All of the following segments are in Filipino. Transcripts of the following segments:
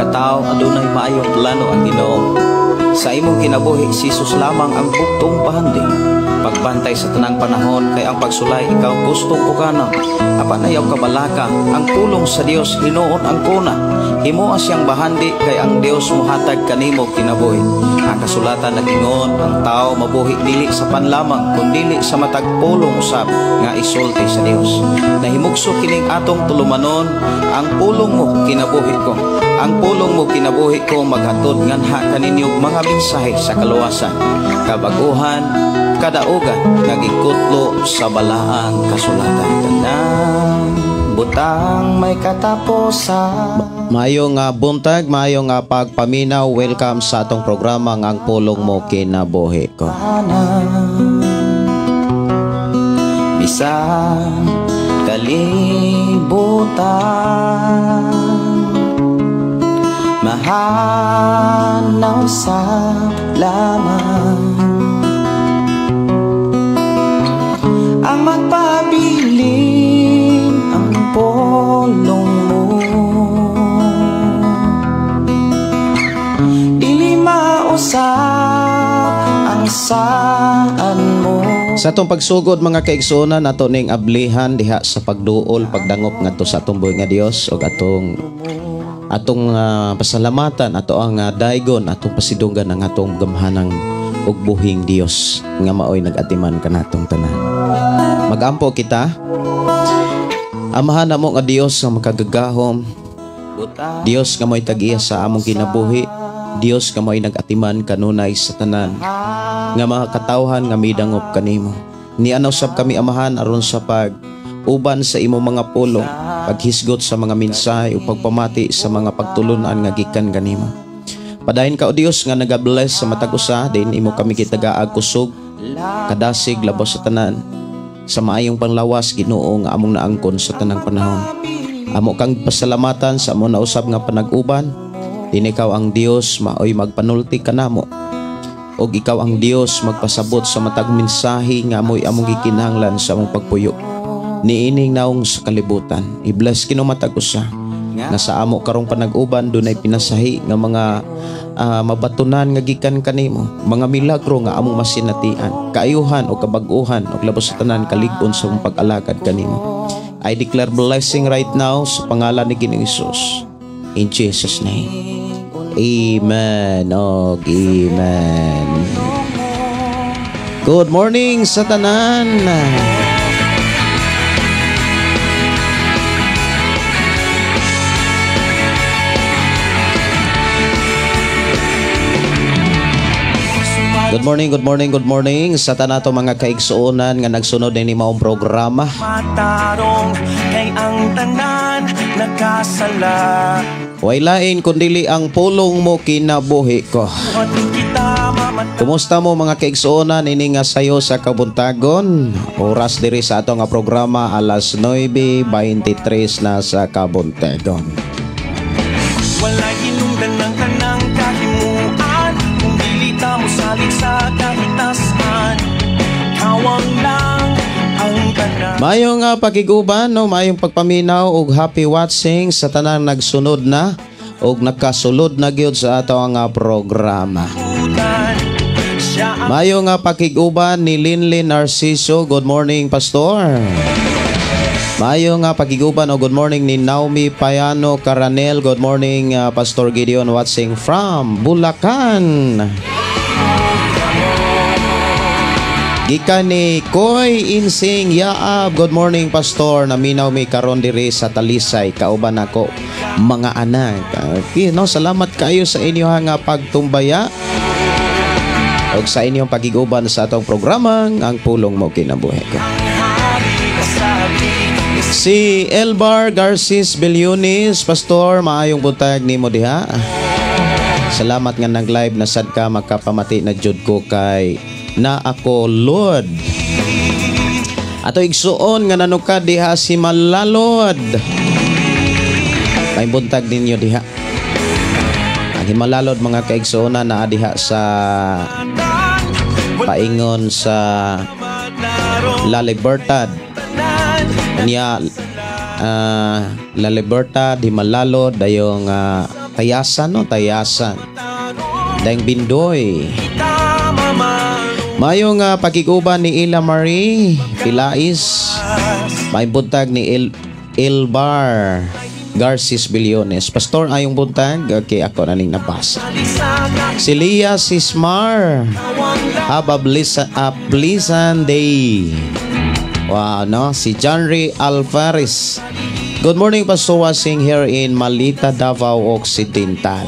tao adunay maayong plano ang Ginoo. Sa imong kinabuhi si Jesus lamang ang bugtong bahandi. Pagbantay sa tanang panahon kay ang pagsulay ikaw gustong uganon. Apan ayaw kabalaka ang pulong sa Dios hinuon ang kuna. Himo siyang bahandi kay ang Dios mohatag kanimo kinabuhi. Ang kasulatan nagingon ang tao mabuhi dili sa panlamang kundi sa matag pulong usab nga isulti sa Dios. Nahimugso kining atong tulumanon ang pulong mo kinabuhi ko. Ang pulong mo kinabuhi ko maghatod nganha kaninyong mga mensahe sa kaluwasan, kabaguhan, kadaugan nagikutlo sa balaang kasulatan. Tanang butang may kataposan. Maayong buntag, maayong pagpaminaw. Welcome sa atong programa ng Ang Pulong Mo Kinabuhi Ko. Bisang kalibutan mahanaw sa lamang ang magpabilin ang pulong mo. Dili mausap ang saan mo. Sa atong pagsugod mga kaigsunan nato ning ablihan diha sa pagduol pagdangop ngadto sa atong buhi nga Dios ug atong pasalamatan ato ang daygon atong pasidunggan ang atong gamhanang ug buhing Dios nga maoy nagatiman kanatong tanan. Magampo kita. Amahan namo nga Dios nga makagagahom. Dios nga mo'y tag-iya sa among kinabuhi. Dios nga mo'y nagatiman kanunay sa tanan nga mga katawhan nga midangop kanimo. Nianaw sab kami amahan aron sa uban sa imo mga pulong, paghisgot sa mga mensahe o pagpamati sa mga pagtulunan nga gikan kanimo. Padayon ka o Dios nga nagabless sa matag usa din imo kami kitagaag kusog, kadasig labos sa tanan. Sa maayong panglawas Ginoo nga among naangkon sa tanang panahon. Amo kang pasalamatan sa amo na usab nga panag-uban. Din ikaw ang Dios maoy magpanulti kanamo. Og ikaw ang Dios magpasabot sa matag mensahe nga amoy among gikinahanglan sa among pagpuyo. Niining naong sa kalibutan. I-bless kino matag usa nga sa amo karong panag-uban dunay pinasahi nga mga mabatunan nga gikan kanimo, mga milagro nga among masinatian, kaayuhan o kabag-uhan o labos sa tanan kalig-on sa among pag-alagad kanimo. I declare blessing right now sa pangalan ni Ginoong Hesus. In Jesus' name. Amen. Amen. Good morning sa tanan. Good morning, good morning, good morning sa tanato mga kaigsuonan nga nagsunod ni maong programa. Matarong kay ang tanan nagkasala. Way lain kundili ang pulong mo kinabuhi ko. Kumusta mo mga kaigsuonan ini nga sayo sa kabuntagon? Oras diri sa ato nga programa alas 9:23 na sa kabuntagon. Wala hinungdan ng kanang kahimuan kung dili ta mo salig sa kahitasan. Kawang lang ang tanan. Mayong pakiguban no, mayong pagpaminaw ug happy watching sa tanang nagsunod na ug nakasulod na gyud sa ato nga programa. Mayong pakiguban ni Linlin Narciso. Good morning, Pastor. Maayong pakiguban o good morning ni Naomi Payano Caranel. Good morning, Pastor Gideon watching from Bulacan. Gikan ni Koy Insing Yaab. Good morning, Pastor. Naminaw mi karon diri sa Talisay. Kauban ako mga anak. Salamat kayo sa inyo nga pagtumbaya o sa inyong pagiguban sa atong programang Ang Pulong Mo Kinabuhi Ko. Si Elbar Garcis Belionis, Pastor, maayong buntag nimo diha. Salamat nga nag-live na sad ka makapamati na jud ko kay na ako Lord. Ato igsuon nga nanuka diha si Malalod. May buntag ninyo diha. Ang Himalalod mga kaigsuonan na diha sa paingon sa La Libertad. Kanya La Libertad, Himalalod, dayong Tayasan no, Tayasan. Daing Bindoy. Mayong pagkiguban ni Ila Marie Pilais. May buntag ni Ilbar Garcis Billones. Pastor, ayong buntag. Okay, ako na ning nabasa. Si Lia Sismar. Have a pleasant day. Wow, no? Si Janry Alvarez. Good morning, Pastor Wasing here in Malita, Davao Occidental.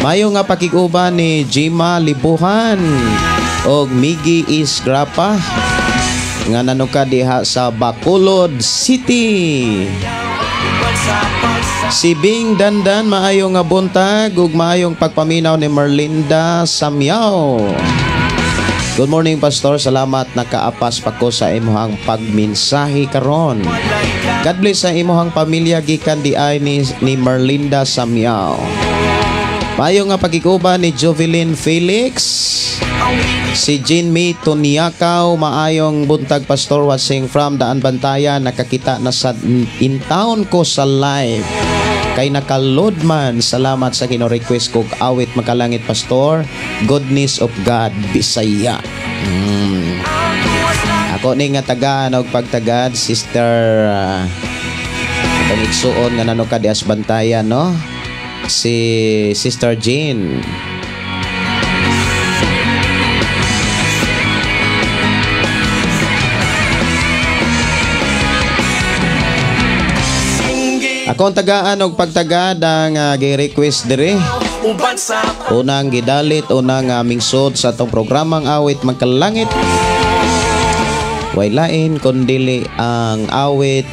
Mayo nga pakiguban ni Jima Libuhan og Miggy Isgrapa nga nanuka diha sa Bacolod City. Si Bing Dandan, maayong nga buntag ug maayong pagpaminaw ni Merlinda Samyaw. Good morning, Pastor. Salamat nakaapas pa ko sa imuhang pagminsahi karon. God bless sa imuhang pamilya gikan di ay ni Merlinda Samyaw. Mayo nga pagikuban ni Jovelyn Felix. Si Jean May Toniakaw, maayong buntag, Pastor, watching from Daan Bantayan. Nakakita na sa in town ko sa live. Kay nakaload man, salamat sa kino-request kong awit makalangit, Pastor. Goodness of God, Bisaya. Ako ni nga tagaan og pagtagad, Sister itong igsuon nga nano ka di as Bantayan, no? Si Sister Jean. Akong tagaan og pagtagad ang gi-request dire. Unang gidalit, unang mingsod sa atong programang awit magkalangit. Way lain kundili ang awit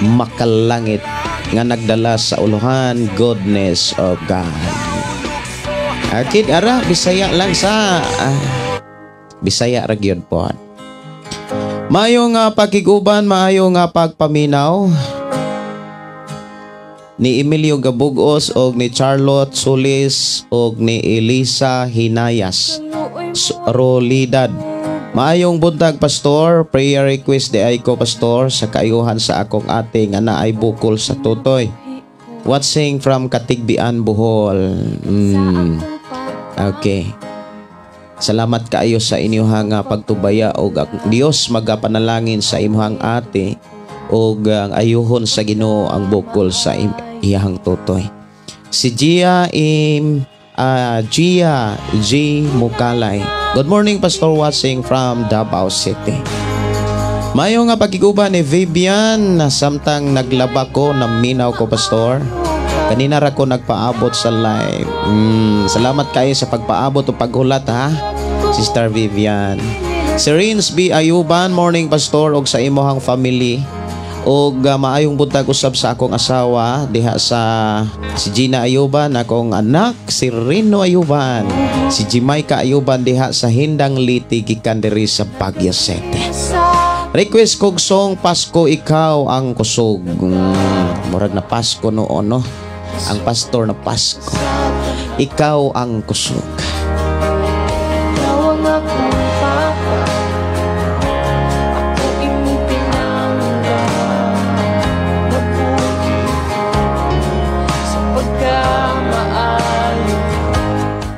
makalangit nga nagdala sa uluhan, goodness of God. Akid ara Bisaya lang sa Bisaya ra gyud po. Maayo nga pakiguban, maayo nga pagpaminaw ni Emilio Gabugos og ni Charlotte Solis og ni Elisa Hinayas Rolidad. Maayong buntag, Pastor. Prayer request di ay ko, Pastor, sa kaayuhan sa akong ate nga naay bukol sa tutoy. Watching from Katigbian, Bohol. Okay. Salamat kaayo sa inyong pagtubaya og Dios magapanalangin sa imong ate og ang ayuhon sa Ginoo ang bukol sa iyang tutoy. Si Gia G. Mukalay. Good morning, Pastor, watching from Davao City. Mayo nga pagiguban ni Vivian na samtang naglaba ko, naminaw ko, Pastor. Kanina ra ko nagpaabot sa live. Salamat kayo sa pagpaabot o paghulat, ha, Sister Vivian. Si Rins B. Ayuban, morning, Pastor, og sa imohang family. Og maayong buntag usab sa akong asawa diha sa si Gina Ayuban, akong anak si Rino Ayuban, si Jamaica Ayuban diha sa Hindang Liti gikan diri sa Baguio City. Request kog song Pasko Ikaw ang Kusog. Murag na Pasko noon, no? Ang pastor na Pasko. Ikaw ang kusog.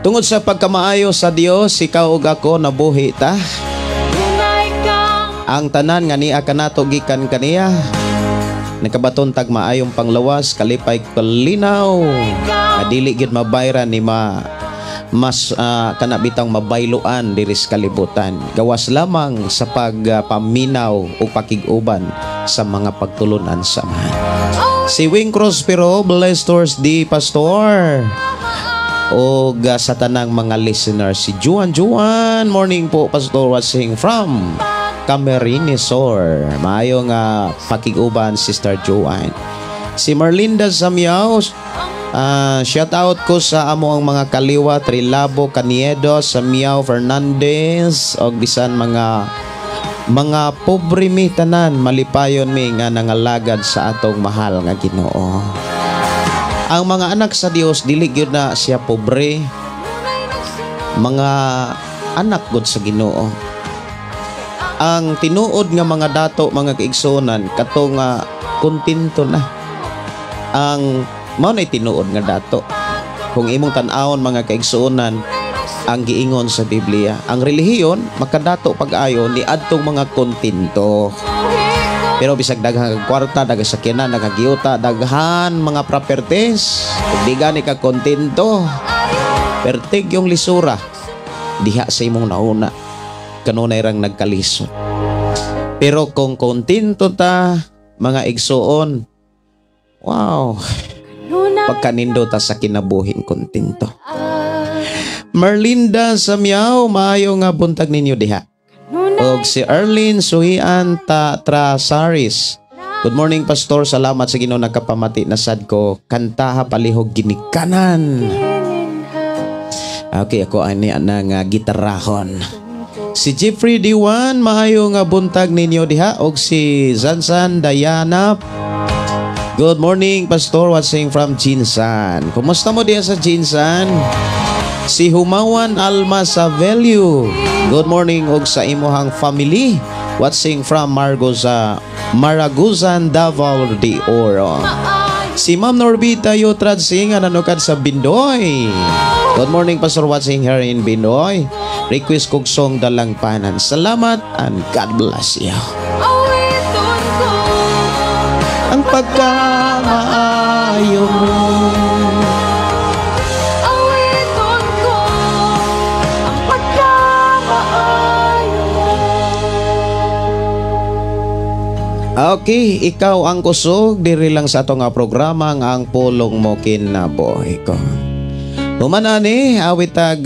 Tungod sa pagkamaayo sa Dios, ikaw ug ako nabuhi ta. Ang tanan nga niya kanato gikan kaniya. Nakabaton tag maayong panglawas, kalipay kalinaw. Adili gyud mabayran ni mas kanabitang mabayloan diri sa kalibutan. Gawas lamang sa pagpaminaw o pakiguban sa mga pagtulunan samahan. Si Wing Prospero, blessed Thursday, Pastor. O sa tanang mga listeners, si Juan, morning po, Pastor, watching from Camarines Sur. Maayong pakiguban, Sister Juan. Si Merlinda Samyaw, shout out ko sa amo ang mga kaliwa, Trilabo, Caniedo, Samyaw, Fernandez, o bisan mga pobre mi tanan, malipayon mi nga nangalagad sa atong mahal nga Ginoo. Ang mga anak sa Dios dili gyud na siya pobre. Mga anak gud sa Ginoo. Ang tinuod nga mga dato, mga kaigsunan, katong kontento na. Ang mao na tinuod nga dato. kung imong tan-awon mga kaigsuonan ang giingon sa Biblia, ang relihiyon makadato pag-ayo ni adtong mga kontento. Pero bisag daghang kwarta, daghang sakyanan, nagagiyuta, daghan mga properties, ug di gani ka kontento, pertig yung lisura diha sa imong nauna, kanunay rang nagkalisod. Pero kung kontento ta mga igsuon, wow, pagkanindo ta sa kinabuhing kontento. Merlinda Samyaw, maayo nga buntag ninyo diha. Og si Erlyn Suhian Trasaris. Good morning, Pastor. Salamat sa Ginoo nagkapamati na sad ko. Kantaha palihog ginikanan. Okay, ako ani ana nga gitarahon. Si Jeffrey Diwan, maayo nga buntag ninyo diha. Og si Zanzan Diana. Good morning, Pastor. Watching from Jinsan. Kumusta mo diha sa Jinsan? Si Humawan Alma Savelio. Good morning og sa imuhang family. Watching from Maraguzan, Davao de Oro. Si Ma'am Norbita Yutrad Singh nanukad sa Bindoy. Good morning, Pastor. Watching here in Bindoy. Request kog song Dalang Panan. Salamat and God bless you. Ang pagkamaayo mo. Okay, ikaw ang kusog diri lang sa ato nga programa ang pulong mo kinabuhi ko. Humanani awit tag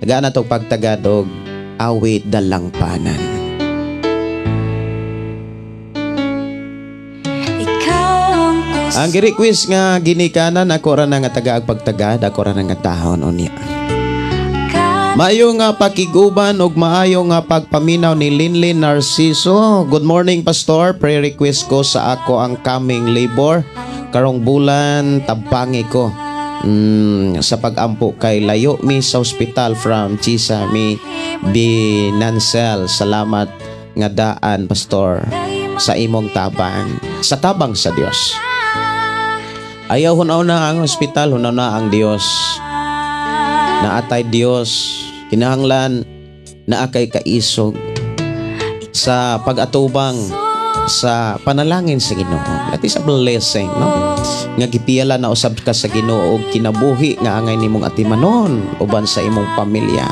natog pagtagadog awit Dalang Panan. Ang gi-request nga ginikanan ako ra nga tagaag pagtagad, ako ra nga tahon unya. Maayo nga pakiguban ug maayo nga pagpaminaw ni Linlin Narciso. Good morning, Pastor. Prayer request ko sa ako ang coming labor karong bulan tabpangi ko sa pag-ampo kay layo mi sa ospital from Chisa mi Binansel. Salamat nga daan, Pastor, sa imong tabang, sa tabang sa Dios. Ayaw hunaw na ang ospital, hunaw na ang Dios. Naatay Dios, kinahanglan naakay kaisog sa pag-atubang sa panalangin sa Ginoo. That is a blessing, no? Nga gipiyala na usab ka sa Ginoo og kinabuhi nga angay nimong atimanon uban sa imong pamilya.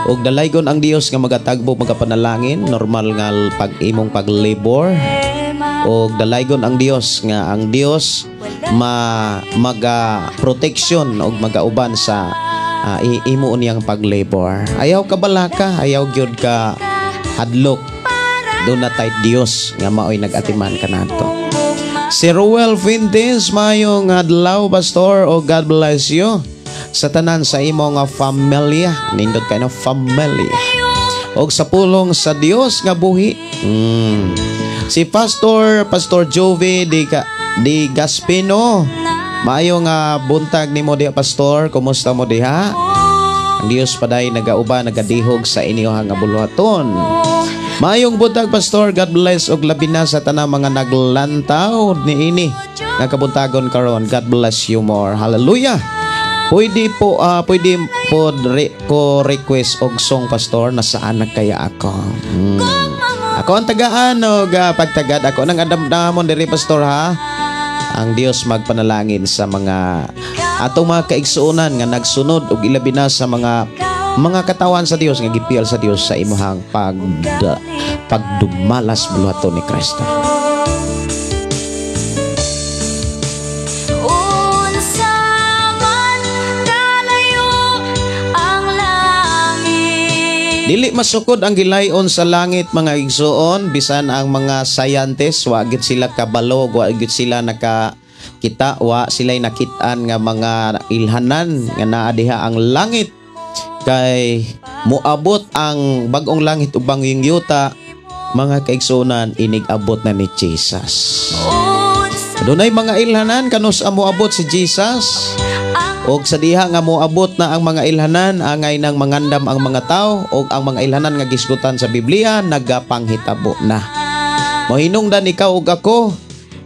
Og dalaygon ang Dios nga magatagbo magapanalangin, normal nga pag imong paglabor. Og dalaygon ang Dios nga ang Dios maga protection og magauban sa imo niyang paglabor. Ayaw ka balaka, ayaw gyud ka hadlok. Doon na tayo Dios nga maoy nag-atiman ka nato. Si Ruel Fuentes, mayong adlaw, Pastor, o God bless you sa tanan sa imo nga familya. Nindot kayo na family. Og sa pulong sa Dios nga buhi. Si Pastor Jovi di Gaspino, maayo nga buntag nimo diha, Pastor. Kumusta mo diha? Ang Dios paday nagauba, nagadihog sa inyo nga buluhaton. Maayong buntag, Pastor. God bless og labi na sa tanang mga naglantaw niini nga kabuntagon karon. God bless you more. Hallelujah. Pwede po ko request og song, Pastor, na saan na kaya ako. Ako ang tagaan og pagtagad ako nang adamdamon diri, Pastor, ha. Ang Dios magpanalangin sa mga atong mga kaigsuonan nga nagsunod og ilabi na sa mga katawan sa Dios nga gipiyal sa Dios sa imuhang pagdumalas buluhaton ni Kristo. Dili masukod ang gilayon sa langit, mga igsuon, bisan ang mga scientists, wa gid sila kabalo, wa gid sila nakakita, wa sila'y nakitaan nga mga ilhanan nga naa diha ang langit. Kay muabot ang bagong langit ubang yung yuta, mga kaigsunan, inigabot na ni Jesus. Dunay mga ilhanan kanus muabot si Jesus. Og sa diha nga moabot na ang mga ilhanan, angay nang mangandam ang mga tao, og ang mga ilhanan nga gisgutan sa Biblia nagapanghitabo na. Mohinungdan ikaw og ako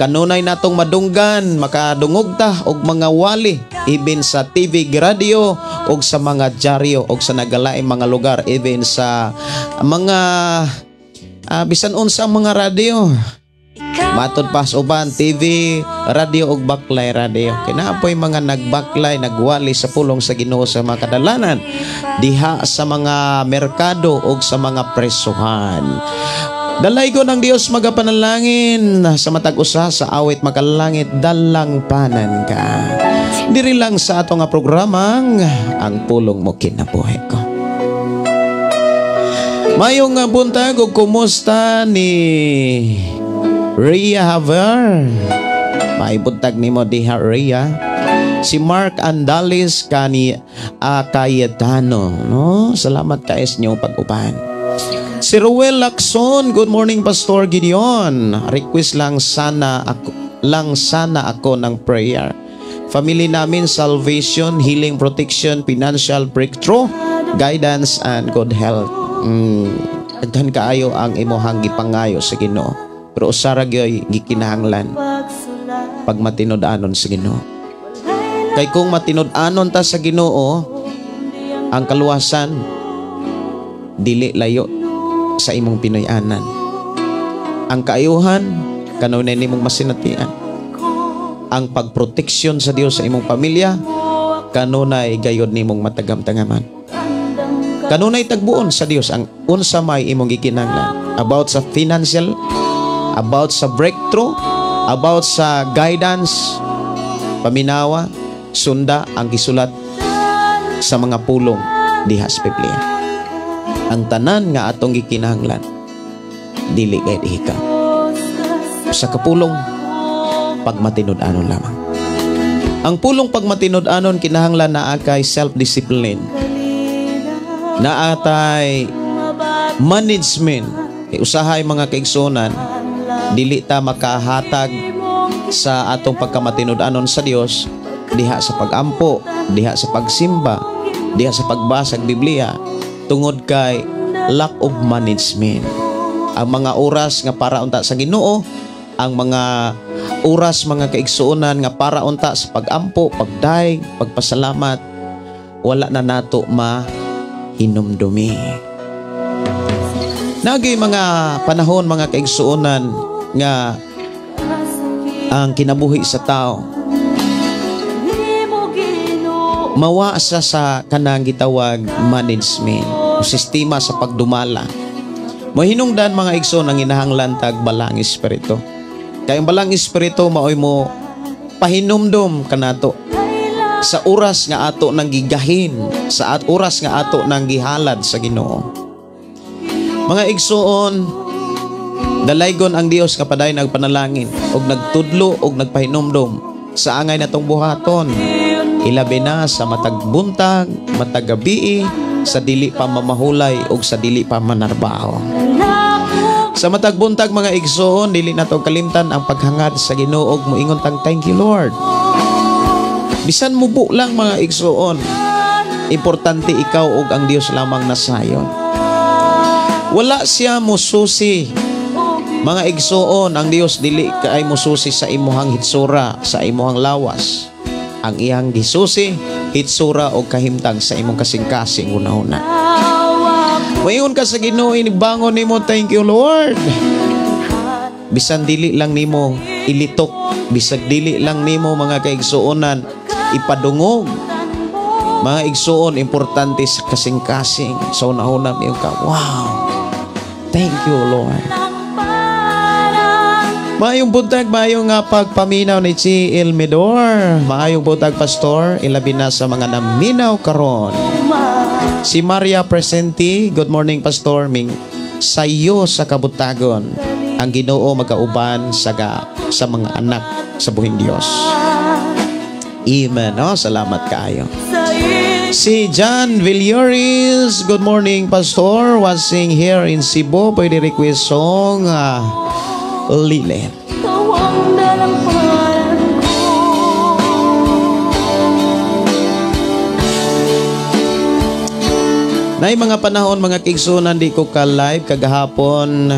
Kanunay natong madunggan, makadungog ta og mga wali, even sa TV, radio, og sa mga dyaryo, og sa nagalaing mga lugar, even sa mga bisan unsa mga radio. Matod pas uban TV, radio og baklay radio. Kinapoy mga nagbaklay, nagwali sa pulong sa Ginoo sa mga kadalanan diha sa mga merkado og sa mga presuhan. Dalay ko ng Dios magapanalangin sa matag usa sa awit makalangit dalang panan ka. Diri lang sa ato nga programang ang pulong mo kinabuhi ko. Mayong buntag og kumusta ni Rhea Haver? Maibuntag nimo diha Rhea. Si Mark Andales kani Cayetano, no? Salamat ka is nyo pag-uban. Si Ruel Lacson, good morning Pastor Gideon. Request lang sana ako ng prayer. Family namin, salvation, healing, protection, financial breakthrough, guidance, and good health. Aghan kaayo ang imuhang gipangayo sa Ginoo. Pero usara gyoy gikinahanglan pag matinud-anon sa Ginoo. Kay kung matinud-anon ta sa Ginoo, ang kaluwasan dili layo sa imong Pinoy-anan. Ang kaayuhan kanunay nimong masinatian. Ang pagproteksyon sa Dios sa imong pamilya kanunay gayod nimong matagam-tangaman. Kanunay tagbuon sa Dios ang unsa may imong gikinahanglan about sa financial, about sa breakthrough, about sa guidance, paminawa, sunda ang gisulat sa mga pulong diha sa Biblia. Ang tanan nga atong gikinahanglan dili kay ikaw. Sa kapulong pagmatinud-anon lamang. Ang pulong pagmatinud-anon kinahanglan naa kay self-discipline. Naatay management. Usahay mga kaigsunan, dili ta makahatag sa atong pagkamatinud-anon sa Dios diha sa pagampo, diha sa pagsimba, diha sa pagbasag Biblia tungod kay lack of management. Ang mga oras nga para unta sa Ginoo, ang mga oras mga kaigsuonan nga para unta sa pagampo, pagdaig, pagpasalamat, wala na nato hinumdumi. Nagay mga panahon mga kaigsuonan nga ang kinabuhi sa tao mawasa sa kanang gitawag management o sistema sa pagdumala. Mahinungdan mga igsoon ang inahanglan tag balang espiritu. Kay ang balang espiritu maoy mo pahinumdom kanato sa oras nga ato nang gigahin, sa oras nga ato nang gihalad sa Ginoo. Mga igsoon, dalaygon ang Dios kapaday nagpanalangin og nagtudlo og nagpahinumdom sa angay natong buhaton. Ilabi na sa matag buntag, matag gabi, sa dili pa mamahulay og sa dili pa manarbaho. Sa matag buntag mga igsoon, dili nato kalimtan ang paghangad sa Ginoo og moingon tang thank you Lord. Bisan mubo lang mga igsoon, importante ikaw og ang Dios lamang nasayon. Wala siya mususi. Mga igsoon, ang Dios dili kaay mususi sa imuhang hitsura, sa imuhang lawas. Ang iyang gisusi, hitsura o kahimtang sa imong kasing-kasing una-una. Mayon ka sa Ginoo, inibangon nimo, thank you Lord. Bisan dili lang nimo ilitok, bisag dili lang nimo mga kaigsuonan ipadungog. Mga igsuon, importante sa kasing-kasing. So una-una mayon ka, wow, thank you Lord. Maayong buntag, maayong pagpaminaw ni Chi Elmedor. Maayong buntag, Pastor. Ilabi na sa mga naminaw karon. Si Maria Presenti, good morning, Pastor. Ming sayo sa kabutagon. Ang Ginoo magkauban sa mga anak sa buhing Dios. Amen. Oh, salamat kayo. Si John Villoris, good morning, Pastor. Watching here in Cebu. Pwede request song Lile. Nay mga panahon mga kigsunan di ko ka-live kagahapon.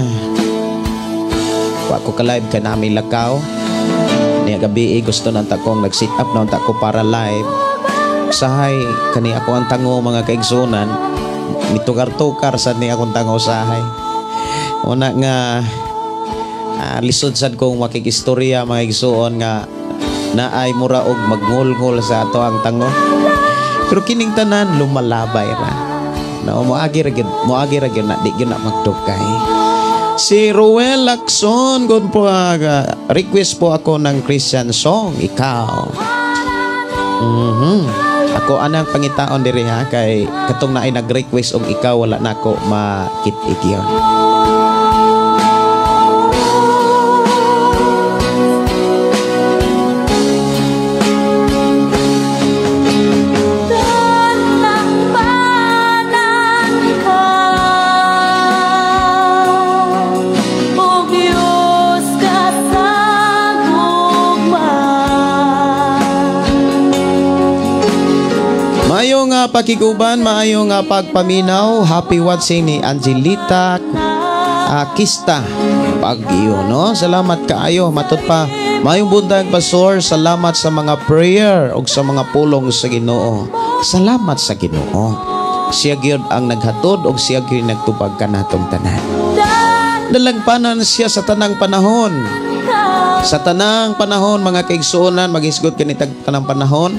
Wa ko ka-live ka namin lakaw. Unya gabi gusto nanta kong nag-sit up na unta ko para live. Sahay kani ako ang tango mga kaigsunan. Mitukar-tukar sad ni akong tango sahay. Una nga lisod sad kong makikistorya mga igsuon nga naay mura og magngol-ngol sa ato ang tango. Pero kining tanan lumalabay ra. Na moagi ra gyud na di gyud na magdugay. Si Ruel Lacson good po request po ako ng Christian song Ikaw. Ako anang pangitaon diri ha kay katong naay nag-request og ikaw wala nako makit-igyon. Maayo nga pakiguban, maayo nga pagpaminaw. Happy watching ni Angelita Kista Pagyo, no? Salamat kaayo, matud pa. Mayong buntag pastor, salamat sa mga prayer o sa mga pulong sa Ginoo. Salamat sa Ginoo. Siya gyud ang naghatod o siya gyud nagtupag kanatong tanan. Dalagpanan siya sa tanang panahon. Sa tanang panahon mga kaigsuonan, magisgot kanitag tanang panahon.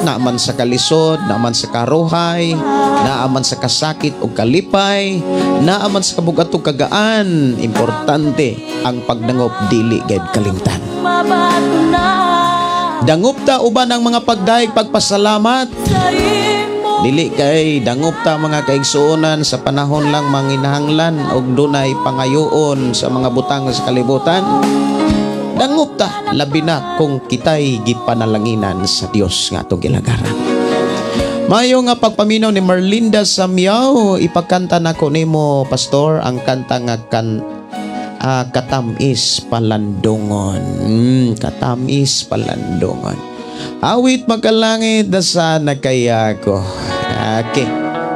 Naaman sa kalisod, naaman sa karuhay, naaman sa kasakit o kalipay, naaman sa kabugat o kagaan. Importante ang pagdangop dili gayud kalimtan. Dangop ta uban ang mga pagdaig pagpasalamat. Dili kay dangop ta mga kaigsuonan sa panahon lang manginahanglan og dunay pangayoon sa mga butang sa kalibutan. Dangop ta labi na kung kitay gipanalanginan sa Dios nga atong gilagaran. Mayo nga pagpaminaw ni Marlinda Samyaw, ipakanta nako nimo pastor ang kanta nga Katamis Palandongon. Katamis Palandongon. Awit magkalangit da sana kaya ko. Okay.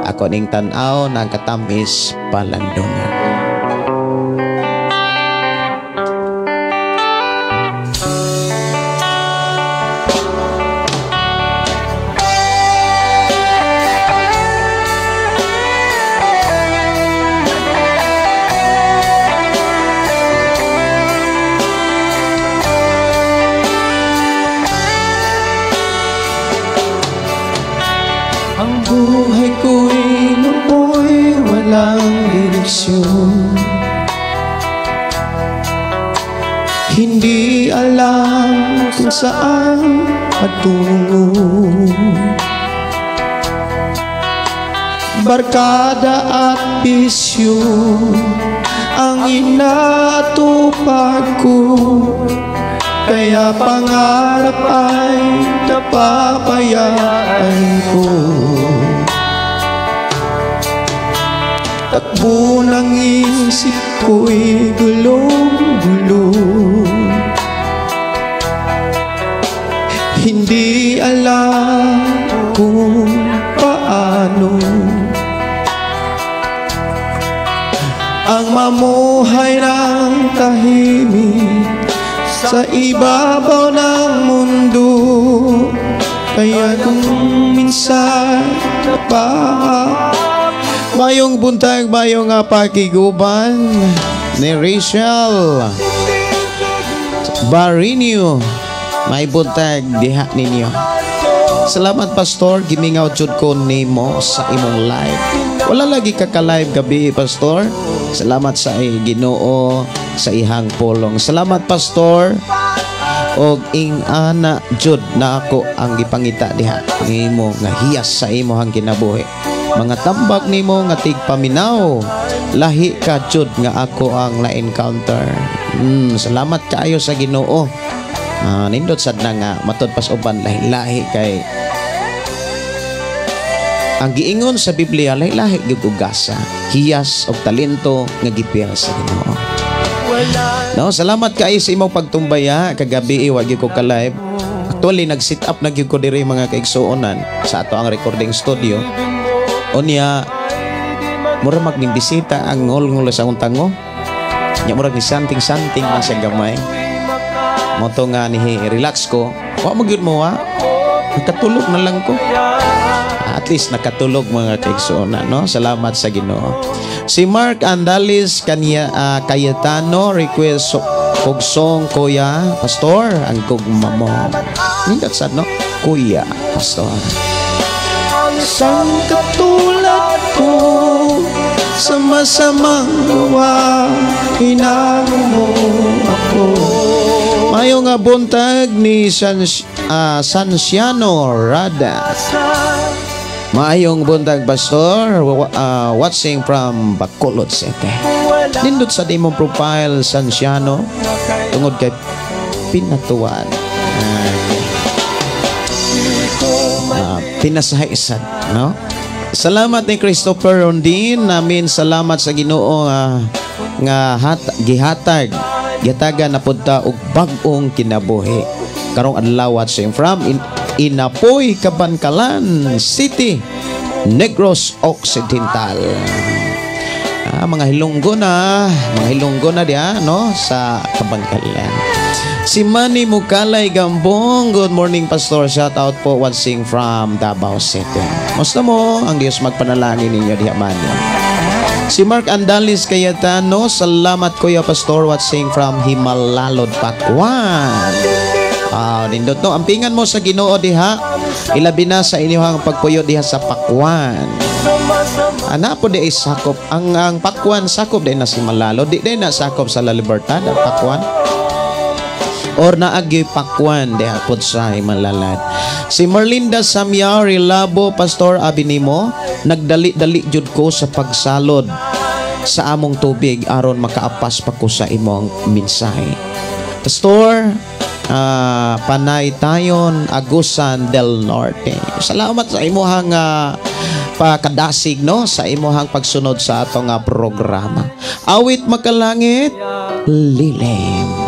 Ako ning tan-aw ng Katamis Palandongon. Buhay ko'y lumoy, walang direksyon. Hindi alam kung saan patungo. Barkada at bisyo ang inatupag ko, kaya pangarap ay napabayaan ko. Takbo ng isip ko'y gulong-gulo. Hindi alam kung paano ang mamuhay ng tahimik sa ibabaw ng mundo. Kaya kung minsan Mayong buntag, mayong pakiguban ni Rachel Barinio. May buntag diha ninyo. Salamat pastor, gimingaw jud ko nimo sa imong live. Wala lagi ka live gabi pastor. Salamat sa Ginoo sa ihang pulong. Salamat pastor. Og ing ana jud na ako ang gipangita diha nimo nga hiyas sa imong kinabuhi. Mga tambak nimo nga tigpaminaw, lahi ka jud nga ako ang na-encounter. Salamat kaayo sa Ginoo. Nindot sad na nga matud pas uban lahi-lahi kay ang giingon sa Biblia lahi-lahi gyud ugasa, hiyas og talento nga gipil sa Ginoo. No, salamat kaayo sa imong pagtumbaya kagabi wa gyud ko ka live. Actually nag-sit up na gyud ko diri mga kaigsuonan sa ato ang recording studio. Onya mura magning bisita ang ngol-ngol sa akong tango. Nya mura ni santing-santing man sa gamay. mo to nga ni relax ko. Wa mo gyud mo ha. Nakatulog na lang ko. At least nakatulog mga kaigsoona, no? Salamat sa Ginoo. Si Mark Andalis Cayetano request og song Kuya Pastor ang gugma mo. Nindot sad no? Kuya Pastor. Sang katulad ko sa masamang gawa, hinango mo ako. Mayo nga buntag ni Sanciano Rada. Maayong buntag Pastor, watching from Bacolod City. Nindot sa di mong profile Sanciano tungod kay pinatuan. Pinasahaisan, no? Salamat ni Christopher Rondin, namin salamat sa Ginoo nga gihatagan na punta og bag-ong kinabuhi karong adlaw watching from Inapoy, Cabancalan City, Negros Occidental. Mga hilunggo na diya, no, sa Cabancalan. Si Manny Mukalay Gambong, good morning Pastor, shout out po watching from Davao City. Musta mo? Ang Diyos magpanalangin ninyo diha Manny. Si Mark Andalis Cayetano, salamat Kuya Pastor, watching from Himalalod, Pakwan. Nindot no, ampingan mo sa Ginoo diha, ilabi na sa inyong pagpuyo diha sa Pakwan. Po di sakop ang Pakwan, sakop din na si Malalo, di na sakop sa La Libertad ang Pakwan. Or naagi Pakwan diha pod sa Himalalad. Si Merlinda Samyari Labo, Pastor, abinimo nagdali-dali jud ko sa pagsalod sa among tubig aron makaapas pa ko sa imong mensahe. Pastor, Panay Tayon, Agusan del Norte. Salamat sa imuhang pakadasig, no, sa imuhang pagsunod sa atong programa. Awit Makalangit, Lilim.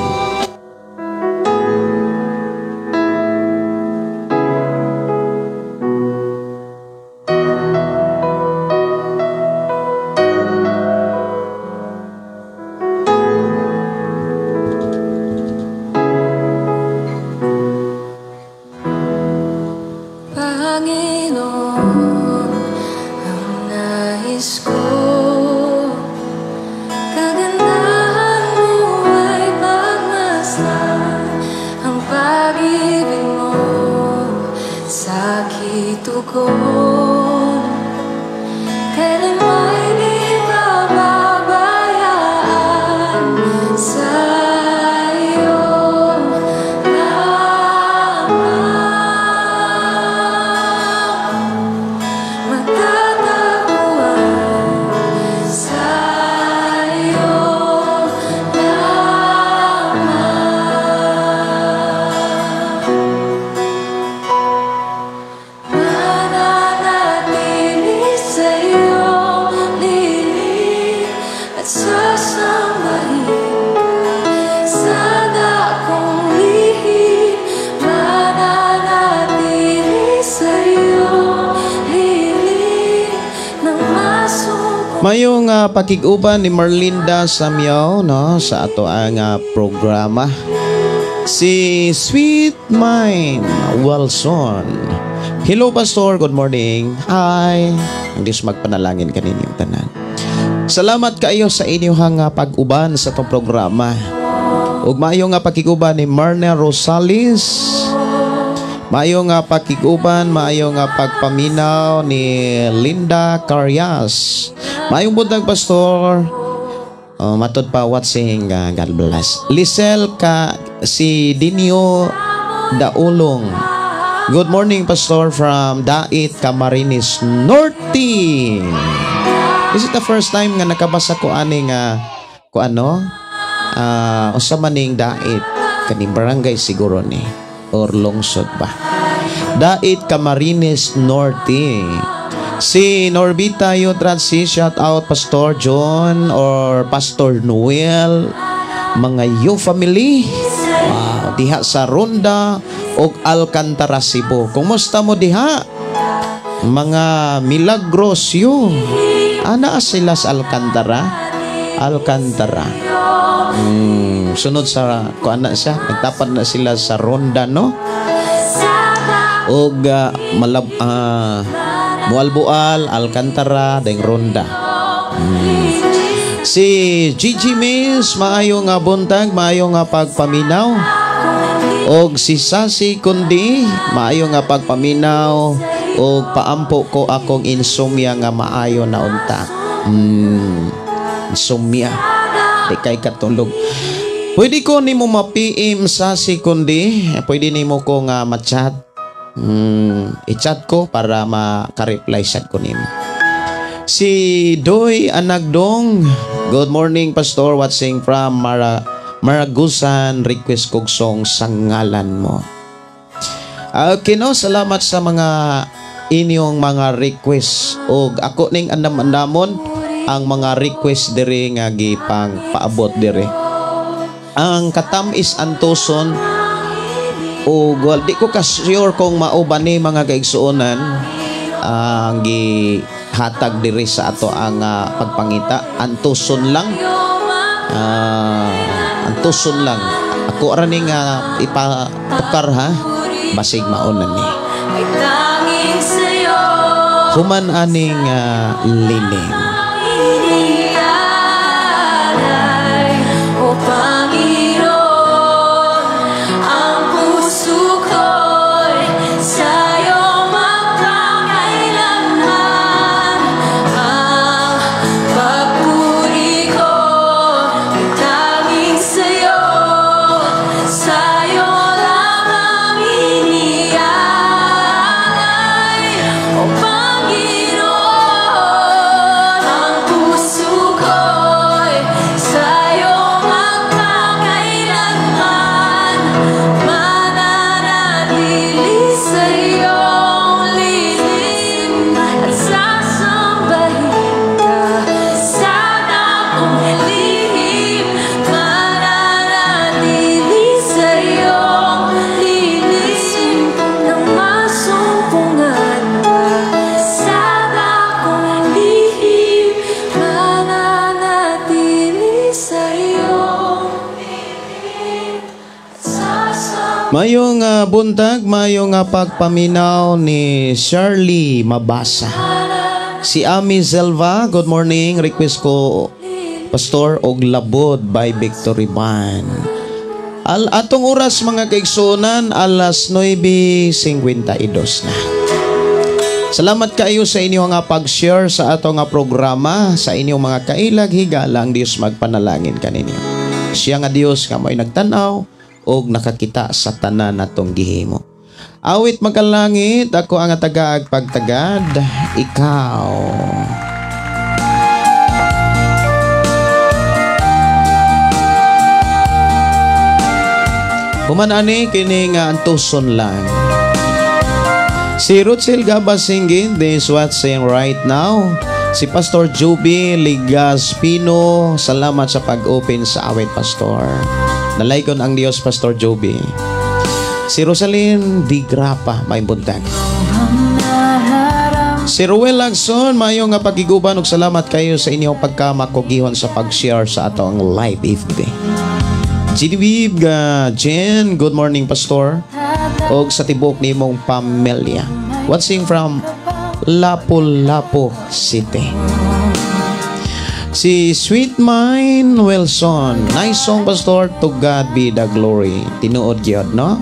Mayong pakiguban ni Merlinda Samyaw, no, sa ato ang programa. Si Sweet Mind Wilson. Hello Pastor, good morning. Hi. Ang Diyos magpanalangin kaninyong tanan. Salamat kayo sa inyong pag-uban sa itong programa. Ug mayong pakiguban ni Marna Rosales. Mayong pakiguban, mayong pagpaminaw ni Linda Carias. Mayong buntag Pastor, matod pa watching, God bless. Lisel si Dinio Daulong. Good morning Pastor from Dait, Camarines Norte. This is the first time nga nakabasa ko aning usa maning Dait kaning barangay siguro ni or lungsod ba. Dait, Camarines Norte. Si Norbita Yotratsi, shout out Pastor John or Pastor Noel, mga Yo family. Wow, diha sa Ronda og Alcantara, Cebu. Kumusta mo diha? Mga Milagros yo. Ana sila sa Alcantara? Alcantara. Sunod sa kuan na siya, nagtapad na sila sa ronda, no? Og Mualbual, Alcantara, deng ronda. Si Gigi Miss, maayo nga buntag, maayo nga pagpaminaw. Og si Sasi Kundi, maayo nga pagpaminaw. Og paampo ko akong insomnia nga maayo na unta. Insomnia. Di kay katulog. Pwede ko nimo ma-PM Sasi Kundi, pwede nimo ko nga ma-chat. I-chat ko para maka-reply chat ko nimo. Si Doy Anagdong, good morning Pastor, watching from Maragusan, request kog song sa ngalan mo. Okay no, salamat sa mga inyong mga request. Og ako ning andam-andamon ang mga request dire nga gipang paabot dire. Ang katamis antoson o di ko ka-sure kung mauban ni mga kaigsuonan ang gihatag diri sa ato ang pagpangita. Antuson lang. Antuson lang. Ako ra ning ipatukar ha. Basig maunan ni. Human aning liling. Mayong buntag, mayong pagpaminaw ni Shirley Mabasa. Si Ami Zelva, good morning. Request ko Pastor og Labod by Victory Band. Atong oras mga kaigsunan, alas 9:52 na. Salamat kayo sa inyong pag-share sa atong programa, sa inyong mga kailag higalang. Dios magpanalangin kaninyo. Siya nga Dios nga mo'y nagtanaw og nakakita sa tanan natong gihimo. Awit magkalangit, ako ang tagaag pagtagad, ikaw. Humanani kini nga antuson lang. Si Rutsel Gabasingin is watching right now. Si Pastor Joby Ligaspino, salamat sa pag-open sa awit Pastor. Nalaykon ang Diyos, Pastor Joby. Si Rosalyn Di Grapa, may buntag. Si Ruel Lagson, mayong pagiguban ug salamat kayo sa inyong pagkamakugihon sa pag-share sa atong live FB. Genevieve Jen, good morning Pastor. Og sa tibok nimong pamilya. Watching from Lapu-Lapu City. Si Sweet Mind Wilson, nice song Pastor, to God be the glory. Tinuod gyud no?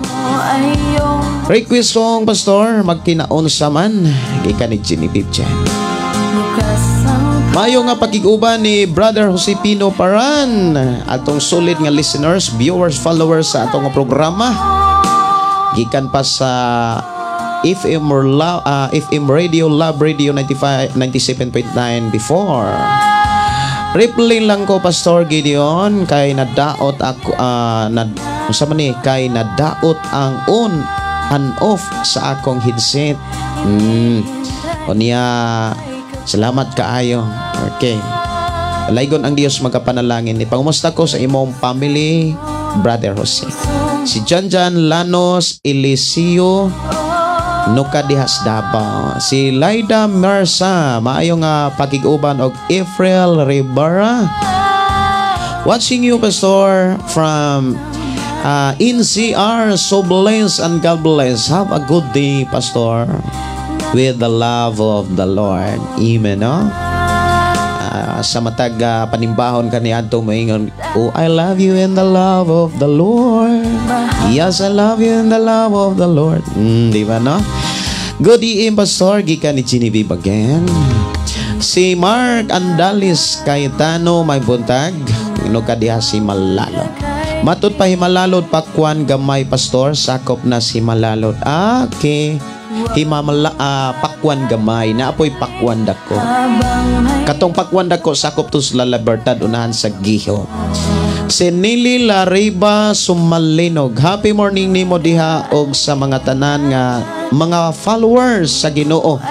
Request song Pastor, magkinaon sa man gikan ni Genevieve Jen. Mayo nga pakiguban ni Brother Josepino Paran, atong solid nga listeners, viewers, followers sa atong programa. Gikan pa sa FM Radio Love Radio 97.9 before. Reply lang ko Pastor Gideon kay nadaot ako kay nadaot ang on and off sa akong headset. Unya salamat kaayo. Okay. Laygon ang Dios magapanalangin. Ipangumusta ko sa imong family, Brother Jose. Si Janjan Lanos Eliseo Nuka dihas Davao. Si Laida Mersa, maayo nga pagiguban og April Rivera. Watching you, Pastor, from NCR. So blessed and God bless. Have a good day, Pastor, with the love of the Lord. Amen, no? Sa matag panimbahon kaniadto moingon, oh, I love you in the love of the Lord. Yes, I love you in the love of the Lord. Di ba, no? Good evening, Pastor. Gikan ni Genevieve again. Si Mark Andalis Cayetano may buntag. Ino ka diha si Malalod. Matut pa Himalalod pakwan gamay, Pastor. Sakop na si Malalod. Okay. Pakwan gamay na apoy pakwan dako. Katong pakwan dako sakop to sa Libertad unahan sa Giho. Si Nili Lariba Sumalinog. Happy morning nimo diha og sa mga tanan nga mga followers sa Ginoo.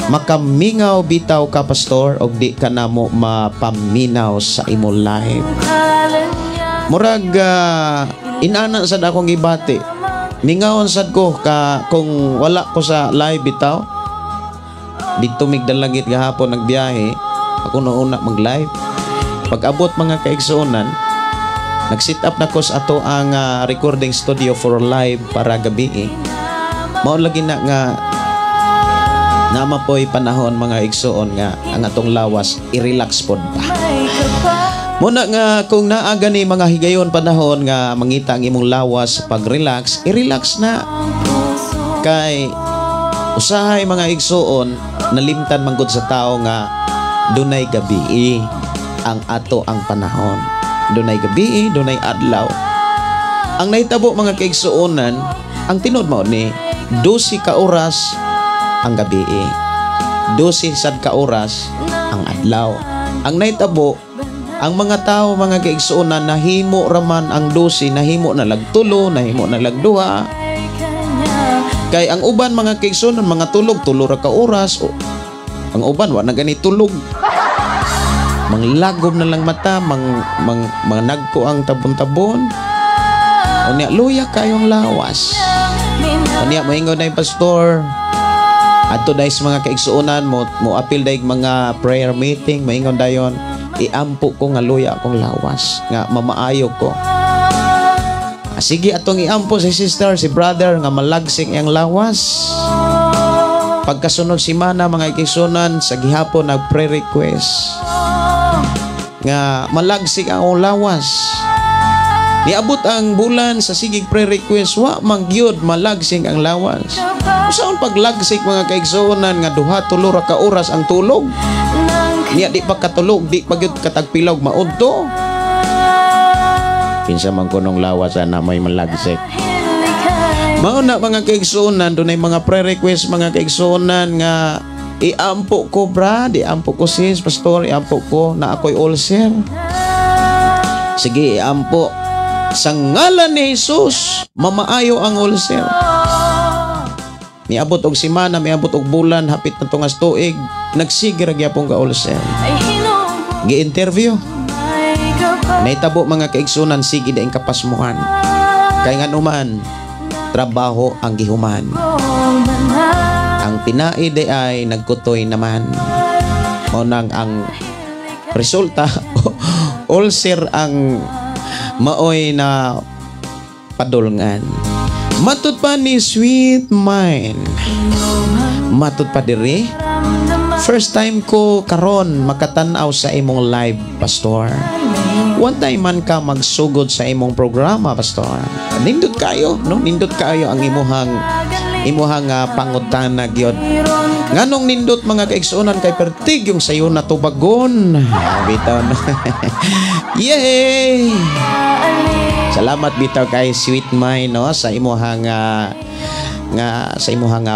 Makamingaw bitaw ka, Pastor, og di ka namo mapaminaw sa imo live. Murag inana sad akong gibati. Mingawon sad ko ka kung wala ko sa live bitaw. Dito migdalagit gahapon nagbiyahe. Ako noon mag-live. Pag-abot mga kaigsuonan, nag-sit up na ko sa ato ang recording studio for live para gabi. Mao lagi na nga namapoy panahon mga igsuon nga ang atong lawas i-relax pod pa. Muna nga kung naaga ni mga higayon panahon nga mangita ang imong lawas pag-relax, i-relax na. Kay usahay mga igsuon nalimtan manggod sa tao nga dunay gabi ang ato ang panahon. Dunay gabi, dunay adlaw. Ang nahitabo mga kaigsuonan, ang tinod mao ni 12 ka oras ang gabi. 12 sad ka oras ang adlaw. Ang nahitabo ang mga tao mga kaigsuonan nahimo raman ang 12, nahimo na lagtulo, nahimo na lagduha. Kay ang uban mga kaigsuonan mga tulog ra ka oras. Ang uban wa na gani tulog. Manglagom na lang mata, nagko ang tabon-tabon. Unya luya kayong lawas. Unya moingon na yung pastor. Adto dahil sa mga kaigsuonan mo apil dahil mga prayer meeting, moingon dayon. Iampo ko nga luya akong lawas nga mamaayo ko. Sige atong iampo si sister, si brother nga malagsing ang lawas. Pagkasunod si mana mga ikisunan sa gihapon nag-pre-request nga malagsing ang lawas. Niabot ang bulan sa sigig pre-request wa mangyud malagsing ang lawas. Usaon paglagsing mga kaigsuonan nga duha tulo ra ka oras ang tulog. Niya di pa katulog, di pa gyud katagpilog maudto. Kinsa man kunong lawas na may malagsik. Mao na mga kaigsuonan dunay mga pre-request mga kaigsuonan nga iampo ko brad, iampo ko sis, pastor, iampo ko na ako'y ulcer. Sige, iampo. Sa ngalan ni Jesus, mamaayo ang ulcer. Miabot og semana, miabot og bulan, hapit na tungas tuig, nagsigir gyapon ka ulcer. Gi-interview. Naitabo mga kaigsunan, sige daing kapasmuhan. Kay nga numan, trabaho ang gihuman. Ang tinai de ay nagkutoy naman. Monang ang resulta, ulcer ang maoy na padulngan. Matut pa ni Sweet Mind. Matut pa diri. First time ko karon makatanaw sa imong live, pastor. One time man ka magsugod sa imong programa, pastor. Nindot kayo, no? Nindot kayo ang imuhang pangutana gyud. Nganong nindot mga kaigsuonan kay pertig yung sayo na tubagon. Bitaw. Yay! Salamat bitaw kay Sweet Mind, no, sa imuhang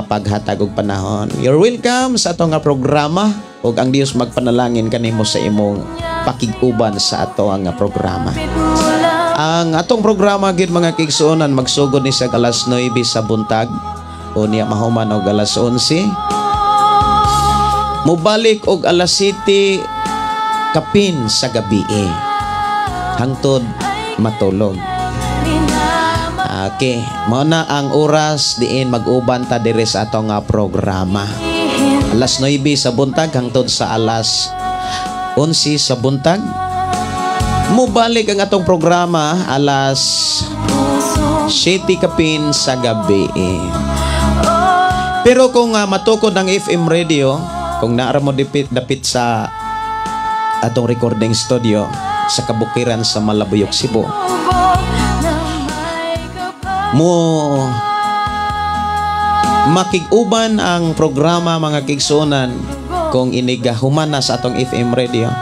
paghatag og panahon. You're welcome sa ato nga programa ug ang Dios magpanalangin kanimo sa imong pakiguban sa ato nga programa. Ang atong programa gid mga kaigsuonan magsugod ni sa alas 9 sa buntag o niya mahuman og alas 11. Mubalik og alas 7 kapin sa gabi hangtod matulog. Okay, mao na ang oras diin mag-uban ta dire sa ato nga programa. Alas 9 sa buntag hangtod sa alas 11 sa buntag. Mubalik ang atong programa alas 7 kapin sa gabi. Pero kung matukod ng FM radio, kung naara mo dapit sa atong recording studio sa kabukiran sa Malabuyok, Cebu, mo makig-uban ang programa mga kigsunan kung inigahuman na sa atong FM radio.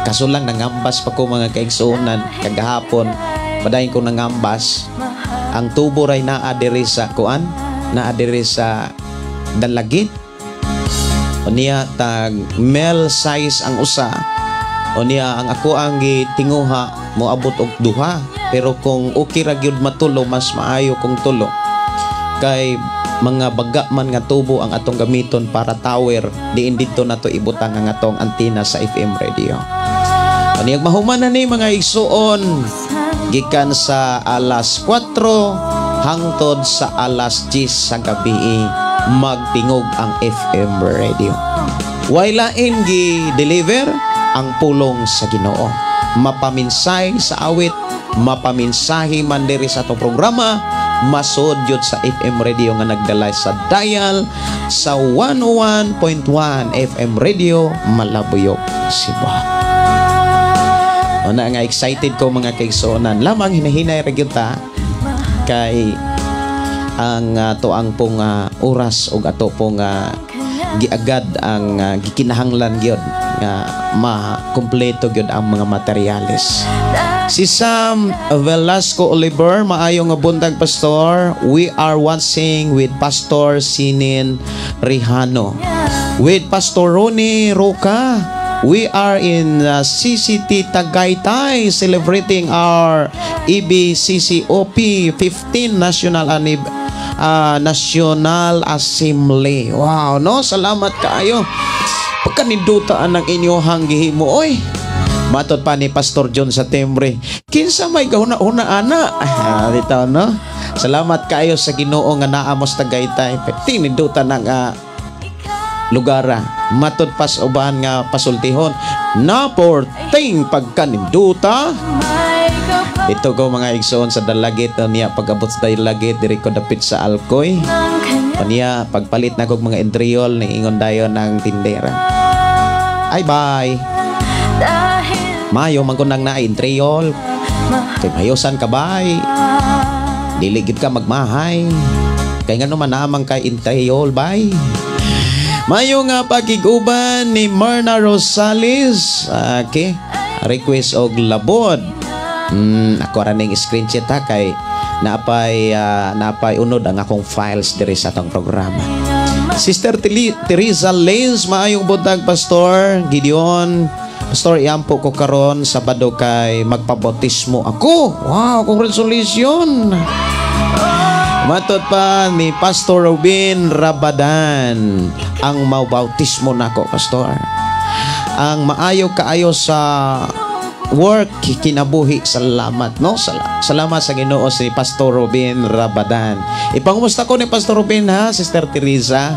Kaso lang nangambas pa ko mga kaigsunan kagahapon, padayon ko nangambas ang tubo ray naa diri sa kuan, naa diri sa Dalagit. Unya tag male size ang usa. Unya ang ako ang gitinguha moabot og duha, pero kung okay ra gyud matulo mas maayo kung tulo. Kay mga baga man nga tubo ang atong gamiton para tower, diin dito na to ibutang ang atong antenna sa FM radio. Unya mahuman na ni mga igsuon gikan sa alas 4 hangtod sa alas 10 sa gabi magtingog ang FM radio. Way lain gi-deliver ang pulong sa Ginoo. Mapaminsay sa awit, mapaminsahi man diri sa atong programa, masud jud sa FM radio nga nagdala sa dial sa 101.1 FM radio Malabuyok, Cebu. Una nga excited ko mga kaigsuonan, lamang hinahinay ra gyud ta kay ang tuang pong oras og ato pong giagad ang gikinahanglan gyud nga makumpleto gyud ang mga materyales. Si Sam Velasco Oliver, maayong nga buntag pastor. We are watching with Pastor Sinin Rihano, with Pastor Ronnie Roca. We are in CCT Tagaytay celebrating our EBCCOP 15 National Assembly. Wow, no? Salamat kaayo. Pagkanindutaan ng inyohang gihimo, oy. Matod pa ni Pastor John sa Timbre, kinsa may gahuna-una ana. Dito, no? Salamat kaayo sa Ginoo nga naamos Tagaytay. Tinindutan ng lugara. Matod pas uban nga pasultihon naporting pagkaninduta. Ito ko mga igsoon sa Dalagit niya pag-abot sa Dalagit diri ko dapit sa Alcoy. Niya pagpalit na kog mga entriol ni ingon dayon ng tindera. Ay bye. Mayo man ko nang na entriol. Kay mayosan ka bye. Dili gid ka magmahay. Kay ngano man namang kay entriol bye. Mayo nga pakiguban ni Marna Rosales. Okay. Request og labod. Ako ra ning screenshot ha kay napay unod ang akong files diri sa atong programa. Sister Teresa Lenz, maayong buntag Pastor Gideon. Pastor, iampo ko karon Sabado kay magpabautismo ako. Wow, congratulations. Matod pa ni Pastor Robin Rabadan ang maubautismo nako Pastor. Ang maayo kaayo sa work kinabuhi, salamat no. Salamat sa Ginoo si Pastor Robin Rabadan. Ipangumusta ko ni Pastor Robin ha, Sister Teresa.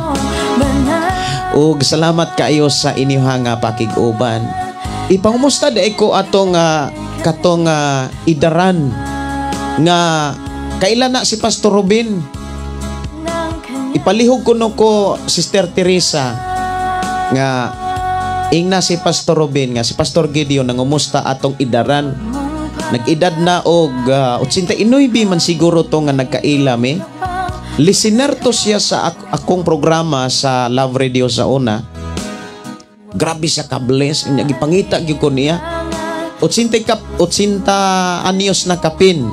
Ug salamat kaayo sa inyong pakiguban. Ipangumusta dai ko atong katong idaran nga kailan na si Pastor Robin. Ipalihog ko no ko Sister Teresa nga ingna si Pastor Robin nga si Pastor Gideon nangumusta atong idaran. Nag-edad na og 89 man siguro to nga nagkailam eh. Listener to siya sa akong programa sa Love Radio sa una. Grabe sa kables nya gipangita gyud ko niya. 80 anyos na kapin.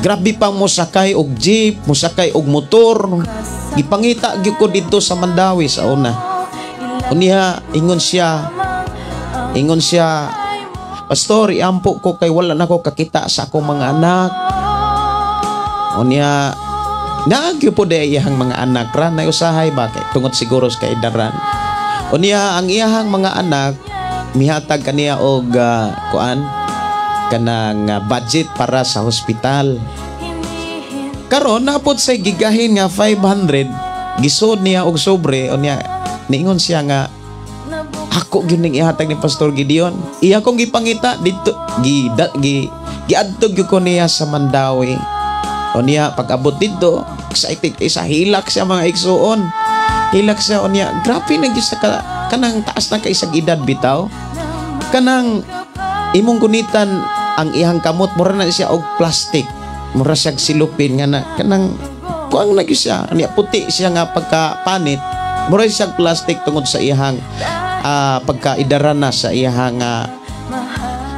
Grabe pang musakay og jeep, musakay og motor. Gipangita gyud ko dito sa Mandawi sa una. Unya ingon siya, Pastor, iampo ko kay wala na ko kakita sa akong mga anak. Unya naagyo po day iyahang mga anak ra na usahay ba kay tungod siguro sa kaidaran. Unya ang iyahang mga anak mihatag kaniya og kanang budget para sa hospital. Karon napod say gigahin nga 500 gisod niya og sobre. Unya niingon siya nga ako gyud ning ihatag ni Pastor Gideon. Iya kong gipangita dito giadtog gyud ko niya sa Mandawi. O niya pag-abot dito, excited isa hilak siya mga igsuon. Hilak siya o niya, grabe na gyud sa kanang taas na kaisag edad bitaw. Kanang imong gunitan ang ihang kamot mura na siya og plastic. Mura siya silupin nga na kanang kuang lagi siya. Niya puti siya nga pagkapanit. Mura siya plastic tungod sa ihang pagkaidaran na sa iyang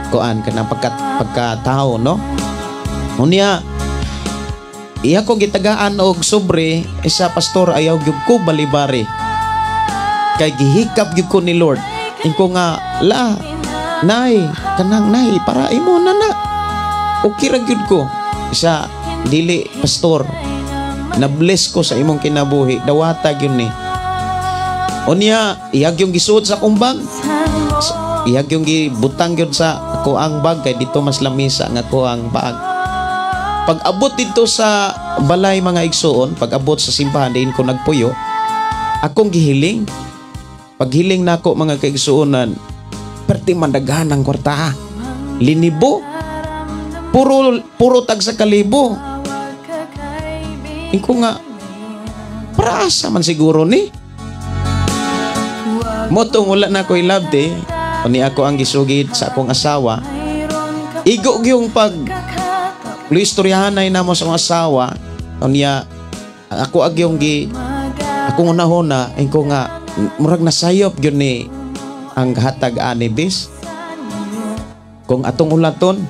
kuan kanang pagkatao, no? Unya iya ko gitagaan og sobre isa pastor ayaw gyud ko balibari kay gihikap gyud ko ni Lord ingko nga la nay kanang nay para imo na okay ra gyud ko isa dili pastor na bless ko sa imong kinabuhi dawata gyud ni. Unya iyag yung gisuot sa kumbag, iyag yung gibutang gyud sa kuang bag kay dito mas lamisa nga kuang bag. Pag abot dito sa balay mga igsuon, pag abot sa simbahan diin ko nagpuyo, akong gihiling. Paghiling nako mga kaigsuonan, perti mandaghan ang kwarta. Linibo. Puro tag sa kalibo. Ingko nga para asa man siguro ni. Motong wala na ko ilabde, ni ako ang gisugid sa akong asawa. Igo yung pag luistoryahanay na mo sa akong asawa, niya ako agyong akong unahuna, ingko nga murag nasayop yun ni ang hatag anibis. Kung atong ulaton,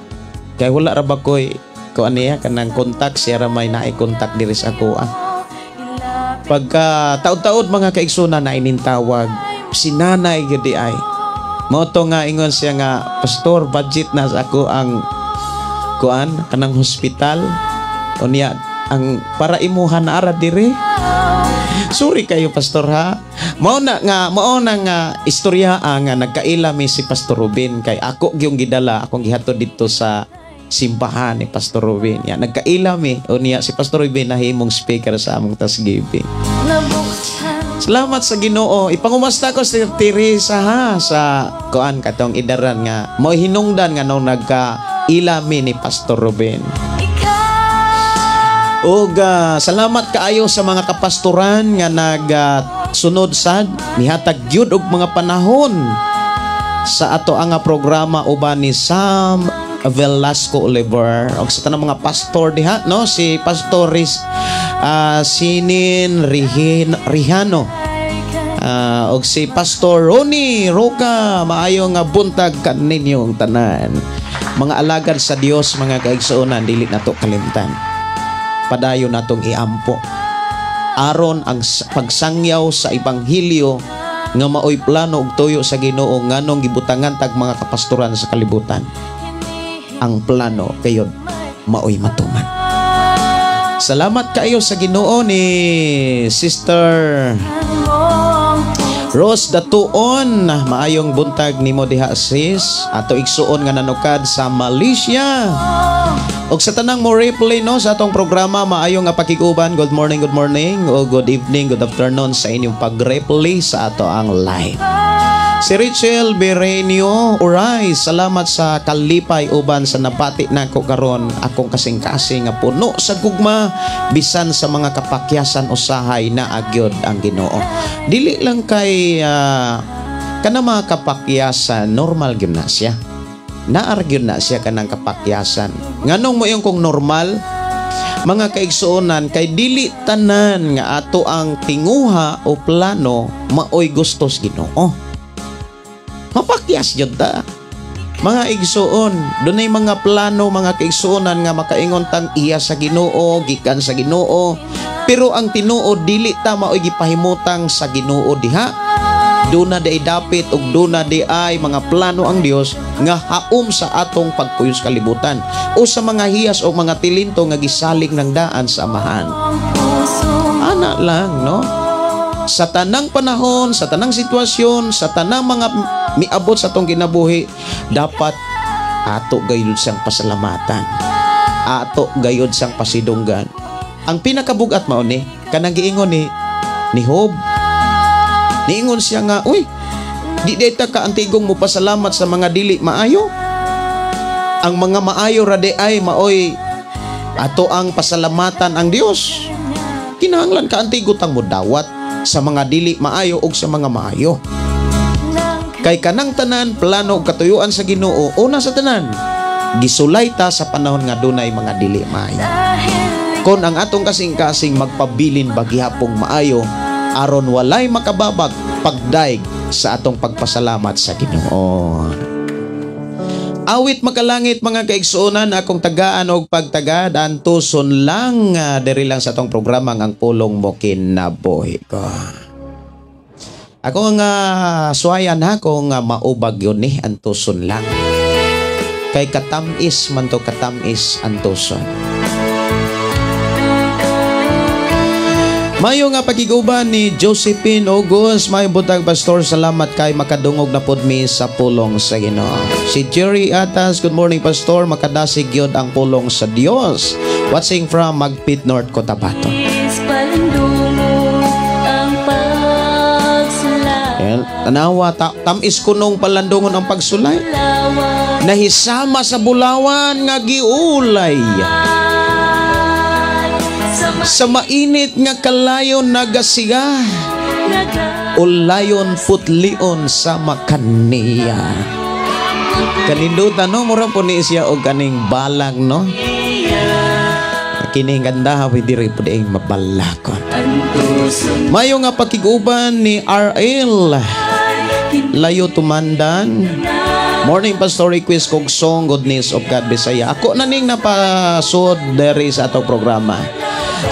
kay wala ra ba ko'y aniya kanang kontak siya ra may nai-kontak diri sa ako. Pagka taud-taud mga kaigsunan na inintawag si nanay gudi ay moto nga ingon siya nga pastor budget na sa ako ang kuan kanang hospital unya ang para imuhan na ara dire. Sorry kayo pastor ha. Mao na nga istorya nga nagkailami si Pastor Ruben kay ako gyung gidala akong gihatod dito sa simbahan ni Pastor Ruben. Ya nagkailami unya si Pastor Ruben nahimong speaker sa among tasgiving. Salamat sa Ginoo. Ipangumasta ko si Teresa ha sa kuan katong idaran nga mo hinungdan nga nung nagka-ilami ni Pastor Ruben. Og salamat kaayo sa mga kapastoran nga nagsunod sad nihatag gyud og mga panahon sa ato ang programa uban ni Sam Velasco Oliver og sa tanang mga pastor diha no si Pastor Sinin Rihano og si Pastor Ronnie Roca maayo nga buntag kaninyong tanan mga alagad sa Dios mga kaigsuonan dili nato kalimtan padayon natong iampo aron ang pagsangyaw sa ebanghelyo nga maoy plano og tuyo sa Ginoo nganong gibutangan tag mga kapastoran sa kalibutan ang plano kayon maoy matuman. Salamat kayo sa Ginoo ni Sister Rose Datuon maayong buntag nimo diha sis ato igsuon nga nanukad sa Malaysia og sa tanang mo replay no sa atong programa maayong nga pakiguban good morning o good evening good afternoon sa inyong pag-replay sa ato ang live. Si Rachel Berenio Uray, salamat sa kalipay uban sa napati nako karon akong kasing-kasing nga puno sa gugma bisan sa mga kapakyasan usahay na agyod ang Ginoo. Dili lang kay kana mga kapakyasan normal gyud na siya. Naargyod na siya kanang kapakyasan. Nganong mo yung kung normal mga kaigsuonan kay dili tanan nga ato ang tinguha o plano maoy gustos Ginoo. Mapakyas jud ta. Mga igsuon, dunay mga plano mga kaigsuonan nga makaingon tang iya sa Ginoo, gikan sa Ginoo. Pero ang tinuod dili ta maoy gipahimutang sa Ginoo diha. Duna di dapit ug duna di ay mga plano ang Dios nga haom sa atong pagpuyos kalibutan o sa mga hiyas o mga tilinto nga gisalig ng daan sa amahan. Ana lang no. Sa tanang panahon, sa tanang sitwasyon, sa tanang mga miabot sa atong kinabuhi, dapat ato gayud siyang pasalamatan. Ato gayud siyang pasidunggan. Ang pinakabugat mao ni kanang giingon ni Job. Niingon siya nga, uy, Di data ka antigong mo pasalamat sa mga dili maayo. Ang mga maayo rade ay maoy ato ang pasalamatan ang Dios. Kinahanglan ka antigutan mo dawat sa mga dili maayo ug sa mga maayo. Kay kanang tanan plano ug katuyuan sa Ginoo, una sa tanan gisulay ta sa panahon nga dunay mga dili maayo. Kon ang atong kasing-kasing magpabilin bagihapong maayo aron walay makababag pagdaig sa atong pagpasalamat sa Ginoo. Awit makalangit mga kaigsuonan, akong tagaan og pagtagad antuson lang diri lang sa atong programa ang pulong mo kinabuhi ko. Ako nga suwayan ha kung maubag yun antuson lang. Kay katamis man to katamis antuson. Mayo nga pagiguban ni Josephine August, may butang pastor, salamat kay makadungog na pod mi sa pulong sa Ginoo. Si Jerry Atas, good morning pastor, makadasig yun ang pulong sa Dios. Watching from Magpit North, Cotabato. Tanawa, tamis kunong palandungon ang pagsulay. Nahisama sa bulawan nga giulay. Sa mainit nga kalayon nagasiga, ulayon putlion sa makaniya. Kanindutan no, mura po ni siya o kaning balang no. Kining ganda hawi diri po diing mabalakon. Mayo nga pakiguban ni RL Layo Tumandan. Morning pastor, request kog song Goodness of God Bisaya. Ako na ning napasod diri sa atong programa.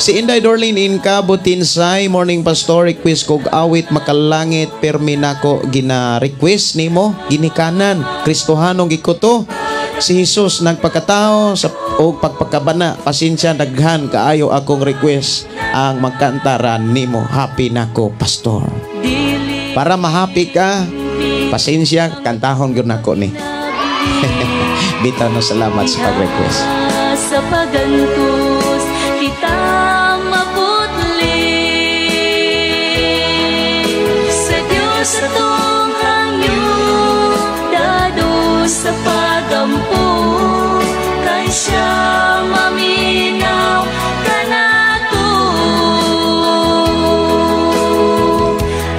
Si Inday Dorlin Inka Butinsay, morning pastor, request kog awit makalangit permi nako gina request nimo ginikanan Kristohanong gikuto. Si Jesus nagpakatao sa og pagpakabana, pasensya daghan kaayo akong request ang magkantaran nimo happy nako pastor. Para mahappy ka, pasensya kantahon gyud nako ni. Bitaw no, salamat sa pag-request. Sa pagantos kita maputli sa Diyos atong hangyo dado sa pagampo kay siya maminaw kanato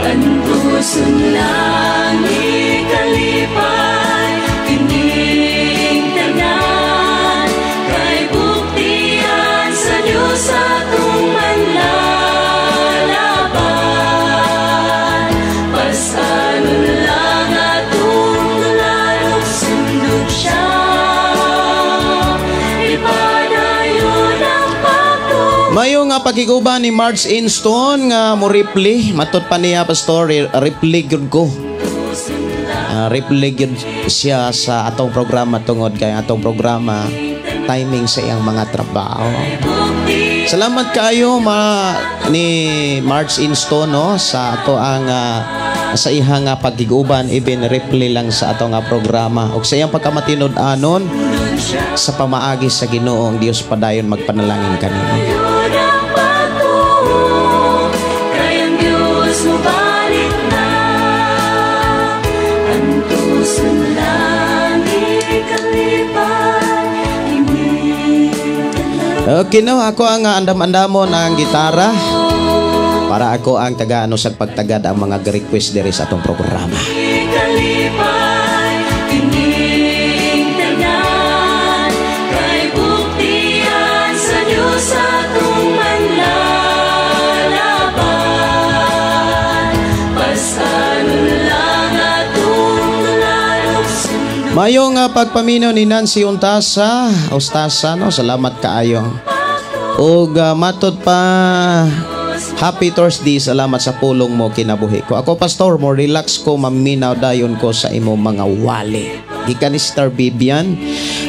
antuson lang ikalipay kining tanan kay buktian sa Diyos atong manlalaban pasanon lang atong dularog sundot siya ipadayon ang pagtuwa. Mayo nga pagiguban ni Marge Inston nga mo reply matud pa niya pastor, reply gyud ko. Reply gyud siya sa atong programa tungod kay atong programa timing sa iyang mga trabaho. Salamat kayo ni Marge Inston no sa ato ang sa iha nga pagiguban even reply lang sa ato nga programa ug sa iyang pagkamatinod anon sa pamaagi sa Ginoo ang Dios padayon magpanalangin kanimo. Okay no, ako ang andam-andamon ang gitara para ako ang taga-ano sa pagtagad ang mga request diri sa atong programa. Mayo nga pagpaminaw ni Nancy Untasa, no, salamat kaayo. Ug matod pa Happy Thursday, salamat sa pulong mo kinabuhi ko. Ako pastor, mo relax ko maminaw dayon ko sa imo mga wali. Gikan ni Star Bibian.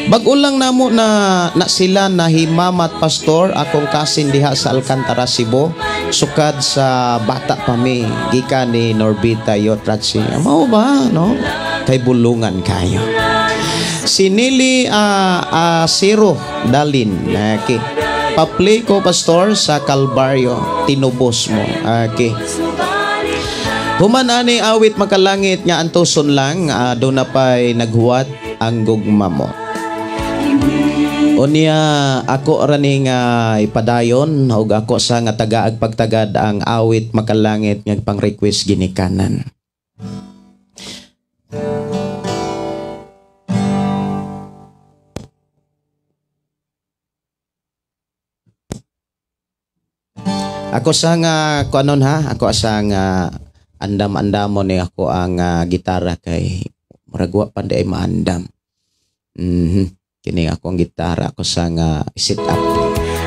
Bag-o lang namo na sila nahimamat pastor akong kasin diha sa Alcantara, Cebu. Sukad sa bata pa mi gikan ni Norbita Yotratsi. Mao ba no? Kay bulungan kayo. Si Nili Siro Dalin. Okay. Pa-play ko pastor sa Calvario. Tinubos mo. Okay. Human ani awit makalangit nga antuson lang, doon na pa'y naghuwat ang gugma mo. Unya ako rani nga ipadayon ug ako sa nga tagaag pagtagad ang awit makalangit nga pang request ginikanan. Ako sa nga kuanon ha, ako sa nga andam-andamon ni ako ang gitara kay murag wa pa di ay maandam. Kini ako ang gitara ko sa nga sit up.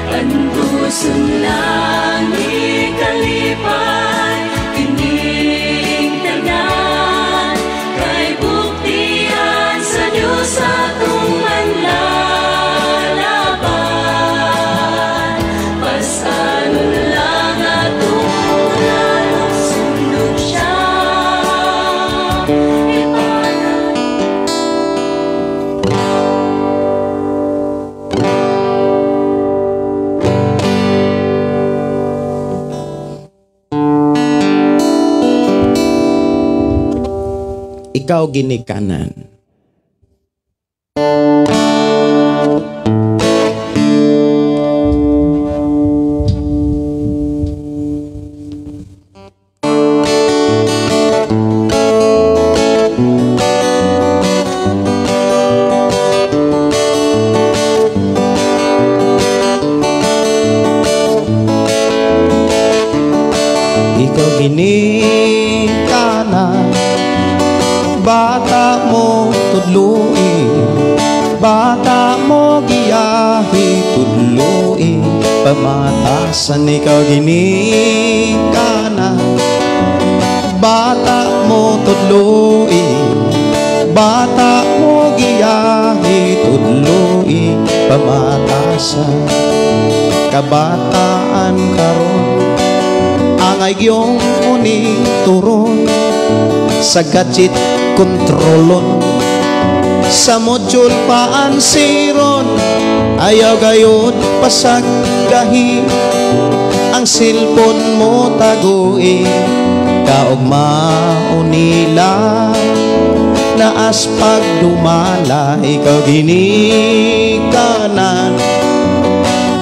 Andusun lang ikalipan, kining tanan, kay buktian sa Diyos atong manlalaban. Pasanon lang atong lalong sundog siya. Ikaw ginikanan. Ikaw ginikanan. Bata mo tudluin, bata mo giyahi tudluin, pamatasan ikaw ginikanan. Bata mo tudluin, bata mo giyahi tudluin, pamatasan. Kabataan karon ang agyong uning turon sa gadget kontrolon, sa module paansiron, ayaw gayod pasaggahi, ang cellphone mo taguin, kaugmao nila, naas pagdumala, ikaw ginikanan.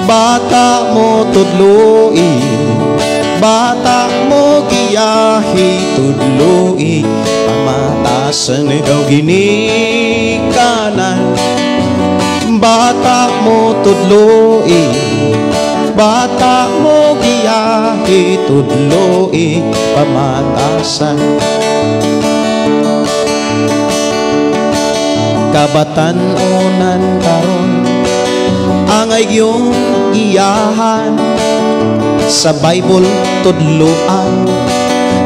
Bata mo tudluin, bata mo giyahi tudluin, pamatasan ikaw ginikanan. Bata mo tudluin, bata mo giyahi tudluin, pamatasan. Kabatan-unan karon ang agyong iyahan, sa Bible tudloan,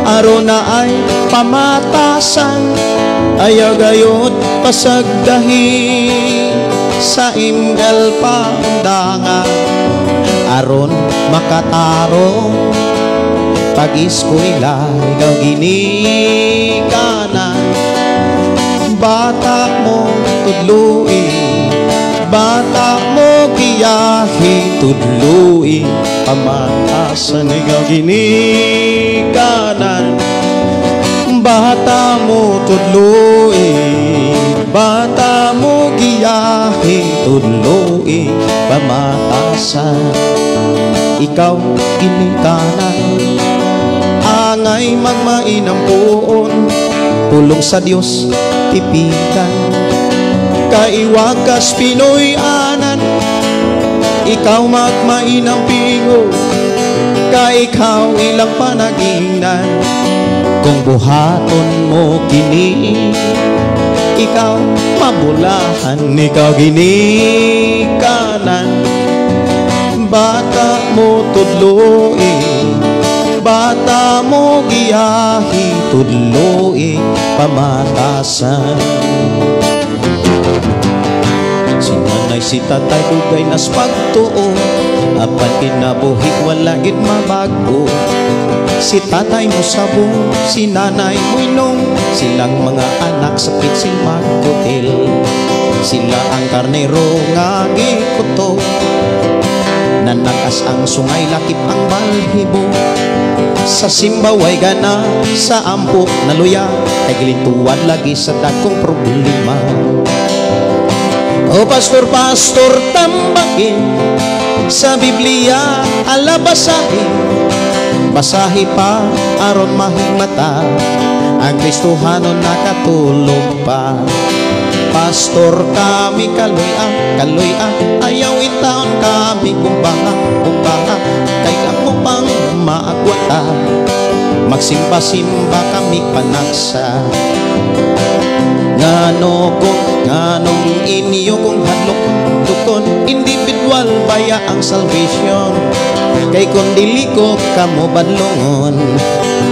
aron na ay pamatasan, ayaw gayod pasagdahi, sa imgal pandangan, aron makatarong pag-eskwela, ikaw ginikanan. Bata mo tudluin, bata mo giyahi tudluin, pamatasan ikaw ginikanan. Bata mo tudluin, bata mo giyahi tudluin, pamatasan ikaw ginikanan. Angay magmainang puon, pulong sa Dios tipikan, kaiwagas Pinoy anan, ikaw magmainang pingo, ka ikaw ilang panaginan. Kung buhaton mo kini, ikaw mabulahan, ikaw ginikanan. Bata mo tudluin, bata mo giyahi tudluin, pamatasan. Si nanay si tatay dugay nas pagtuo, apan kinabuhi wala gid mabago. Si tatay mo sabong, si nanay mo inom, silang mga anak sakit si magkutil. Sila ang karnero nga gikuto, nanagas ang sungay lakip ang balhibo. sa simbaway gana sa ampo na luya kay gilintuan lagi sa dagkong problema. O pastor, pastor, tambagin sa Biblia ala basahi pa aron mahimata ang Kristohanon nakatulog pa. Pastor, kami kaloy ayaw itaon kami kumbaha kay ako pang maagwata magsimba-simba kami panagsa. Nganong inyo kung hadlok dukon individual baya ang salvation kay kung dili ko kamo badlongon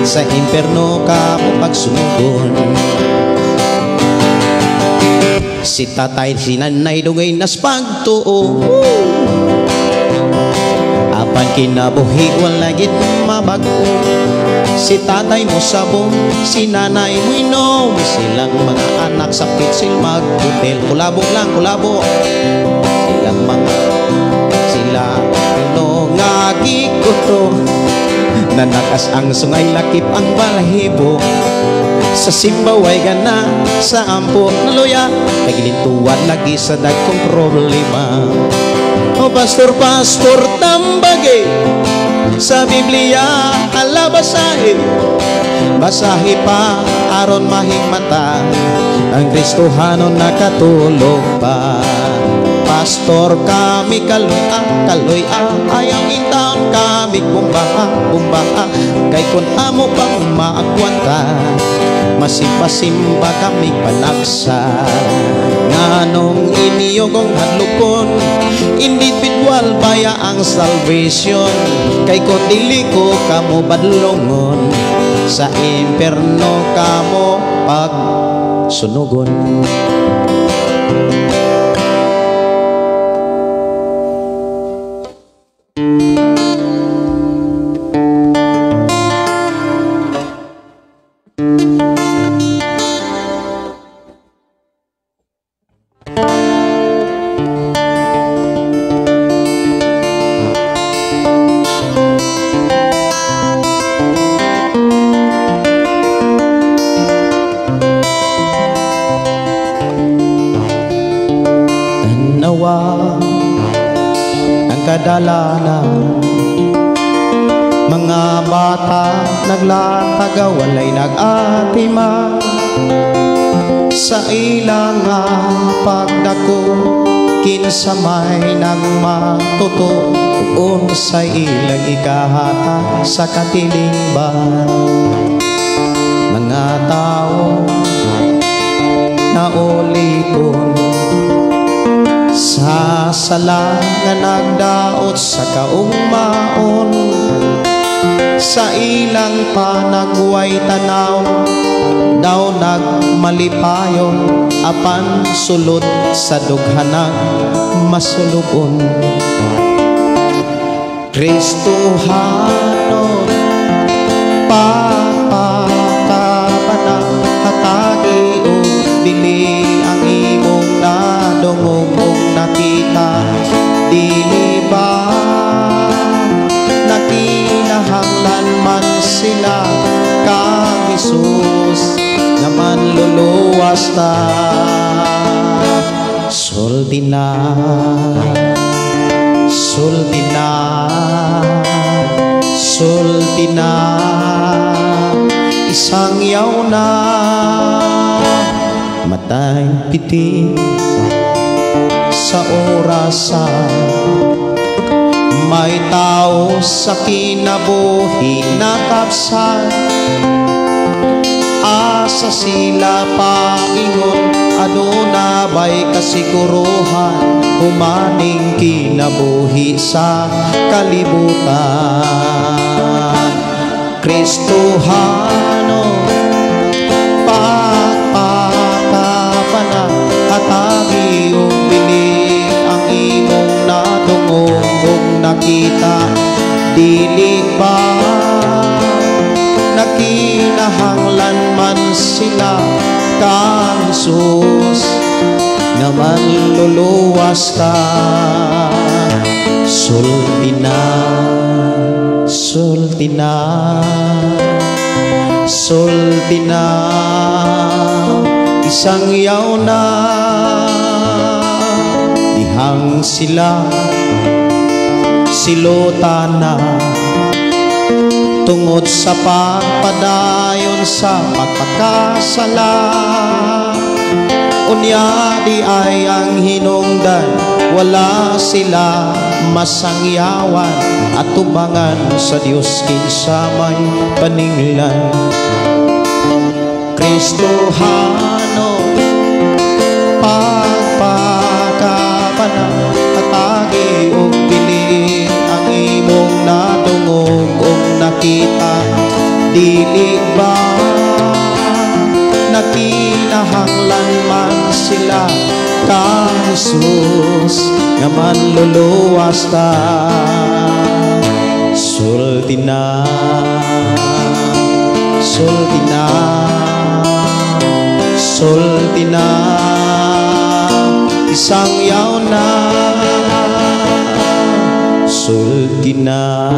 sa imperno kamo pagsunugon. Si tatay si nanay dugay nas pagtuo apan kinabuhi wala gid mabago. Si tatay mo sabong, si nanay mo inom, silang mga anak sa pitsil mag-hotel. Kulabong lang, kulabo. Sila ngagi ko to. Nanakas ang sungay lakip ang balahibo. Sa simbaway gana, sa ampo na luya, kagilintuan lagi sa dagkong problema. O pastor, pastor, tambage sa Biblia ala basahi pa aron mahimata ang Kristohanon nakatulog pa. Pastor, kami kaloy ayaw intaon kami kumbaha kay kun amo pang maagwanta masimba-simba kami panagsa. Nganong inyo kong hadlokon individual baya ang salvation kay kung dili ko kamo badlongon sa imperno kamo pagsunugon. Ang kadalanan mga bata naglataga walay nag-atima sa ilang pagdako kinsa may nang matuto ug sa ilang ikahata sa katilingban. Mga tao na ulipon sa sala nga nagdaot sa kaugmaon sa ilang panagway tanaw daw nagmalipayon apan sulod sa dughanang masulubon. Kristohanon papakapanang hatagi o dili ang imong nadungog nakita dili ba nakinahanglan man sila kang Jesus naman luluwas ta sulti na isang yaw na matay piti sa orasan may tao sa kinabuhi na kapsan asa sila paingon aduna bay kasiguruhan humaning kinabuhi sa kalibutan. Kristohanon pagpakapanang hatagi o bili ang imong natungog kung nakita dili ba nakinahanglan man sila kang Jesus nga manluluwas ka. Sulti na, sulti na, sulti na, isang yaw na. Dihang sila silotana tungod sa pagpadayon sa pagpakasala. Unya di ay ang hinungdan, wala sila masangyawan at tubangan sa Diyos kinsa may paninglan. Kristohano pagpakapanan at agi og piling ang imong natungog og nakita. Dili ba nakinahanglan man sila ka Jesus nga manluluwas ta. Sulti na, sulti na, sulti na, isang yaw na, sulti na.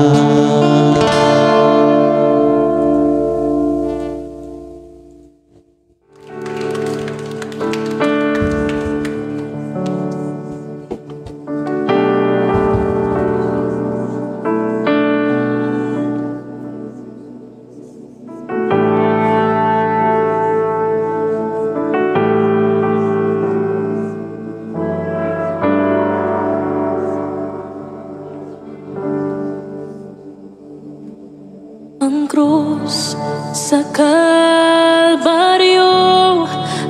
Ang krus sa Kalbaryo,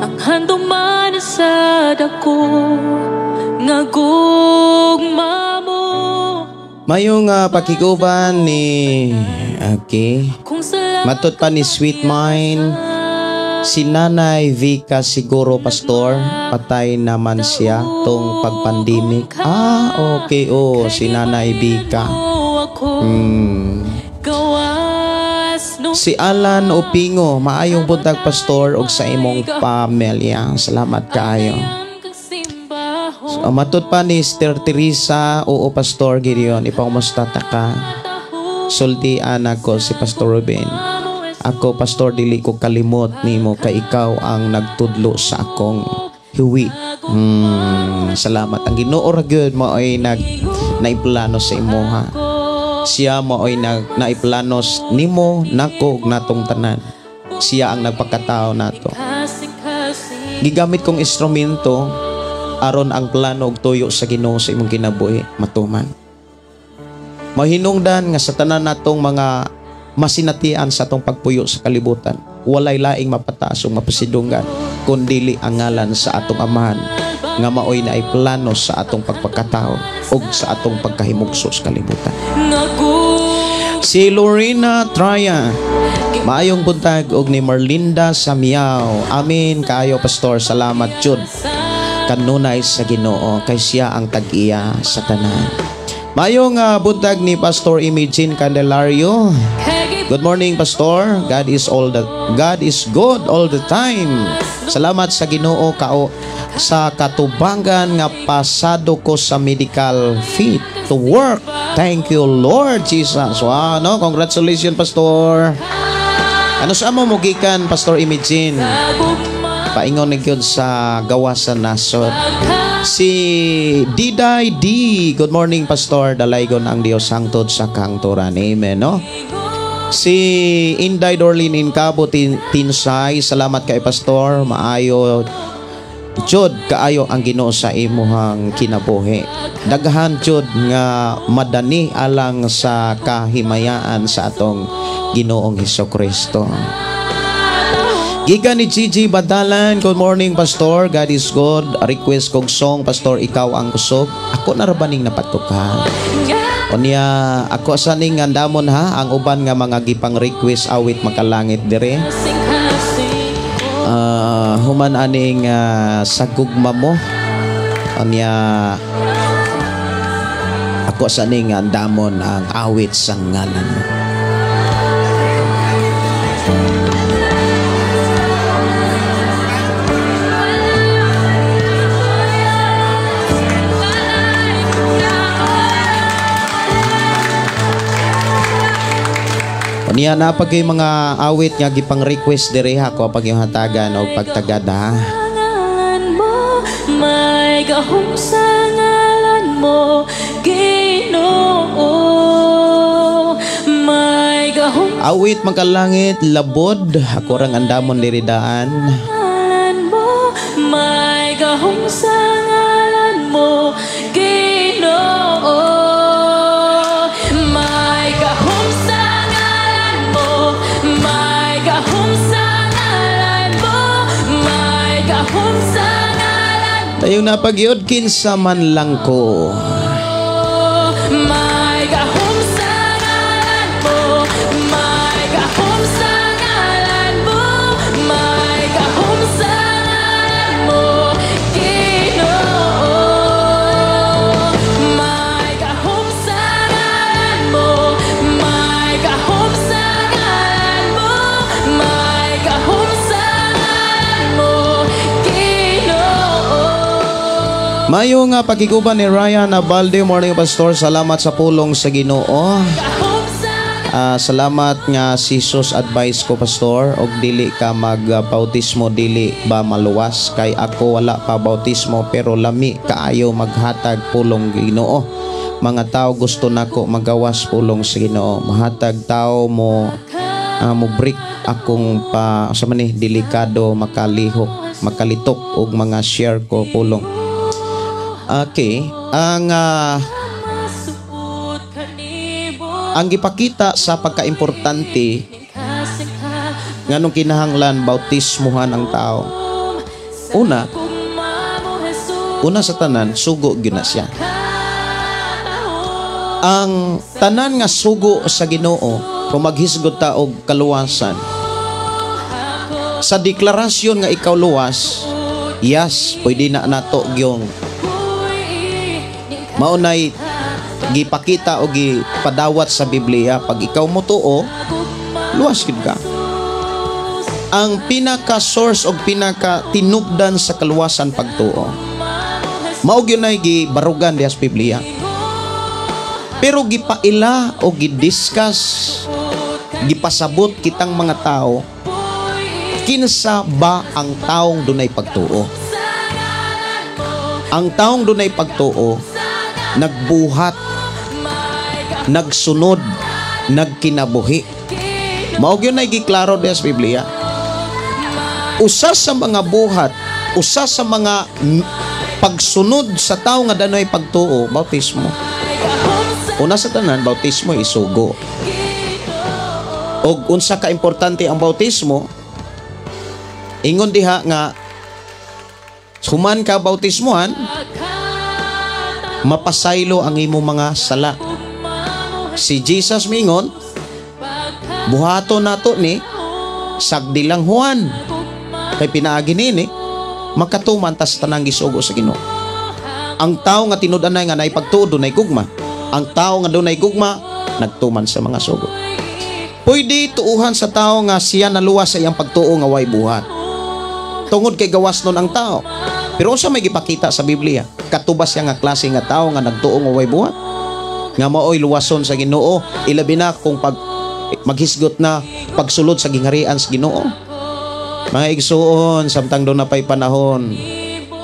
ang handong man sa dako, nga gugma mo. Mayong pakiguban ni Aki. Kung salamat Matud pa ni Sweet Mind, si Nanay Vika siguro pastor, patay naman siya tong pagpandemic. Okay, si Nanay Vika. ako gawas no Si Alan Opingo, maayong buntag pastor og sa imong pamilya. Salamat kaayo. Matud pa ni Sister Teresa, oo pastor Gideon, ipangumusta ta ka. Sultian ako si Pastor Ruben. Ako pastor dili ko kalimot nimo kay ikaw ang nagtudlo sa akong hiwi. Salamat. Ang Ginoo ra gyud mo ay naiplano sa imuha. Siya mo ay naiplanos nimo nako ug natong tanan. Siya ang nagpakatao nato. Gigamit kong instrumento aron ang plano ug tuyo sa Ginoo sa imong kinabuhi matuman. Mahinungdan nga sa tanan natong mga masinatian sa atong pagpuyo sa kalibutan, walay laing mapataas ug mapasidunggan kundili ang ngalan sa atong Amahan nga maoy na ay plano sa atong pagpakatao ug sa atong pagkahimugso sa kalibutan. Si Lorena Traya, maayong buntag og ni Marlinda Samiao. Amin kaayo pastor, salamat jud kanunay sa Ginoo kay siya ang tag-iya sa tanan. Mayong buntag ni Pastor Imagine Candelario. Good morning Pastor. God is good all the time. Salamat sa Ginoo kao sa katubangan nga pasado ko sa medical fit to work. Thank you Lord Jesus. Wow, no? Congratulations Pastor. Ano sa mo mugikan Pastor Imagine? Paingon ni gyud sa gawas sa nasod. Si Diday D. Good morning Pastor. Dalaygon ang Dios hangtod sa kangturan. Amen, no? Si Inday Dorlin Incabo Tinsay, salamat kay Pastor. Maayo jud kaayo ang Ginoo sa imuhang kinabuhi. Daghan jud nga madani alang sa kahimayaan sa atong Ginoong Hesukristo. Giga ni Gigi Badalan, good morning Pastor, God is good. A request kong song, Pastor, ikaw ang kusog. Ako narabaning napatukan. Unya, ako saning andamon ha, ang uban nga mga gipang request awit makalangit dire. Human aning sagugma mo. Unya, ako saning andamon ang awit sa ngalan mo. Niya na pag yung mga awit nga gipang request diri ha ko pag yung hatagan o pagtagad ha. Ngalan mo, may gahom sa ngalan mo, Ginoo. May gahom Awit magkalangit labod ako rang andamon diri daan. ngalan mo, may gahom sa ngalan mo, Ginoo. May gahom sa ngalan mo, may gahom sa ngalan mo, may gahom sa ngalan mo. Tayo na pagyod kinsa man lang ko. May gahom sa ngalan mo, may gahom sa ngalan mo, may gahom sa ngalan mo, Ginoo. May gahom sa ngalan mo, may gahom sa ngalan mo, may gahom sa ngalan mo, Ginoo. Mayo nga pagkikuban ni Ryan Abalde, morning pastor. Salamat sa pulong sa Ginoo. Gahom sa Salamat nga Jesus advice ko pastor og dili ka magbautismo dili ba maluwas kay ako wala pa bautismo pero lami kaayo maghatag pulong Ginoo. Mga tao gusto nako magawas pulong sa Ginoo. Mahatag tao mo mo break akong pa sa man delikado makalihok makalitok og mga share ko pulong. Okay, suot kanibo ang gipakita sa pagkaimportante nganong kinahanglan bautismuhan ang tao. Una sa tanan sugo gyud na siya. Ang tanan nga sugo sa Ginoo kung maghisgot ta og kaluwasan. Sa deklarasyon nga ikaw luwas, yes, pwede na nato gyung maunay gipakita o gipadawat sa Biblia pag ikaw motuo luwas gid ka. Ang pinaka source o pinaka tinubdan sa kaluwasan pagtuo mao gyud nay gibarugan diha sa Biblia. Pero gipaila o gidiscuss gipasabot kitang mga tao kinsa ba ang taong dunay pagtuo. Ang taong dunay pagtuo nagbuhat, nagsunod, nagkinabuhi. Mao gyud nay giklaro diha sa Biblia. Usa sa mga buhat, usa sa mga pagsunod sa tao nga danoy pagtuo, bautismo. Una sa tanan, bautismo isugo. Og unsa ka importante ang bautismo? Ingon diha nga human ka bautismohan, mapasaylo ang imo mga sala. Si Jesus mingon, buhato nato ni sagdi lang Juan. Kay pinaagi nini, makatuman tas tanang gisugo sa Ginoo. Ang tao nga tinud-anay nga naipagtuo dunay gugma. Ang tao nga dunay gugma nagtuman sa mga sugo. Pwede tuuhan sa tao nga siya naluwas sa iyang pagtuo nga way buhat. Tungod kay gawas nun ang tao. Pero sa may gipakita sa Biblia, katubas siya nga klase nga tao nga nagtuo nga way buhat. Nga maoy luwason sa Ginoo, ilabi na kung maghisgot na pagsulod sa gingharian sa Ginoo. Mga igsuon, samtang doon na pa'y panahon,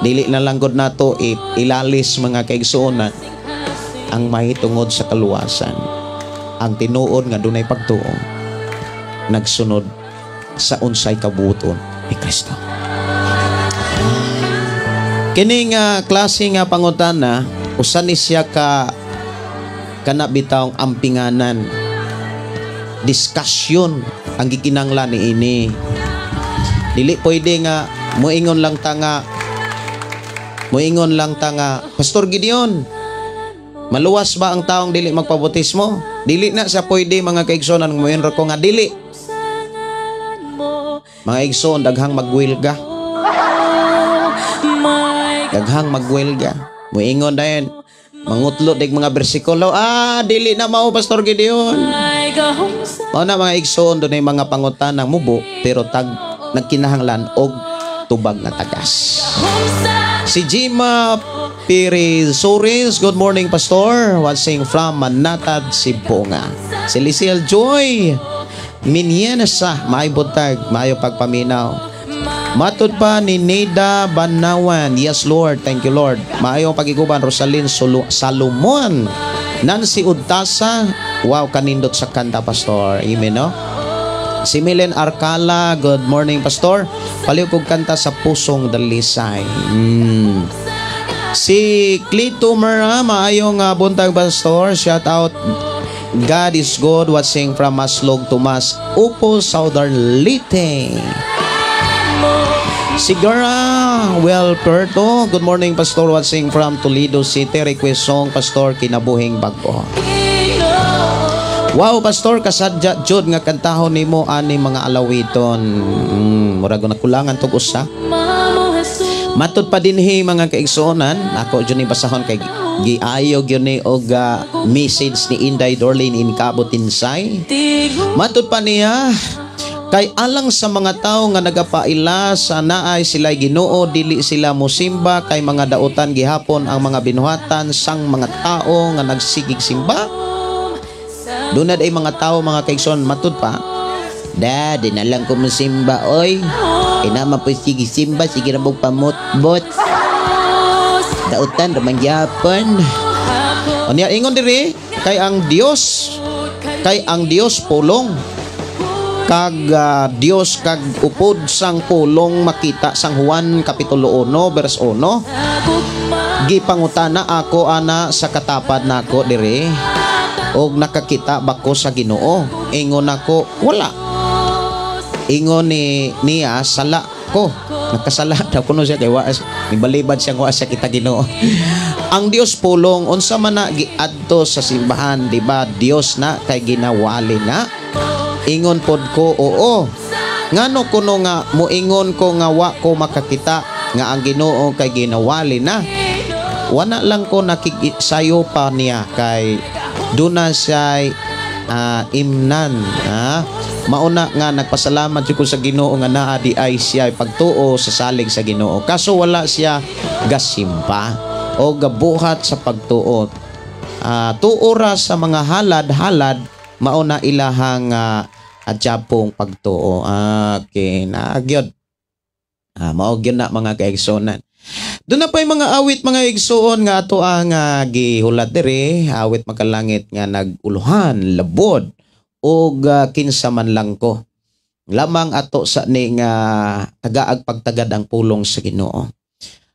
dili na lang gud nato ilalis mga kaigsuonan ang mahitungod sa kaluwasan. Ang tinuod nga dunay pagtuo, nagsunod sa unsay kabuton ni Kristo. Kini nga klase nga pangutana, usan ni siya ka kanabitawng ampinganan. Diskusyon ang gikinanglan ni ini. Dili pwede nga moingon lang ta nga Pastor Gideon, maluwas ba ang taong dili magpabautismo? Dili na sa pwede mga kaigsonan moingon ko nga dili. Mga igsoon daghang magwilga. Daghang magwelga. Muingon dayon mangutlo dig mga bersikulo. Dili na mao Pastor Gideon. Mao na mga igsoon dunay mga pangutanang mubo pero nagkinahanglan og tubag nga tagas. Si Jima Pirizores, good morning Pastor. Watching from Manatad, Sibonga. Si Lisiel Joy, Minyenesa, maayo butag, maayo pagpaminaw. Matod pa ni Neda Banawan. Yes, Lord. Thank you, Lord. Maayong pagiguban, Rosalyn Salomon. Nancy Udtasa. Wow, kanindot sa kanta, Pastor. Amen, no? Si Milen Arcala. Good morning, Pastor. Paliw kong kanta sa pusong dalisay. Si Clito Mera. Maayong buntag, Pastor. Shout out. God is good. Watching from Maslog to Mas Upo, Southern Leyte. Sigara Puerto. Good morning, Pastor. Watching from Toledo City. Request song, Pastor, Kinabuhing Bago. Wow, Pastor, kasadya jud nga kantahon nimo ani mga alawiton. Murag na kulangan tug usa. Matud pa dinhi mga kaigsuonan, ako jud ni basahon kay giayo gyud ni og message ni Inday Dorlin in Kabotinsay. Matud pa niya kay alang sa mga tao nga nagapaila sa naay sila Ginoo, dili sila mosimba kay mga dautan gihapon ang mga binuhatan sang mga tao nga nagsigig simba. Dunad ay mga tao mga kaigsoon matud pa. Di na lang ko mosimba oy. Inama po sige simba sige ra bog pamot-bot. Dautan ra man gyapon. Unya ingon diri kay ang Dios pulong. Kag Dios kag upod sang pulong makita sang Juan kapitulo 1 verse 1 gipangutana ako ana sa katapad nako dire og nakakita bako sa Ginoo ingon ako wala ingon niya sala ko nakasala daw kuno siya kay waas nibalibad siya wa siya kita Ginoo. Ang Dios pulong unsa man na giadto sa simbahan di ba Dios na kay ginawali na. Ingon pod ko, oo. Ngano kuno nga moingon ko nga wa ko makakita nga ang Ginoo kay ginawali na. Wana lang ko nakisayo pa niya kay duna siya imnan. Mauna nga nagpasalamat ko sa Ginoo nga naa di ay siya pagtuo sa salig sa Ginoo. Kaso wala siya gasimpa o gabuhat sa pagtuo. Tuora sa mga halad-halad mauna ilahang adyapong pagtuo. Okay, nagyod. Maogyon na mga kaigsonan. Doon na pa yung mga awit mga igsoon nga ato ang gihulat dire, awit makalangit nga naguluhan, labod, o kinsa man lang ko. Lamang ato sa ni nga tagaag pagtagad ang pulong sa Ginoo.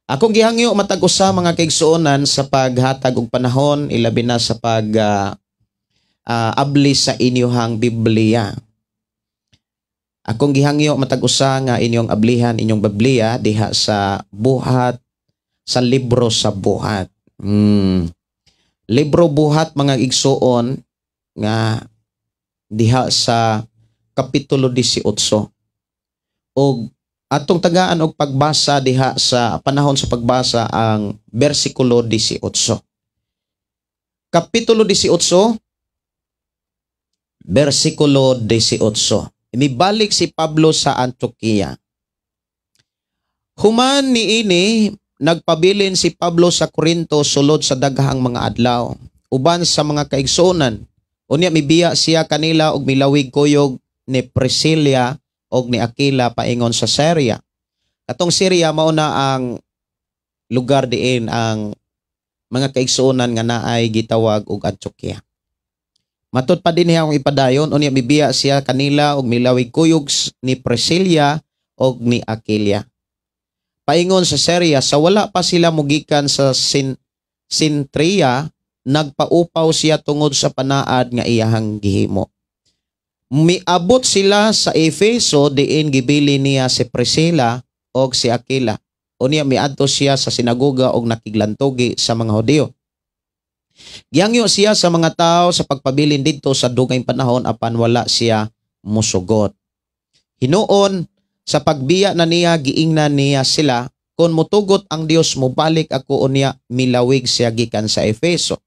Akong gihangyo matag usa mga kaigsuonan sa paghatag og panahon ilabi na sa pag abli sa inyong Biblia. Akong gihangyo matag usa nga inyong ablihan inyong Biblia diha sa buhat sa libro sa buhat. Libro buhat mga igsuon nga diha sa kapitulo 18. Og atong tagaan og pagbasa diha sa panahon sa pagbasa ang bersikulo 18. Kapitulo 18 versikulo 18. Inibalik si Pablo sa Antioquia. Human niini, nagpabilin si Pablo sa Corinto sulod sa daghang mga adlaw. Uban sa mga kaigsuonan, unya mibiya siya kanila og milawig kuyog ni Priscilla og ni Aquila paingon sa Syria. Katong Syria mao na ang lugar diin ang mga kaigsuonan nga naay gitawag og Antioquia. Matud pa din niya akong ipadayon, unya mibiya siya kanila og milawig kuyog ni Priscilla og ni Aquila. Paingon sa Syria, sa wala pa sila mugikan sa Sintria, nagpaupaw siya tungod sa panaad nga iyahang gihimo. Miabot sila sa Efeso diin gibili niya si Priscilla og si Aquila. Unya miadto siya sa sinagoga og nakiglantogi sa mga Hudiyo. Giyangyo siya sa mga tao sa pagpabilin dito sa dugay panahon apan wala siya musugot. Hinuon sa pagbiya na niya giingnan niya sila kun mutugot ang Dios mobalik ako unya milawig siya gikan sa Efeso.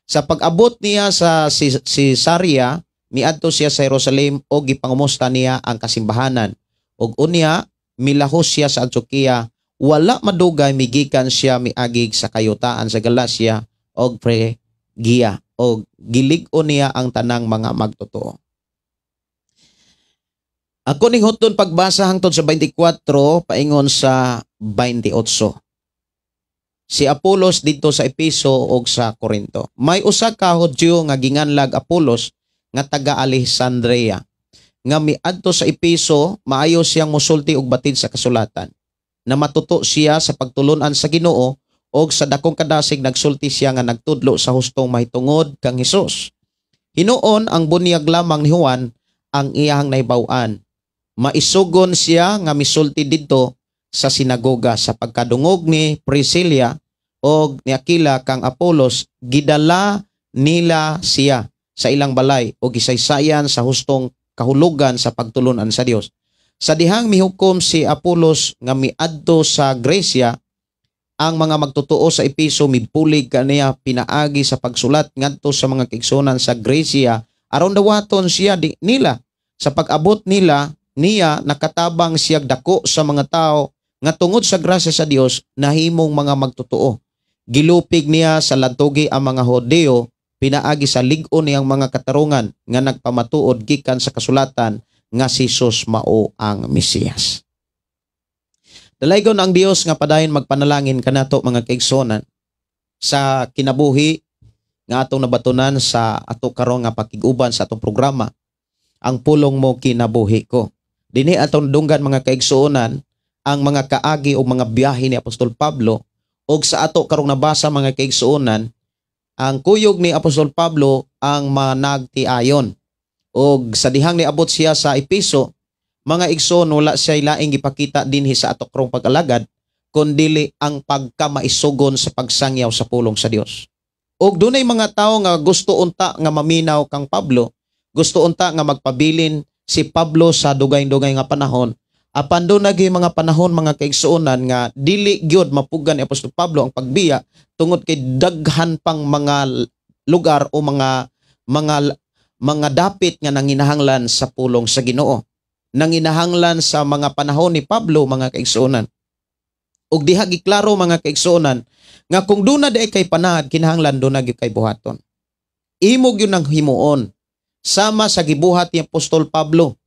Sa pag-abot niya sa Caesarea miadto siya sa Jerusalem og gipangumusta niya ang kasimbahanan og unya milahos siya sa Antioquia wala madugay migikan siya miagig sa kayutaan sa Galacia og Phrygia og gilig-on niya ang tanang mga magtotoo. Ako ning hutton pagbasa hangtod sa 24 paingon sa 28. Si Apolos dito sa Epeso o sa Corinto. May usa ka Hudyo nga ginganlag Apolos nga taga Alexandria nga miadto sa Epeso, maayo siyang mosulti og batid sa kasulatan. Na matuto siya sa pagtulunan sa Ginoo og sa dakong kadasig nagsulti siya nga nagtudlo sa hustong mahitungod kang Hesus. Hinuon ang bunyag lamang ni Juan ang iyang naibaw-an. Maisugon siya nga misulti didto sa sinagoga sa pagkadungog ni Priscilla o ni Aquila kang Apolos, gidala nila siya sa ilang balay o gisaysayan sa hustong kahulugan sa pagtulunan sa Dios. Sa dihang mihukom si Apolos nga miadto sa Grecia, ang mga magtotoo sa Epeso mibulig kaniya pinaagi sa pagsulat ngadto sa mga kaigsunan sa Grecia aron dawaton siya nila. Sa pag-abot nila niya nakatabang siyag dako sa mga tao nga tungod sa grasya sa Dios nahimong mga magtotoo. Gilupig niya sa lantugi ang mga Hodeo pinaagi sa lig-on niyang mga katarungan nga nagpamatuod gikan sa kasulatan nga si Jesus mao ang Mesiyas. Dalaygon ang Dios nga padayon magpanalangin kanato mga kaigsonan sa kinabuhi nga atong nabatunan sa ato karon nga pakiguban sa atong programa. Ang pulong mo kinabuhi ko. Dinhi atong dunggan mga kaigsuonan ang mga kaagi o mga biyahe ni Apostol Pablo og sa ato karong nabasa mga kaigsuonan ang kuyog ni Apostol Pablo ang managtiayon. Og sa dihang niabot siya sa Epeso, mga igsoon wala siya laing gipakita dinhi sa ato karong pag-alagad kundi ang pagkamaisugon sa pagsangyaw sa pulong sa Dios. Og dunay mga tawo nga gusto unta nga maminaw kang Pablo, gusto unta nga magpabilin si Pablo sa dugay-dugay nga panahon. Apan do nagi mga panahon mga kaigsuonan nga dili gyud mapugan ni Apostol Pablo ang pagbiya tungod kay daghan pang mga lugar o mga dapit nga nanginahanglan sa pulong sa Ginoo. Nanginahanglan sa mga panahon ni Pablo mga kaigsuonan. Og diha giklaro mga kaigsuonan nga kung duna day kay panahad kinahanglan do na gyud kay buhaton. Imo gyud nang himuon sama sa gibuhat ni Apostol Pablo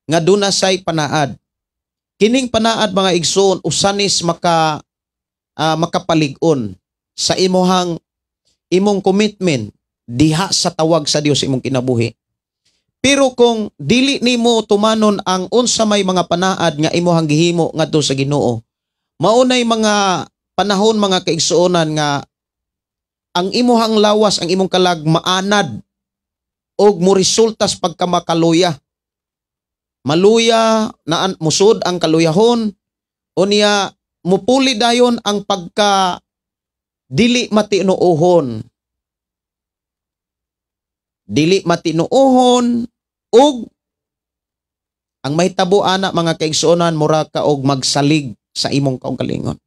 nga duna say panaad. Kining panaad mga igsoon usanis makapalig-on sa imong commitment diha sa tawag sa Dios imong kinabuhi. Pero kung dili nimo tumanon ang unsa may mga panaad nga imong gihimo ngadto sa Ginoo, maunay mga panahon mga kaigsuonan nga ang imong lawas, ang imong kalag maanad og mo resultas pagkamakaluya. Maluya na musod ang kaluyahon o niya mupuli dayon ang pagka dili matinuohon. Dili matinuohon og ang mahitabo ana mga kaigsuonan mura ka og magsalig sa imong kaugalingon.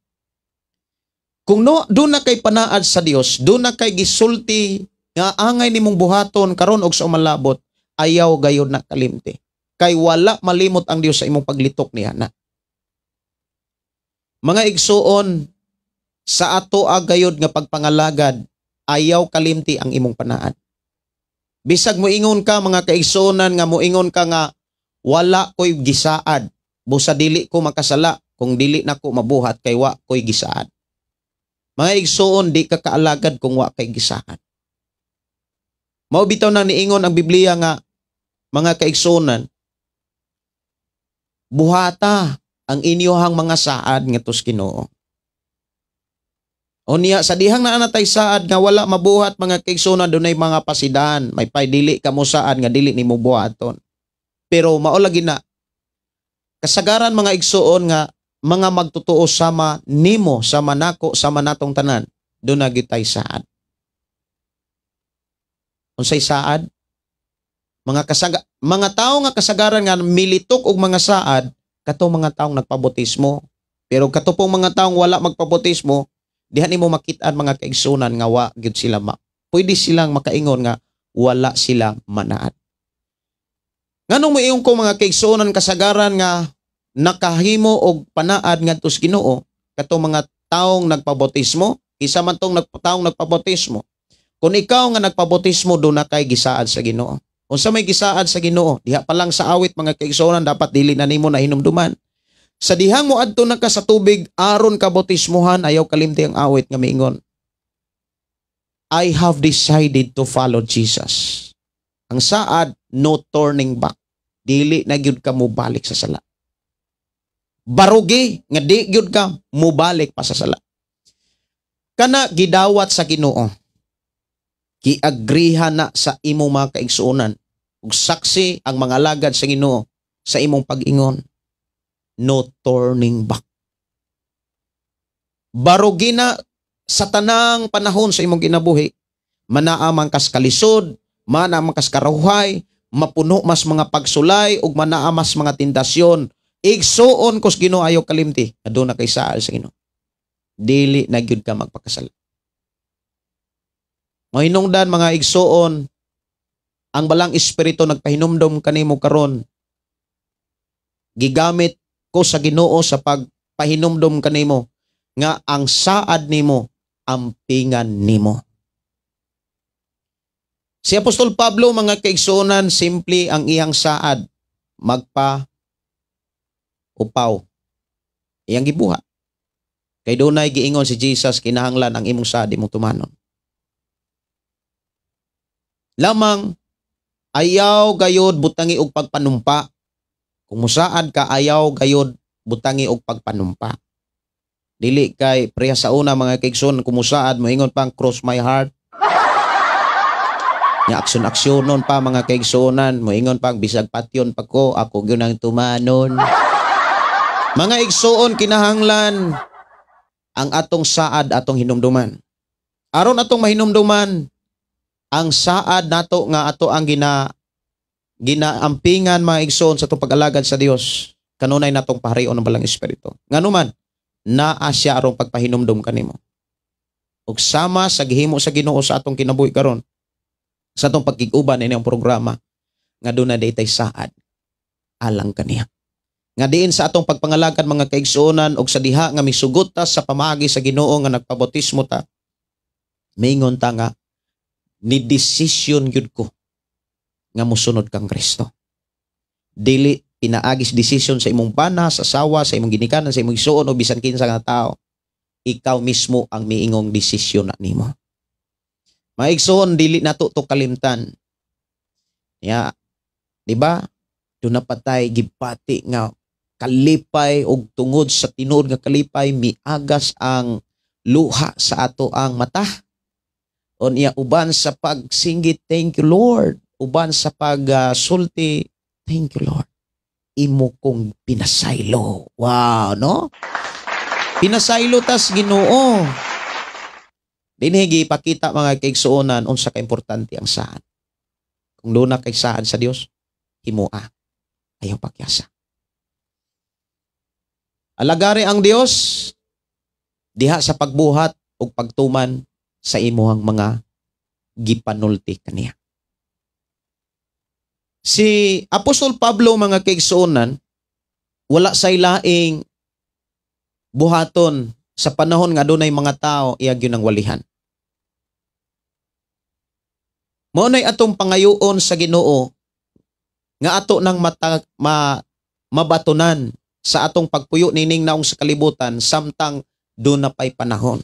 Kung doon na kay panaad sa Dios, doon na kay gisulti nga angay nimong buhaton karon og sa umalabot, ayaw gayud na kalimti. Kay wala malimot ang Dios sa imong paglitok niya na. Mga igsuon, sa ato agayod nga pagpangalagad, ayaw kalimti ang imong panaad. Bisag moingon ka mga kaigsuonan nga moingon ka nga wala ko'y gisaad, busa dili ko makasala kung dili na ko mabuhat kay wa ko'y gisaad. Mga igsuon, di ka kaalagad kung wa kay gisaad. Mao bitaw nang niingon ang Biblia nga mga kaigsuonan, buhata ang inyohang mga saad ngadto sa Ginoo. O niya sa dihang naa natay saad nga wala mabuhat mga kaigsuonan dunay mga pasidan, may dili ka mo saad nga dili nimo buhaton. Pero mao lagi na kasagaran mga igsuon nga mga magtotoo sama nimo, sama nako, sama natong tanan, doon na gitay saad. Unsay saad? Mga tao nga kasagaran nga militok og mga saad, kato mga taong nagpabotismo. Pero kato pong mga taong wala magpabotismo, diha nimo makit-an mga kaigsunan nga wa gyud sila pwede silang makaingon nga wala sila manaad. Nganong moingon ko mga kaigsunan kasagaran nga nakahimo og panaad ngadto sa Ginoo, kato mga taong nagpabotismo, isa man tong taong nagpabotismo. Kung ikaw nga nagpabotismo do na kay gisaad sa Ginoo. Unsa may gisaad sa Ginoo, diha pa lang sa awit mga kaigsuonan dapat dili na nimo na hinumduman. Sa dihang mo adto na ka sa tubig aron ka bautismuhan, ayaw kalimti ang awit nga miingon, I have decided to follow Jesus. Ang saad, no turning back. Dili na gyud ka mubalik sa sala. Barugi nga di gyud ka mubalik pa sa sala. Kana gidawat sa Ginoo. Giagriha na sa imong mga kaigsuonan ug saksi ang mga alagad sa Ginoo sa imong pag-ingon. No turning back. Barugi na sa tanang panahon sa imong ginabuhi, manaamang kas kalisod, manaamang kas karuhay, mapuno mas mga pagsulay ug manaamas mga tentasyon. Igsuon kos Ginoo ayaw kalimti, aduna kay saal sa Ginoo. Dili na gyud ka magpakasala. Mahinungdan mga igsuon, ang balang espiritu nagpahinumdom kanimo karon. Gigamit ko sa Ginoo sa pagpahinumdom kanimo nga ang saad nimo ampingan nimo. Si Apostol Pablo mga kaigsuonan, simple ang iyang saad, magpa upaw. Iyang gibuhat. Kay dunay giingon si Jesus, kinahanglan ang imong saad imong tumanon. Lamang ayaw gayod butangi og pagpanumpa. Kung musaad ka, ayaw gayod butangi og pagpanumpa. Dili kay preha sa una mga kaigsoon, kung musaad moingon pang cross my heart. Nga aksyon-aksyonon pa mga kaigsuonan, moingon pang bisag patyon pa ko, ako gyud ang tumanon. Mga igsuon, kinahanglan ang atong saad atong hinumduman. Aron atong mahinumduman ang saad nato nga ato ang ginaampingan mga igsoon sa itong pag-alagad sa Dios, kanunay natong paharion ng balang espiritu. Nganuman, naa siya arong pagpahinumdum kanimo. Ug sama sa gihimo sa Ginoo sa atong kinabuhi karon, sa atong pagkiguban ini ang programa, nga doon na daytay saad alang kaniya. Nga diin sa atong pagpangalagad mga kaigsuonan og sa diha nga misugot ta sa pamaagi sa Ginoo nga nagpabautismo ta, mingon ta nga ni desisyon gyud ko nga mosunod kang Kristo. Dili pinaagis desisyon sa imong bana, sa asawa, sa imong ginikanan, sa imong igsuon o bisan kinsa nga tao. Ikaw mismo ang miingong desisyon na nimo. Mga igsuon, dili nato to kalimtan. Ya, di ba? Doon na patay gipati nga kalipay og tungod sa tinuod nga kalipay miagas ang luha sa ato ang mata. O niya uban sa pagsinggit, thank you Lord. Uban sa pagsulti, thank you Lord. Imo kong pinasaylo. Wow, no? Pinasaylo tas Ginoo. Dinhi ipakita mga kaigsuonan unsa ka importante ang saad. Kung doon na kay saad sa Dios, himoa. Ayaw pakyasa. Alagari ang Dios diha sa pagbuhat o pagtuman sa imuhang mga gipanulti kaniya. Si Apostol Pablo mga kaigsuonan, wala say laing buhaton sa panahon nga dunay mga tao iyag yun ang walihan. Maunay atong pangayoon sa Ginoo nga ato nang mabatunan sa atong pagpuyo nining naong sa kalibutan samtang doon na pay panahon.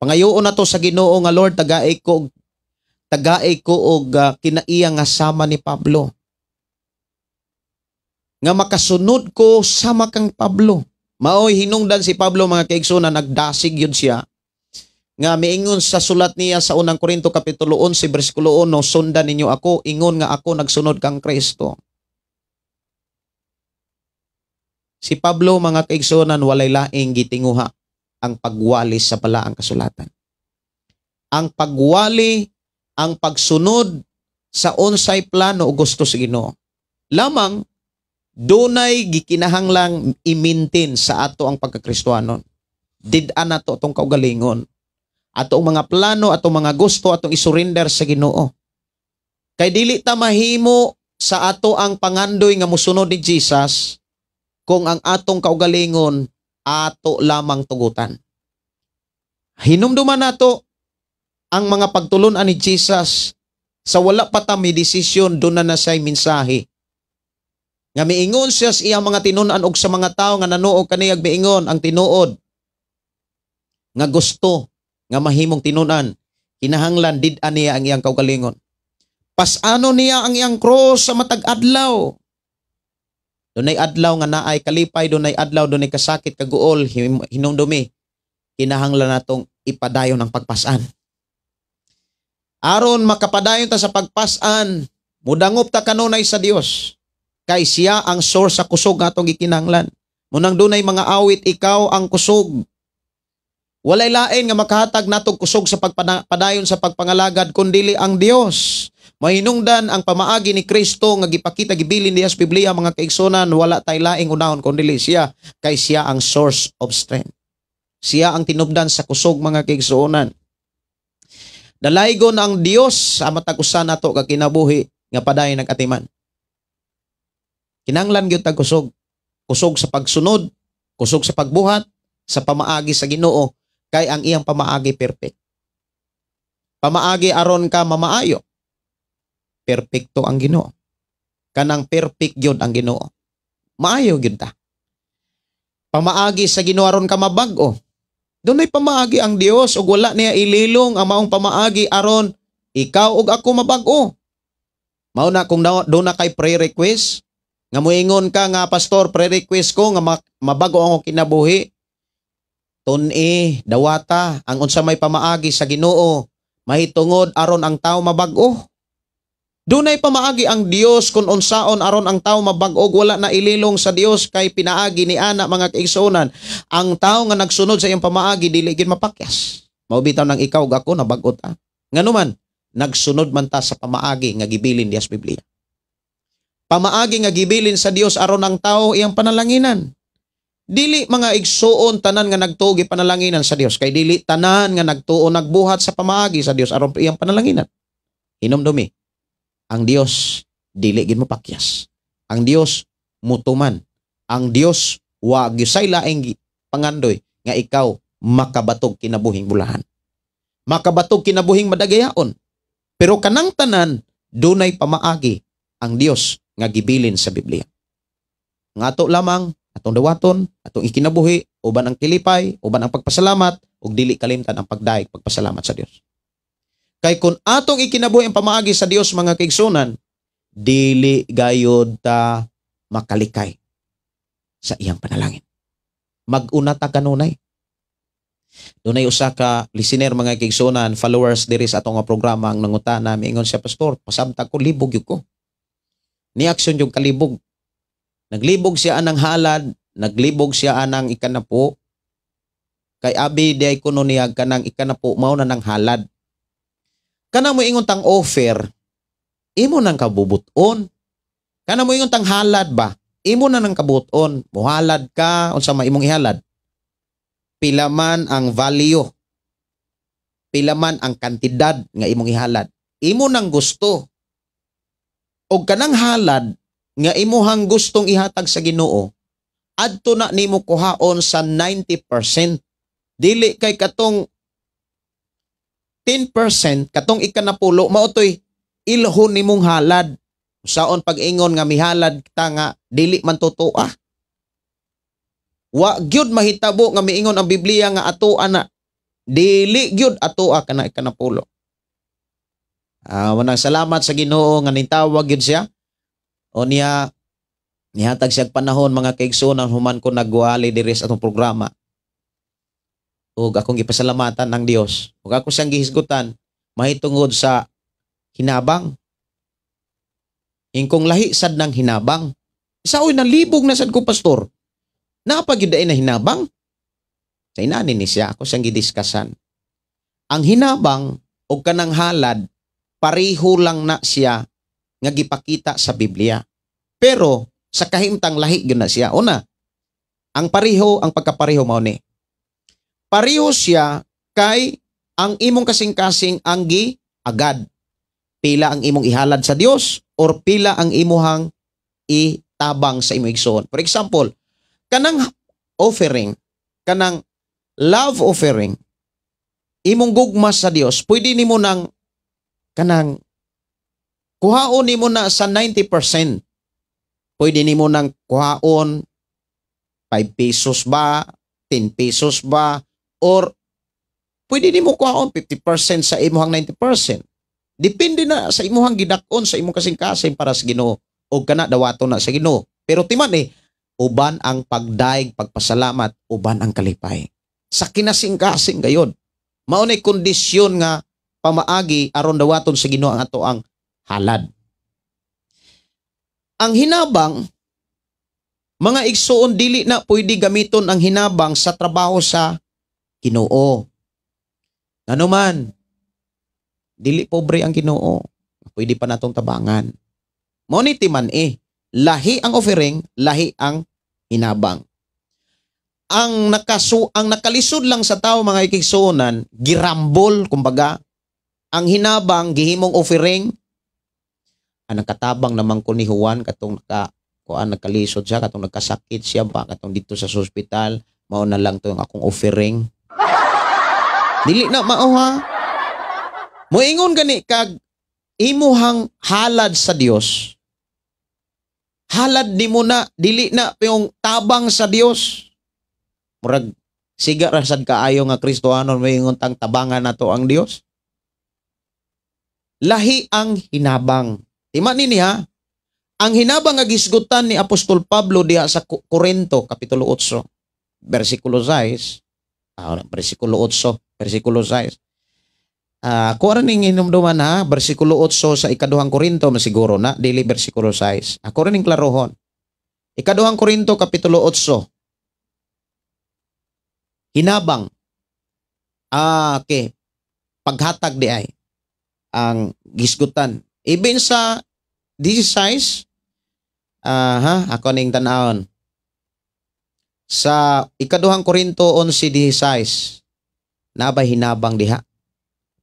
Pangayoon nato sa Ginoo nga Lord, tagaay ko og kinaiya nga sama ni Pablo. Nga makasunod ko sama kang Pablo. Maoy hinungdan si Pablo mga kaigsuonan, nagdasig yun siya. Nga miingon sa sulat niya sa unang Korinto kapitulo 11 bersikulo 1, sundan ninyo ako, ingon nga ako nagsunod kang Kristo. Si Pablo mga kaigsuonan, walay laing gitinguha ang pagwali sa balaang kasulatan. Ang pagwali, ang pagsunod sa unsay plano o gusto sa Ginoo. Lamang dunay gikinahanglang i-maintain sa ato ang pagkakristohanon. Did-an nato itong kaugalingon. Atong mga plano, atong mga gusto, atong isurrender sa Ginoo. Kay dili ta mahimo sa ato ang pangandoy nga musunod ni Jesus kung ang atong kaugalingon ato lamang tugutan. Hinumduman nato ang mga pagtulunan ni Jesus Sa wala pa ta may desisyon, doon na say mensahe. Nga miingon siya sa iyang mga tinunan og sa mga tao nga nanuog kaniyag miingon ang tinuod nga gusto nga mahimong tinunan, kinahanglan did-an niya ang iyang kaugalingon. Pasano niya ang iyang cross sa matag adlaw. Dunay adlaw nga naay kalipay, dunay adlaw dunay kasakit kaguol hinumdumi. Kinahanglan natong ipadayon ang pagpasan. Aron makapadayon ta sa pagpasan, mudangop ta kanunay sa Dios. Kay siya ang source sa kusog nga atong gikinahanglan. Munang dunay mga awit, ikaw ang kusog. Walay lain nga makahatag natong kusog sa pagpadayon sa pagpangalagad kundili ang Dios. Mahinungdan ang pamaagi ni Kristo nga gipakita gibilin diha sa Biblia mga kaigsunan, wala tay laing unahon kundili siya, kay siya ang source of strength. Siya ang tinubdan sa kusog mga kaigsunan. Dalaygon ang Dios sa matag usa nato ka kinabuhi nga padayon nagatiman. Kinahanglan gyud tag kusog. Kusog sa pagsunod, kusog sa pagbuhat, sa pamaagi sa Ginoo, kay ang iyang pamaagi perfect. Pamaagi aron ka mamaayo. Perfecto ang Ginoo. Kanang perfect gyud ang Ginoo. Maayo gyud ta. Pamaagi sa Ginoo aron ka mabag-o. Dunay pamaagi ang Dios ug wala niya ililong ang maong pamaagi aron ikaw ug ako mabag-o. Mao na kung do na kay pre-request nga moingon ka nga pastor, pre-request ko nga mabago ako kinabuhi. Tun-i, dawata, ang unsa may pamaagi sa Ginoo, mahitungod aron ang tao mabag-o. Dunay pamaagi ang Dios kung unsaon aron ang tao mabag-o, wala na ililong sa Dios kay pinaagi ni ana mga kaigsunan. Ang tao nga nagsunod sa iyang pamaagi dili gid mapakyas. Mao bitaw nang ikaw ug ako nabag-ot ta. Nganuman, nagsunod man ta sa pamaagi nga gibilin diha sa Biblia. Pamaagi nga gibilin sa Dios aron ang tao iyang panalanginan. Dili mga igsuon tanan nga nagtugi panalanginan sa Dios, kay dili tanan nga nagtuo nagbuhat sa pamaagi sa Dios aron iyang panalanginan. Hinumdumi, ang Dios dili gid mapakyas. Ang Dios mutuman. Ang Dios wa gyusay laing pangandoy nga ikaw makabatog kinabuhing bulahan. Makabatog kinabuhing madagayaon. Pero kanang tanan dunay pamaagi ang Dios nga gibilin sa Biblia. Ngato lamang atong dawaton, atong ikinabuhi, uban ang kilipay, uban ang pagpasalamat, ug dili kalimtan ang pagdaig pagpasalamat sa Dios. Kay kung atong ikinabuhi ang pamaagi sa Dios mga kaigsunan, dili gayud ta makalikay sa iyang panalangin. Mag-una ta kanunay. Dunay usa ka listener mga kaigsunan, followers diri sa atong nga programa ang nangutana, miingon siya, pastor, pasabtag ko libog yun ko. Ni aksyon yung kalibog. Naglibog siya anang halad, naglibog siya anang ikanapo. Kay abi di ay kuno niya kanang ikanapo mao na nang halad. Kanang mo ingon tang offer, imo nang kabubuton. Kanang mo ingon tang halad ba, imo na nang kabuton. Muhalad ka unsa may imong ihalad. Pila man ang value. Pila man ang kantidad nga imong ihalad. Imo nang gusto. Og kanang halad nga imuhang gustong ihatag sa Ginoo, adto na nimo kuhaon sa 90%. Dili kay katong 10%, katong ikanapulo, maotoy ilhon nimong halad. Saon pag-ingon nga mihalad ta nga dili man totoo. Wa gyud mahitabo nga miingon ang Biblia nga atoa na. Dili gyud atoa kana ikanapulo. Manang salamat sa Ginoo nga nitawag gyud siya. O niya nihatag siya panahon mga kaigsunan human ko nagwali diri sa atong programa. Ug akong gipasalamatan ng Dios. Ug ako siyang gihisgutan mahitungod sa hinabang. Ingkong lahi sad ng hinabang. Isaoy nalibog na sad ko, pastor. Napagid na hinabang. Sa inani ni siya ako siyang gidiskasan. Ang hinabang o kanang halad pareho lang na siya nga gipakita sa Biblia. Pero sa kahimtang lahi gyud na siya. Una, ang pagkapareho mao ni. Pareho siya kay ang imong kasing-kasing ang giagad. Pila ang imong ihalad sa Dios or pila ang imuhang itabang sa imong igsoon. For example, kanang offering, kanang love offering, imong gugma sa Dios, pwede nimo nang kanang kuhaon nimo na sa 90%. Pwede nimo nang kuhaon 5 pesos ba, 10 pesos ba, or pwede nimo kuhaon 50% sa imuhang 90%. Depende na sa imuhang gidakon sa imong kasing-kasing para sa Ginoo o kana dawaton na sa Ginoo. Pero timan uban ang pagdaig, pagpasalamat, uban ang kalipay. Sa kinasing-kasing gayod. Mao nay kondisyon nga pamaagi aron dawaton sa Ginoo ang ato ang halad. Ang hinabang, mga igsuon, dili na pwede gamiton ang hinabang sa trabaho sa Ginoo. Ano man, dili pobre ang Ginoo. Pwede pa natong tabangan. Mao ni timan lahi ang offering, lahi ang hinabang. Ang nakalisod lang sa tao mga ikigsuonan, girambol kumbaga. Ang hinabang gihimong offering. Ang katabang naman ko ni Juan katong nagkalisod siya, katong nagkasakit siya ba, katong dito sa hospital, mao na lang to yung akong offering. Dili na mao ha. Moingon gani kag imuhang halad sa Dios. Halad di mo na, dili na yung tabang sa Dios. Murag siga ra sad kaayo nga Kristohanon moingon tang tabangan nato ang Dios. Lahi ang hinabang. Tima nini ha. Ang hinabang nga gisgutan ni Apostol Pablo diha sa Korinto kapitulo 8 bersikulo 6. Bersikulo 8, bersikulo 6. Kung ano ning hinumduman ha, bersikulo 8 sa ikaduhang Korinto masiguro na, dili bersikulo 6. Ako rin klarohon. Ikaduhang Korinto kapitulo 8. Hinabang. Okay. Paghatag di ay ang gisgutan. Even sa 16, ako ning tanawon. Sa ikaduhang Korinto 11:16, nabay hinabang diha.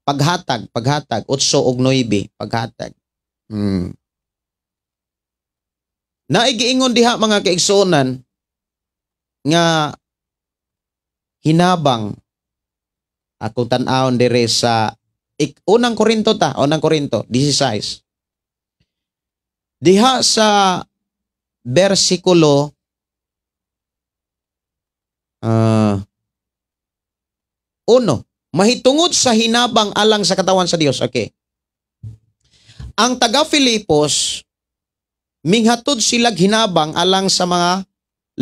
Paghatag, 8 og 9, paghatag. Naigiingon diha mga kaigsuonan nga hinabang akong tan-awon dire sa unang Korinto 16. Diha sa bersikulo 1, mahitungod sa hinabang alang sa katawan sa Dios. Okay. Ang taga Filipos minghatod silag hinabang alang sa mga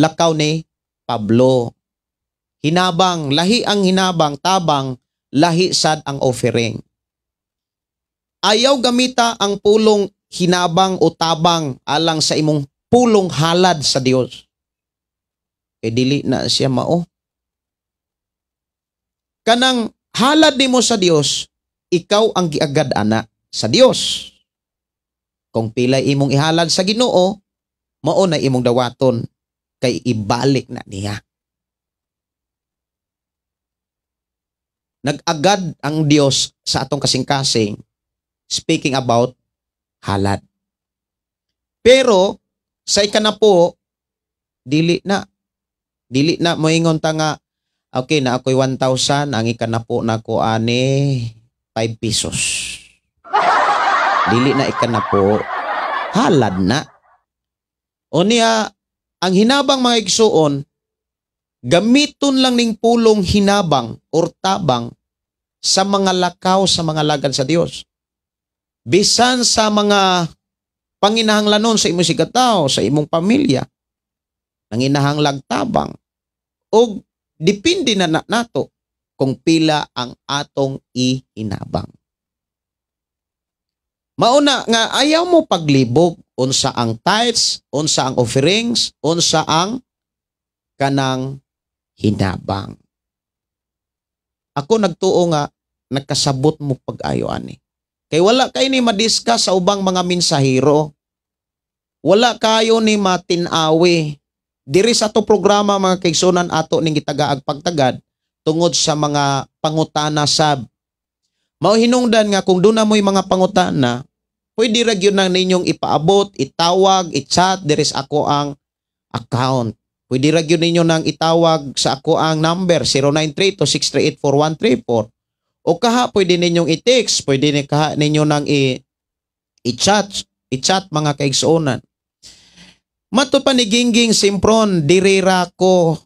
lakaw ni Pablo. Hinabang, lahi ang hinabang, tabang, lahi sad ang offering. Ayaw gamita ang pulong hinabang o tabang alang sa imong pulong halad sa Dios. Dili na siya mao. Kanang halad nimo sa Dios, ikaw ang giagad ana sa Dios. Kung pilay imong ihalad sa Ginoo, mao na imong dawaton kay ibalik na niya. Nag-agad ang Dios sa atong kasing-kasing speaking about halad. Pero sa ikanapo, dili na moingon ta nga okay na ako'y 1,000, ang ikanapo na ko ani 5 pesos. Dili na ikanapo, halad na. O niya, ang hinabang mga igsuon, gamiton lang ning pulong hinabang or tabang sa mga lakaw sa mga lagad sa Dios. Bisan sa mga panginahanglanon sa imong sigataw, sa imong pamilya, nanginahanglag tabang, o depende na nato kung pila ang atong ihinabang. Mauna nga ayaw mo paglibog, unsa ang tithes, unsa ang offerings, unsa ang kanang hinabang. Ako nagtuo nga nagkasabot mo pag-ayo ani. Kay wala kay ni madiscuss sa ubang mga mensahero. Wala kayo ni matinawi. Diri sa to programa mga kaigsunan ato ning gitagaag pagtagad tungod sa mga pangutana sab. Mao hinungdan nga kung doon na mo'y mga pangutana, pwede ra gyud nang ninyong ipaabot, itawag, i-chat, there is ako ang account. Pwede ra gyud ninyo nang itawag sa ako ang number 0932-638-4134. O kaha pwede ninyong i-text, pwede ni kaha ninyo nang I-chat mga kaigsuonan. Mato pa ni Gingging Simpron, dirira ko,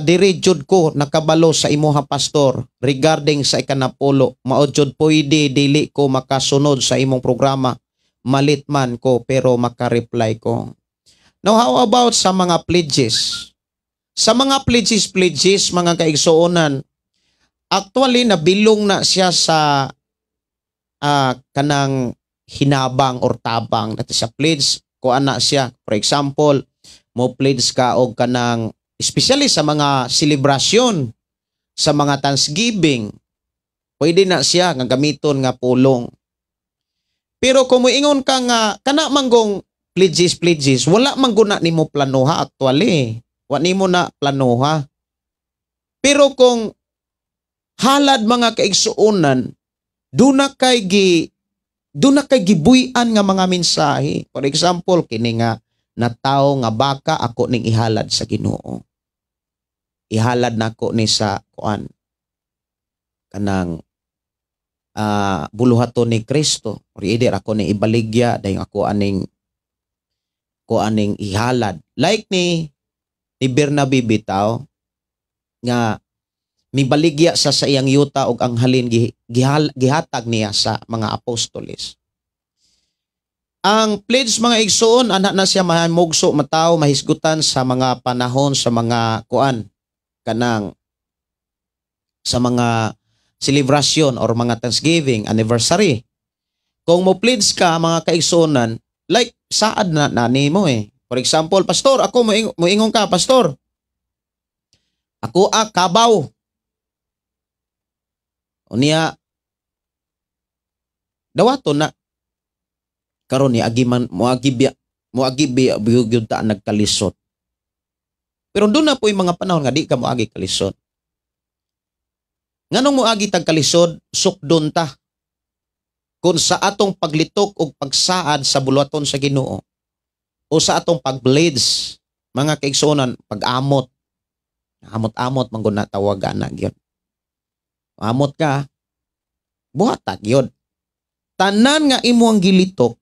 diri jud ko nakabalo sa imuha pastor regarding sa ikanapulo. Mao jud pwede dili ko makasunod sa imong programa. Malit man ko pero makareply ko. Now how about sa mga pledges? Sa mga pledges mga kaigsuonan, actually nabilong na siya sa kanang hinabang or tabang natin sa pledge ko ana siya. For example, mo pledge ka og kanang especially sa mga selebrasyon, sa mga Thanksgiving, pwede na siya nga gamiton nga pulong. Pero kung moingon ka nga kana manggong pledges, wala man guna nimo planuha actually. Wa nimo na planuha. Pero kung halad mga kaigsuonan, duna kay gibuy-an nga mga mensahe. For example, kini nga natawo nga baka ako ning ihalad sa Ginoo. Ihalad nako ni sa kuan kanang buluhaton ni Kristo. Or either ako ni ibaligya dayon ako aning ihalad. Like ni Bernabe bitaw nga mibaligya sa iyang yuta og ang halin gihatag niya sa mga apostoles. Ang pledge mga igsoon ana na siya mahimugso mataw mahisgutan sa mga panahon sa mga kuan kanang sa mga celebration or mga Thanksgiving anniversary. Kung mo pledge ka mga kaigsuonan, like saad na nimo eh. For example, pastor, ako moingon ka, pastor. Ako kabaw. Unya dawaton na karon ni agiman moagibya gyud ta nagkalisod. Pero doon na po yung mga panahon nga di ka moagi kalisod. Nganong moagi tag kalisod sukdon ta kung sa atong paglitok og pagsaad sa buluhaton sa Ginoo o sa atong pagblades mga kaigsuonan pag-amot. Amot-amot man gud na tawagan na gyud. Amot ka, buhatag yun. Tanan nga imuang gilitok,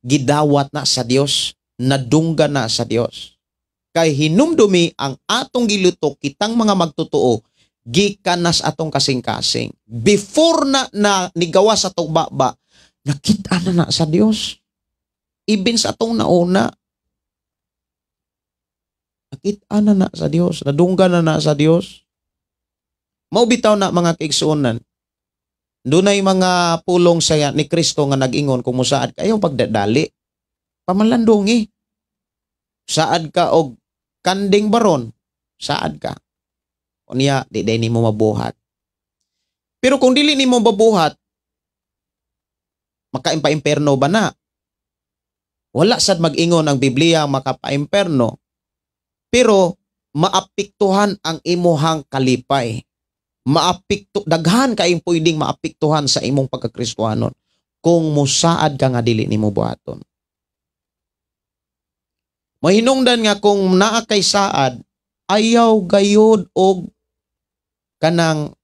gidawat na sa Dios, nadungga na sa Dios. Kay hinumdumi ang atong gilitok, kitang mga magtotoo, gikanas atong kasing-kasing. Before na nigawa sa atong baba, nakita na sa Dios. Even sa atong nauna, nakita na sa Dios, nadungga na sa Dios. Maubitaw na mga kaigsuonan. Dunay mga pulong saya ni Kristo nga nag-ingon kung musaad kayo pagdadali. Pamalandungi. Saad ka og kanding baron, saad ka. Unya di nimo mabuhat. Pero kung dili nimo mabuhat, makaimpa-imperno ba na? Wala sad mag-ingon ang Biblia makapa-imperno. Pero maapektuhan ang imuhang kalipay. Daghan kay pwedeng maapektuhan sa imong pagkakristohanon kung musaad ka nga dili nimo buhaton. Mahinungdan nga kung naa kay saad, ayaw gayud og kanang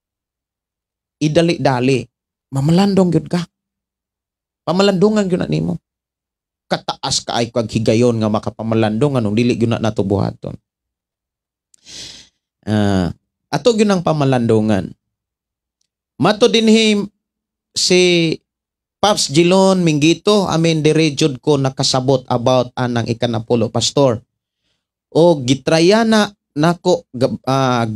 idali-dali. Mamalandong gyud ka. Pamalandongan gyud na nimo. Kataas ka ay kag higayon nga makapamalandong anong dili gyud na nato buhaton. Ato yun ang pamalandungan. Mato dinhi si Paps Gilon Mingito, amin direjud ko nakasabot about anang ikanapulo, pastor. O gitrayana nako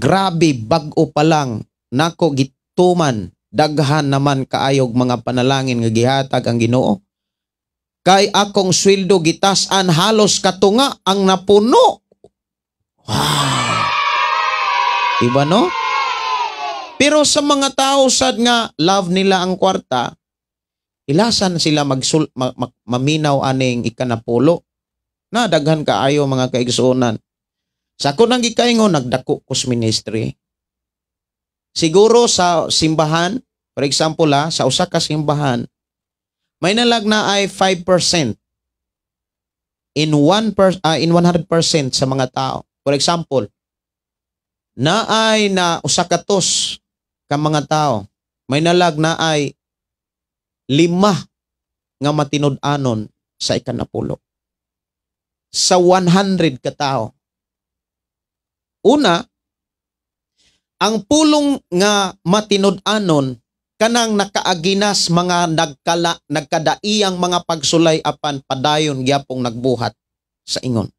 grabe bag-o pa lang nako gituman daghan naman kaayog mga panalangin nga gihatag ang Ginoo. Kay akong sweldo gitas-an halos katunga ang napuno. Wow. Iba no? Pero sa mga tao sad nga love nila ang kwarta, ilasan sila maminaw aning ikanapulo. Na daghan kaayo mga kaigsuonan. Sa ako nang gikaingon nagdako ko sa ministry. Siguro sa simbahan, for example sa usa ka simbahan, may nalag na ay 5% in 100% sa mga tao. For example, na ay na usa ka tos ka mga tao, may nalag na ay nga matinud-anon sa ikanapulo. Sa 100 ka tao. Una, ang pulong nga matinud-anon kanang nakaaginas mga nagkadaiyang mga pagsulay apan padayon gyapong nagbuhat sa ingon.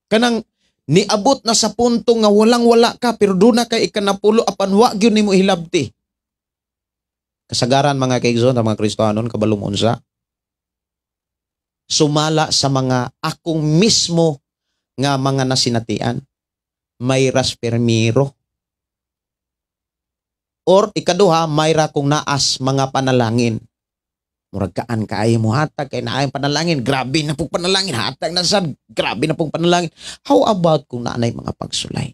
Kanang niabot na sa punto nga walang-wala ka pero duna kay ikanapulo apan wa gyud nimo hilabti. Kasagaran mga kaigsoon mga Kristohanon kabalong unsa. Sumala sa mga akong mismo nga mga nasinatian. Mayras permiro. Or ikaduha, mayra kung naas mga panalangin. Muragkaan kaayo mo hatag kay naayang panalangin. Grabe na pong panalangin. Hatag na sad. Grabe na pong panalangin. How about kung naanay mga pagsulay?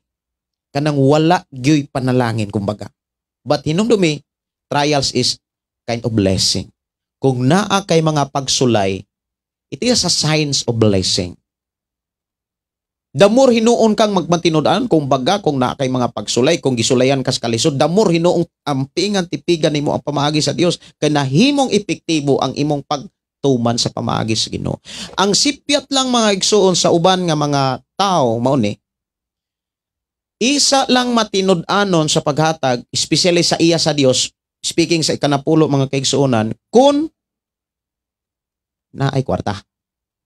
Kanang wala gyoy panalangin kumbaga. But hinumdumi, trials is kind of blessing. Kung naa kay mga pagsulay, it is a signs of blessing. Damor hinuon kang magmatinud-an kung baga kung naa kay mga pagsulay kung gisulayan kas kalisod damor hinuong ampingan tipigan nimo ang pamaagi sa Dios kay nahimong epektibo ang imong pagtuman sa pamaagi sa Ginoo. Ang sipyat lang mga igsuon sa uban nga mga tao mao ni isa lang matinud-anon sa paghatag especially sa iya sa Dios speaking sa ikanapulo mga kaigsuonan kun naay kwarta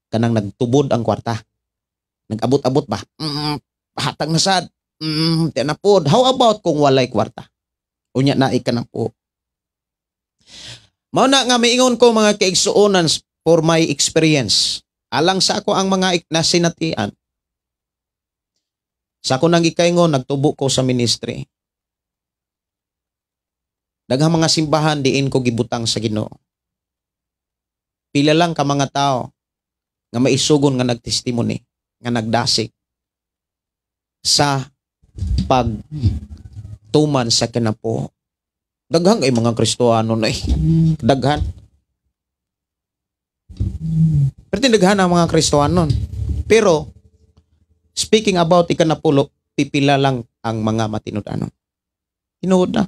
kanang nagtubod ang kwarta. Nag-abot-abot ba? Hatag na sad. Tinapod. How about kung walay kwarta? Unya na ikanapo. Mao na nga miingon ko mga kaigsuonan for my experience. Alang sa ako ang mga nasinatian. Sa ako nang ikaingon, nagtubo ko sa ministry. Daghang mga simbahan diin ko gibutang sa Ginoo. Pila lang ka mga tao nga maisugon nga nagtestimony nga nagdasig sa pagtuman sa kinapo. Daghan ay mga Kristohano na daghan. Pero daghan ang mga Kristohano. Pero speaking about ikanapulo, pipila lang ang mga matinud-anon. Tinuod na.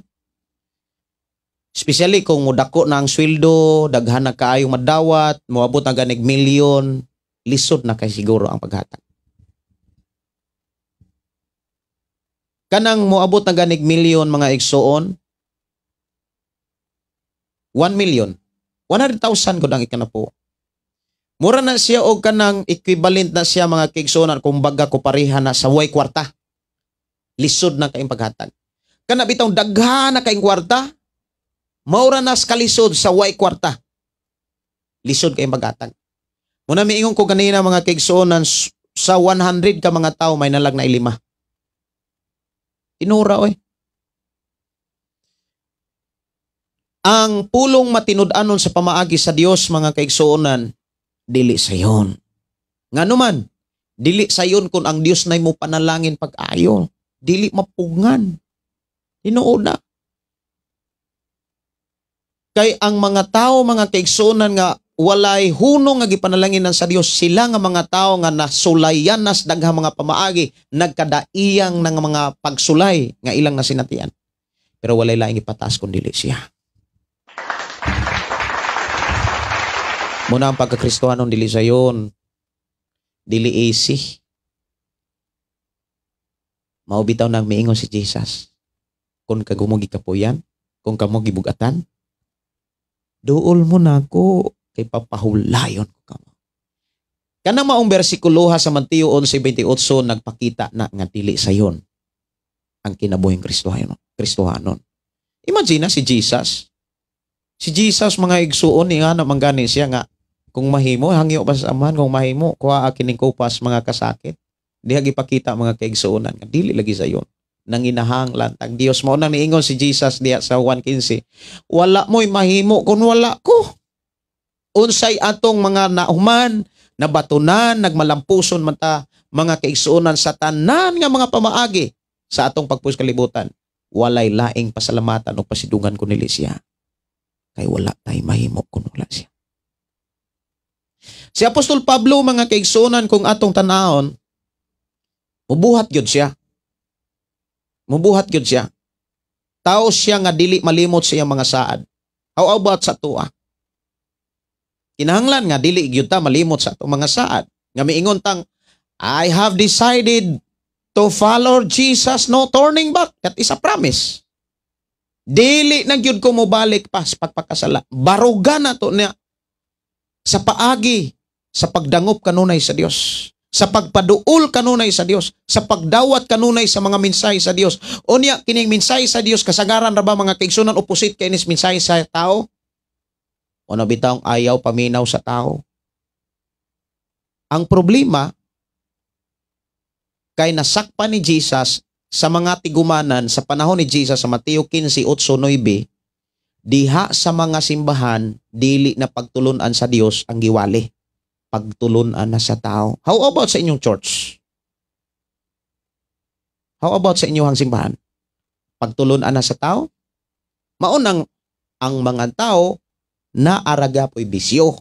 Especially kung mudako na ang sweldo, daghan na kaayong madawat, moabot na ganig milyon, lisod na kay siguro ang paghatag. Kanang moabot na ganig milyon mga igsoon, 1 million, 100,000 gud ang ikanapo. Mura na siya og kanang equivalent na siya mga kaigsuonan kung baga ko pareha na sa way kwarta. Lisod na kayong paghatag. Kana bitong daghan na kayong kwarta, maura na kalisod sa way kwarta. Lisod kayong paghatag. Muna miingon ko kanina mga kaigsuonan sa 100 ka mga tao may nalag na 5. Inura oy. Ang pulong matinud-anon sa pamaagi sa Dios mga kaigsuonan dili sayon. Ngano man dili sayon kun ang Dios nay mo panalangin pag-ayo, dili mapungan. Tinuod na. Kay ang mga tao mga kaigsuonan nga walay hunong nga gipanalanginan sa Dios sila nga mga tao nga nasulayan nas daghang mga pamaagi nagkadaiyang ng mga pagsulay nga ilang nasinatian pero walay laing ipataas kun dili siya. Muna ang pagkakristohanon dili sayon, dili easy. Mao bitaw nang miingon si Jesus kun kagumo gikapuyan kung kamo gibugatan duol mo nako kay papahulayon ko kamo. Kanang maong bersikulo sa Mateo 11:28 nagpakita na nga dili sayon ang kinabuhing Kristohanon. Imagine si Jesus. Si Jesus mga igsuon ni nga naman gani siya nga kung mahimo hangyo pa sa amahan kung mahimo kuha kining kupas mga kasakit. Diha gipakita mga kaigsuonan nga dili lagi sayon. Nanginahang lantang Dios mao nang niingon si Jesus diha sa 1:15. Wala mo'y mahimo kung wala ko. Unsay atong mga nauman, nabatunan, nagmalampuson man ta mga kaigsuonan sa tanan nga mga pamaagi sa atong pagpuos kalibutan. Walay laing pasalamatan o pasidungan kun nili siya. Kay wala tay mahimo kun wala siya. Si Apostol Pablo mga kaigsuonan kung atong tanahon, mubuhat gyud siya. Mubuhat gyud siya. Tao siya nga dili malimot sa iyang mga saad. How about sa tuwa? Kinahanglan nga dili gyud ta malimot sa atong mga saad. Nga miingon tang I have decided to follow Jesus, no turning back. That is a promise. Dili na gyud ko mobalik pa sa pagpakasala. Barugan na to niya sa paagi, sa pagdangop kanunay sa Dios, sa pagpaduol kanunay sa Dios, sa pagdawat kanunay sa mga mensahe sa Dios. Unya kining mensahe sa Dios kasagaran ra ba mga kaigsunan opposite kay nis mensahe sa tao? Ano bitang ayaw paminaw sa tao? Ang problema kay nasakpan ni Jesus sa mga tigumanan sa panahon ni Jesus sa Mateo 15:8-9, diha sa mga simbahan dili na pagtulunan sa Dios ang giwali, pagtulunan na sa tao. How about sa inyong church? How about sa inyong simbahan? Pagtulunan na sa tao? Maunang ang mga tao na araga po'y bisyo.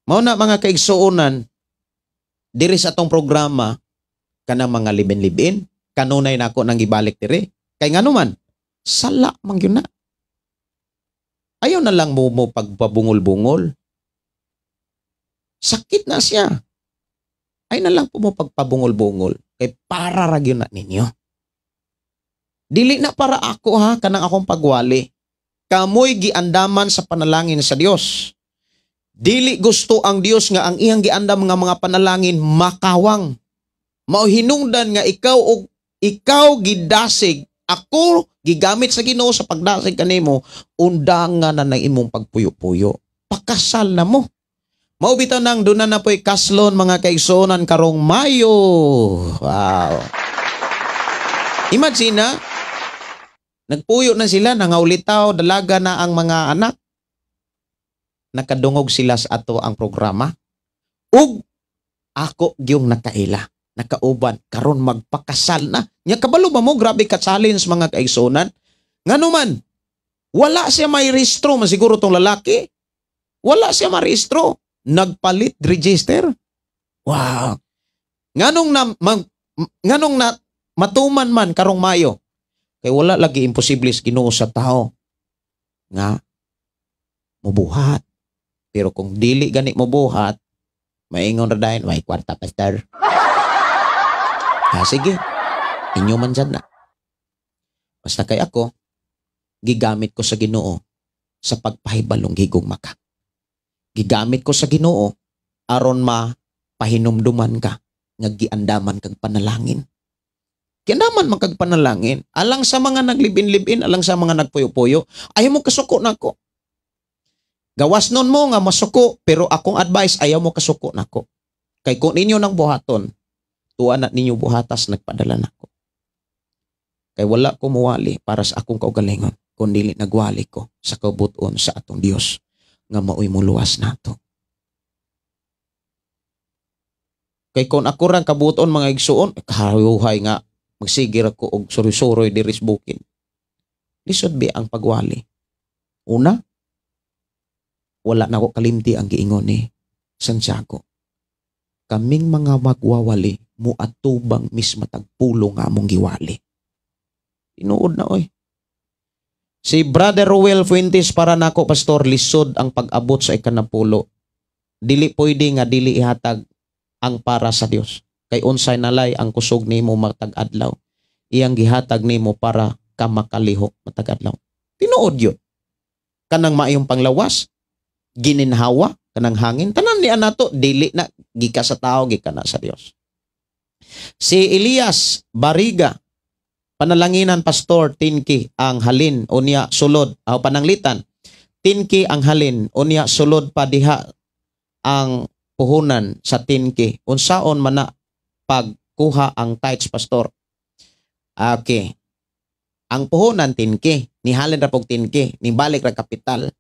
Mauna mga kaigsuonan, diri sa atong programa, kanang mga libin-libin, kanunay na ako nang ibalik diri. Kay nga naman, sala man yun na. Ayaw na lang mo pagpabungol-bungol. Sakit na siya. Ay na lang po mo pagpabungol-bungol. Kay para ra yun na ninyo. Dili na para ako ha, kanang akong pagwali. Kamoy giandaman sa panalangin sa Dios. Dili gusto ang Dios nga ang iyang giandam nga mga panalangin makawang. Mao hinungdan nga ikaw gidasig, ako gigamit sa Ginoo sa pagdasig kanimo, undangan na ng imong pagpuyo-puyo. Pakasal na mo. Mao bitaw nang dunan na po'y kaslon mga kaigsuonan karong Mayo. Wow. Imagine na, nagpuyo na sila, nangaulitaw, dalaga na ang mga anak. Nakadungog sila sa ato ang programa. Ug ako gyung nakaila, nakauban, karon magpakasal na. Nya kabalo ba mo, grabe ka challenge mga kaigsuonan. Nganuman, wala siya may rehistro, masiguro tong lalaki. Wala siya may rehistro. Nagpalit register. Wow. Nganong na matuman man karong Mayo. Kay wala lagi imposible sa Ginoo sa tao nga mubuhat. Pero kung dili gani mubuhat, maingon ra dayon may kwarta pastor. Sige. Inyo man dyan na. Basta kay ako, gigamit ko sa Ginoo sa pagpahibalong gigugma ka. Gigamit ko sa Ginoo aron pahinumduman ka nga giandaman kag panalangin. Kindaman magkag panalangin, alang sa mga naglibin-libin, alang sa mga nagpuyo-puyo, ayaw mo kasuko nako. Gawas nun mo nga masuko, pero akong advice, ayaw mo kasuko nako. Kay kung ninyo nang buhaton, tuwa na ninyo buhatas, nagpadala nako. Kay wala ko muwali para sa akong kaugalingon, kung dili nagwali ko sa kabuton sa atong Dios nga maoy mo luwas nato. Kay kung ako rang kabuton mga igsuon, kahayuhay nga, magsigir ako og soroy-soroy diris bukin. Lisod be ang pagwali. Una, wala na ko kalimti ang giingon ni Santiago. Kaming mga magwawali, muatubang mismatag pulo nga mong giwali. Tinuod na oy. Si Brother Ruel Fuentes para nako pastor, lisod ang pag-abot sa ikanapulo. Dili pwede nga dili ihatag ang para sa Dios. Kay unsay nalay ang kusog nimo matag adlaw. Iyang gihatag nimo para ka makalihok matag adlaw. Tinuod yun. Kanang maayong panglawas, gininhawa, kanang hangin, tanan niya nato, dili na, gika sa tao, gika na sa Dios. Si Elias Bariga, panalanginan pastor, tinki ang halin, unya sulod, pananglitan, tinki ang halin, unya sulod pa diha ang puhunan sa tinki. Unsaon man na pagkuha ang tithes pastor. Okay. Ang puhunan tinki, ni halin ra pog tinki, ni balik ra kapital.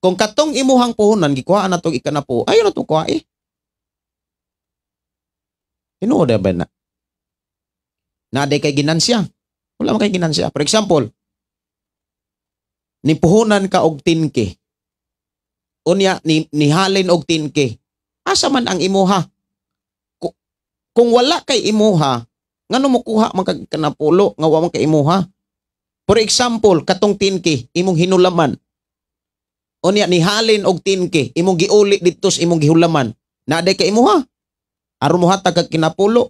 Kung katong imuhang puhunan gikuhaan natong ikanapo, ayo na to kuha eh. Tinuod ba na? Naday kay ginansya. Wala man kay ginansya. For example, ni puhunan ka og tinki. Unya ni halin og tinki. Asa man ang imuha? Kung wala kay imuha, ngano mo kuha man kag kanapulo nga wa man kay imuha? For example, katong tinki, imong hinulaman. O niya, nihalin og tinki, imong giuli dito sa imong gihulaman. Naaday ka imo ha? Aron mo hatag kag kinapulo.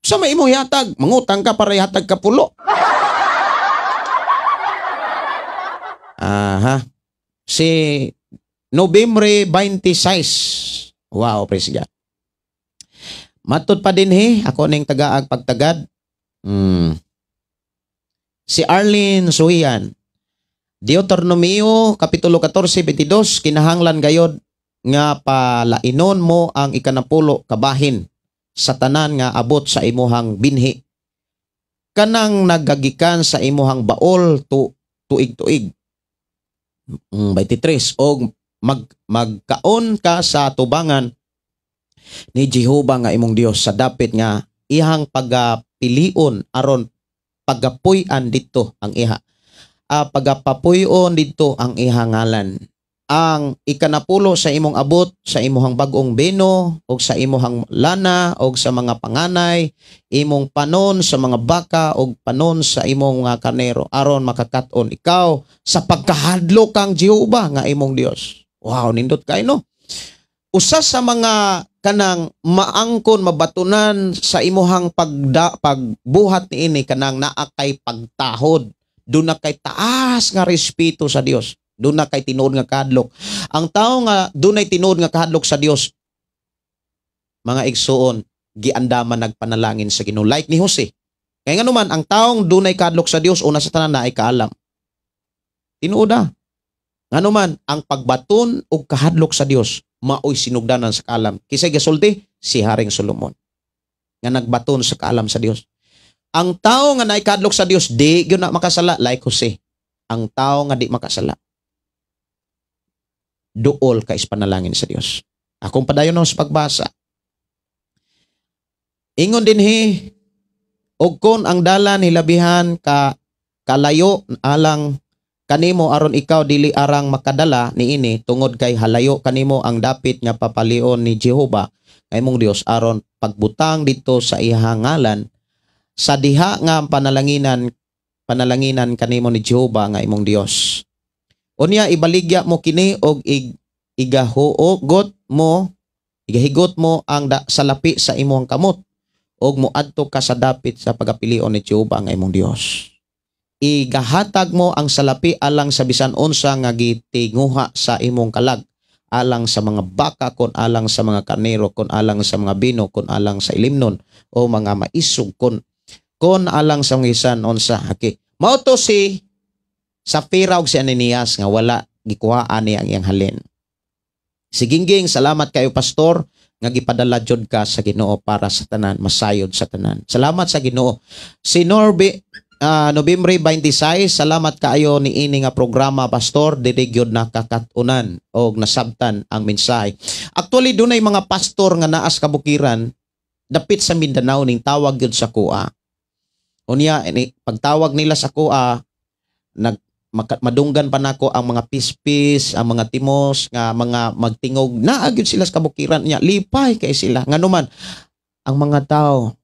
Sa may imong ihatag, mangutang ka para ihatag ka pulo. Aha. Si Nobyembre 26. Wow, praise God. Matod pa din ako ning tagaag pagtagad. Si Arlene Suhian. Deuteronomio kapitulo 14:22 kinahanglan gayod nga palainon mo ang ikanapulo kabahin sa tanan nga abot sa imuhang binhi. Kanang nagagikan sa imuhang baol tuig-tuig. 23 og magkaon ka sa tubangan ni Jehovah nga imong Dios sa dapit nga ihang pagapilion aron pagapuy-an dito ang iha. Pagapapuy-on dito ang iha ngalan. Ang ikanapulo sa imong abot sa imong bagong beno o sa imong lana o sa mga panganay, imong panon sa mga baka o panon sa imong karnero aron makakaton ikaw sa pagkahadlok kang Jehovah nga imong Dios. Wow, nindot kay no. Usa sa mga kanang maangkon mabatunan sa imuhang pagbuhat niini kanang naa kay pagtahod, doon na kay taas nga respeto sa Dios, doon na kay tinuod nga kahadlok. Ang tao nga doon ay tinuod nga kahadlok sa Dios, mga igsuon, giandaman nagpanalangin sa Ginoo like ni Jose. Kaya nga naman ang taong doon ay kahadlok sa Dios una sa tanan na ay kaalam. Tinuoda. Nga naman ang pagbaton og kahadlok sa Dios maoy sinugdanan sa kaalam. Kisay gasulti si Haring Solomon nga nagbaton sa kaalam sa Dios. Ang tao nga naikadlok sa Dios di gyud na makasala like Jose. Ang tao nga di makasala duol ka panalangin sa Dios. Akong padayon sa pagbasa. Ingon dinhi og kon ang dalan hilabihan ka kalayo alang kanimo aron ikaw dili arang makadala niini tungod kay halayo kanimo ang dapit nga papalion ni Jehovah kay mong Dios aron pagbutang dito sa ihangalan sa diha nga panalanginan kanimo ni Jehovah nga imong Dios. Unya ibaligya mo kini og igahigot mo ang salapi sa imong kamot og moadto ka sa dapit sa pagapilion ni Jehovah nga imong Dios. Igahatag mo ang salapi alang sa bisan unsa nga gitinguha sa imong kalag, alang sa mga baka kon alang sa mga karnero kon alang sa mga bino kon alang sa ilimnon o mga maisog kon alang sa mga isan unsa. Okay. Mao to si Sapphira ug si Ananias nga wala gikuhaan niya ang iyang halin. Sigingging, salamat kayo pastor nga gipadala jud ka sa Ginoo para sa tanan, masayod sa tanan. Salamat sa Ginoo. Si Nobyembre 26, salamat kaayo ni ini nga programa pastor, dili gyud nakakatunan og nasabtan ang mensahe. Actually dunay mga pastor nga naas kabukiran dapit sa Mindanao ning tawag gyud sa kuha. Unya pagtawag nila sa kuha madunggan pa nako ang mga pispis, ang mga timos nga mga magtingog naa gyud sila sa kabukiran niya, lipay kay sila. Nganuman ang mga tao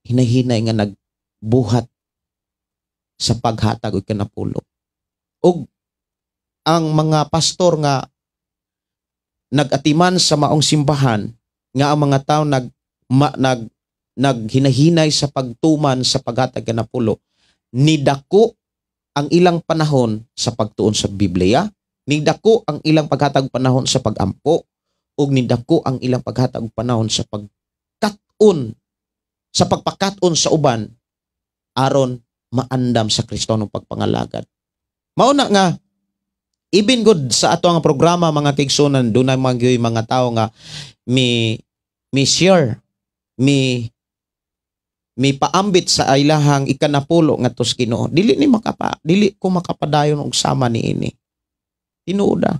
hinahinay nga nagbuhat sa paghatag og kanapulo. Og ang mga pastor nga nagatiman sa maong simbahan nga ang mga tao naghinahinay sa pagtuman sa paghatag kanapulo, nidako ang ilang panahon sa pagtuon sa Biblia, nidako ang ilang paghatag panahon sa pagampo, ug nidako ang ilang paghatag panahon sa pagpakaton sa uban aron maandam sa Kristohanong pagpangalagad. Mauna nga even good sa ato ang programa mga kaigsunan, dunay mga tao nga mi share mi paambit sa ilahang ikanapulo nga tos Ginoo. Dili ko makapadayon og sama niini. Tinuoda.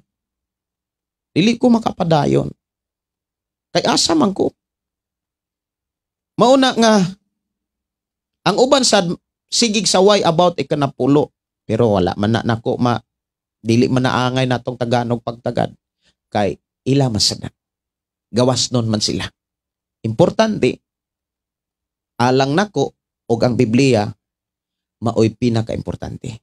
Dili ko makapadayon. Kay asa man ko. Mauna nga ang uban sad sigig saway about ikanapulo, pero wala man na nako dili man naangay natong Tagalog pagtagad kay ila masada. Gawas nun man sila. Importante alang nako og ang Biblia maoy pinaka-importante.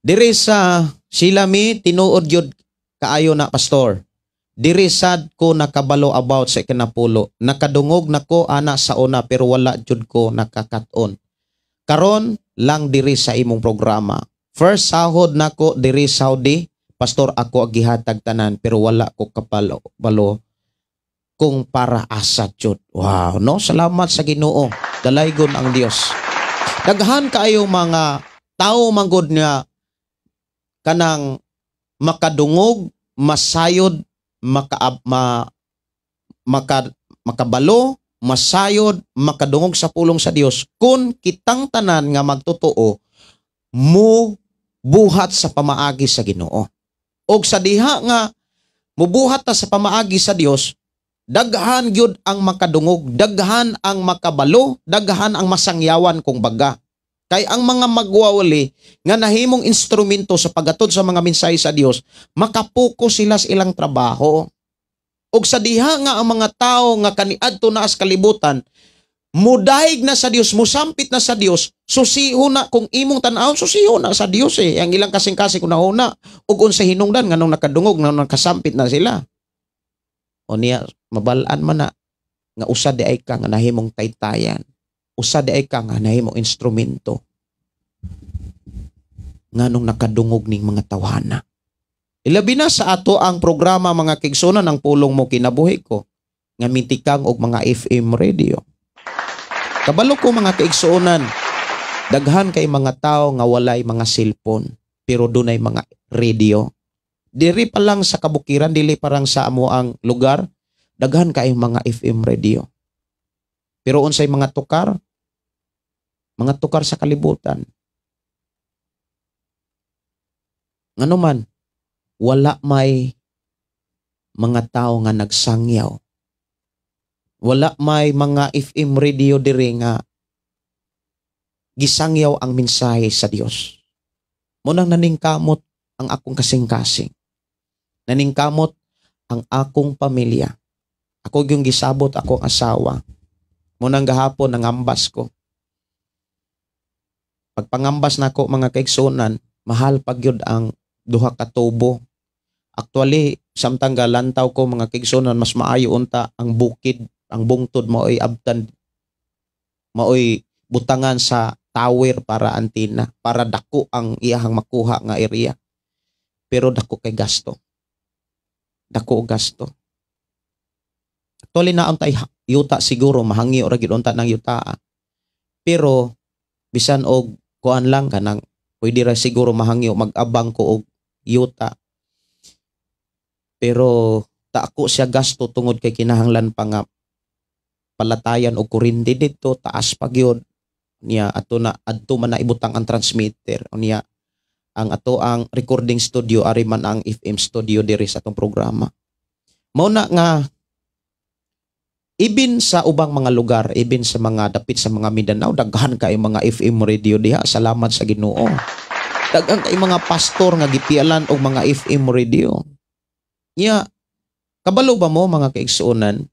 Diri sa silami tinuod yun kaayo na pastor. Diri sad ko nakabalo about sa ikanapulo. Nakadungog nako ana sa una pero wala jud ko nakakaton. Karon lang diri sa imong programa. First sahod nako diri Saudi, pastor ako gihatag tanan pero wala ko kapalo balo kung para asa jud. Wow, no? Salamat sa Ginoo. Dalaygon ang Dios. Daghan kaayo mga tao manggod nga kanang makadungog, masayod, makabalo, masayod, makadungog sa pulong sa Dios kung kitang tanan nga magtotoo mo buhat sa pamaagi sa Ginoo. Og sa diha nga mubuhat ta sa pamaagi sa Dios, daghan gyud ang makadungog, daghan ang makabalo, daghan ang masangyawan kung baga. Kay ang mga magwawali nga nahimong instrumento sa paghatod sa mga mensahe sa Dios, makapokus sila sa ilang trabaho. Og sa diha nga ang mga tao nga kaniadto na as kalibutan, mudaig na sa Dios, musampit na sa Dios, susiho na kung imong tan-aw, susiho na sa Dios eh. Ang ilang kasing-kasing una ug unsa hinungdan nganong nakadungog, nganong nakasampit na sila. O niya mabalaan man na nga usa di ay ka nga nahimong taytayan. Usa di ay ka nga nahimong instrumento nganong nakadungog ning mga tawhana. Ilabi na sa ato ang programa mga kigsunan ang pulong mo kinabuhi ko nga mintikang og mga FM radio. Kabalo ko mga kaigsuonan, daghan kay mga tao nga walay mga cellphone pero dunay mga radio. Diri pa lang sa kabukiran, dili parang sa amo ang lugar, daghan kay mga FM radio. Pero unsay mga tukar sa kalibutan. Ngano man, wala may mga tao nga nagsangyaw. Wala may mga FM radio diri nga gisangyaw ang mensahe sa Dios. Munang naningkamot ang akong kasing-kasing. Naningkamot ang akong pamilya. Ako yung gisabot akong asawa. Munang gahapon nangambas ko. Pagpangambas nako mga kaigsunan, mahal pagyud ang duha ka tubo. Actually, samtang galantaw ko mga kaigsunan, mas maayo unta ang bukid, ang bungtod maoy abtan, maoy butangan sa tower para antina, para dako ang iyahang makuha nga area. Pero dako kay gasto. Dako og gasto. Actually na untay yuta siguro mahangyo ra gyud unta ng yuta. Pero bisan og kuan lang kanang pwede ra siguro mahangyo mag-abang ko og yuta. Pero taako siya gasto tungod kay kinahanglan pa nga palatayan og kuryente dito, taas pa gyud niya adto man na ibutang ang transmitter niya ang ato ang recording studio ari man ang FM studio diri sa atong programa. Mao na nga ibin sa ubang mga lugar, ibin sa mga dapit sa mga Mindanao, daghan kay mga FM radio diha. Salamat sa Ginoo. Daghan kay mga pastor nga gipialan og mga FM radio. Nya kabalo ba mo mga kaigsuonan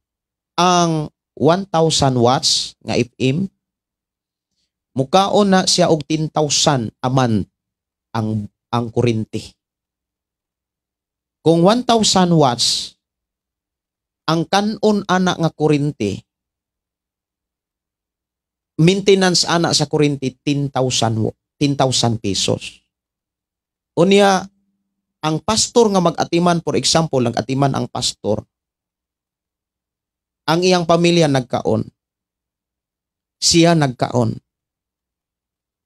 ang 1,000 watts nga FM mukaon na siya og 10,000 a month ang kuryente. Kung 1,000 watts ang kanon ana nga kuryente, maintenance ana sa kuryente 10,000 pesos. Unya ang pastor nga mag-atiman, for example, nag-atiman ang pastor, ang iyang pamilya nagkaon, siya nagkaon.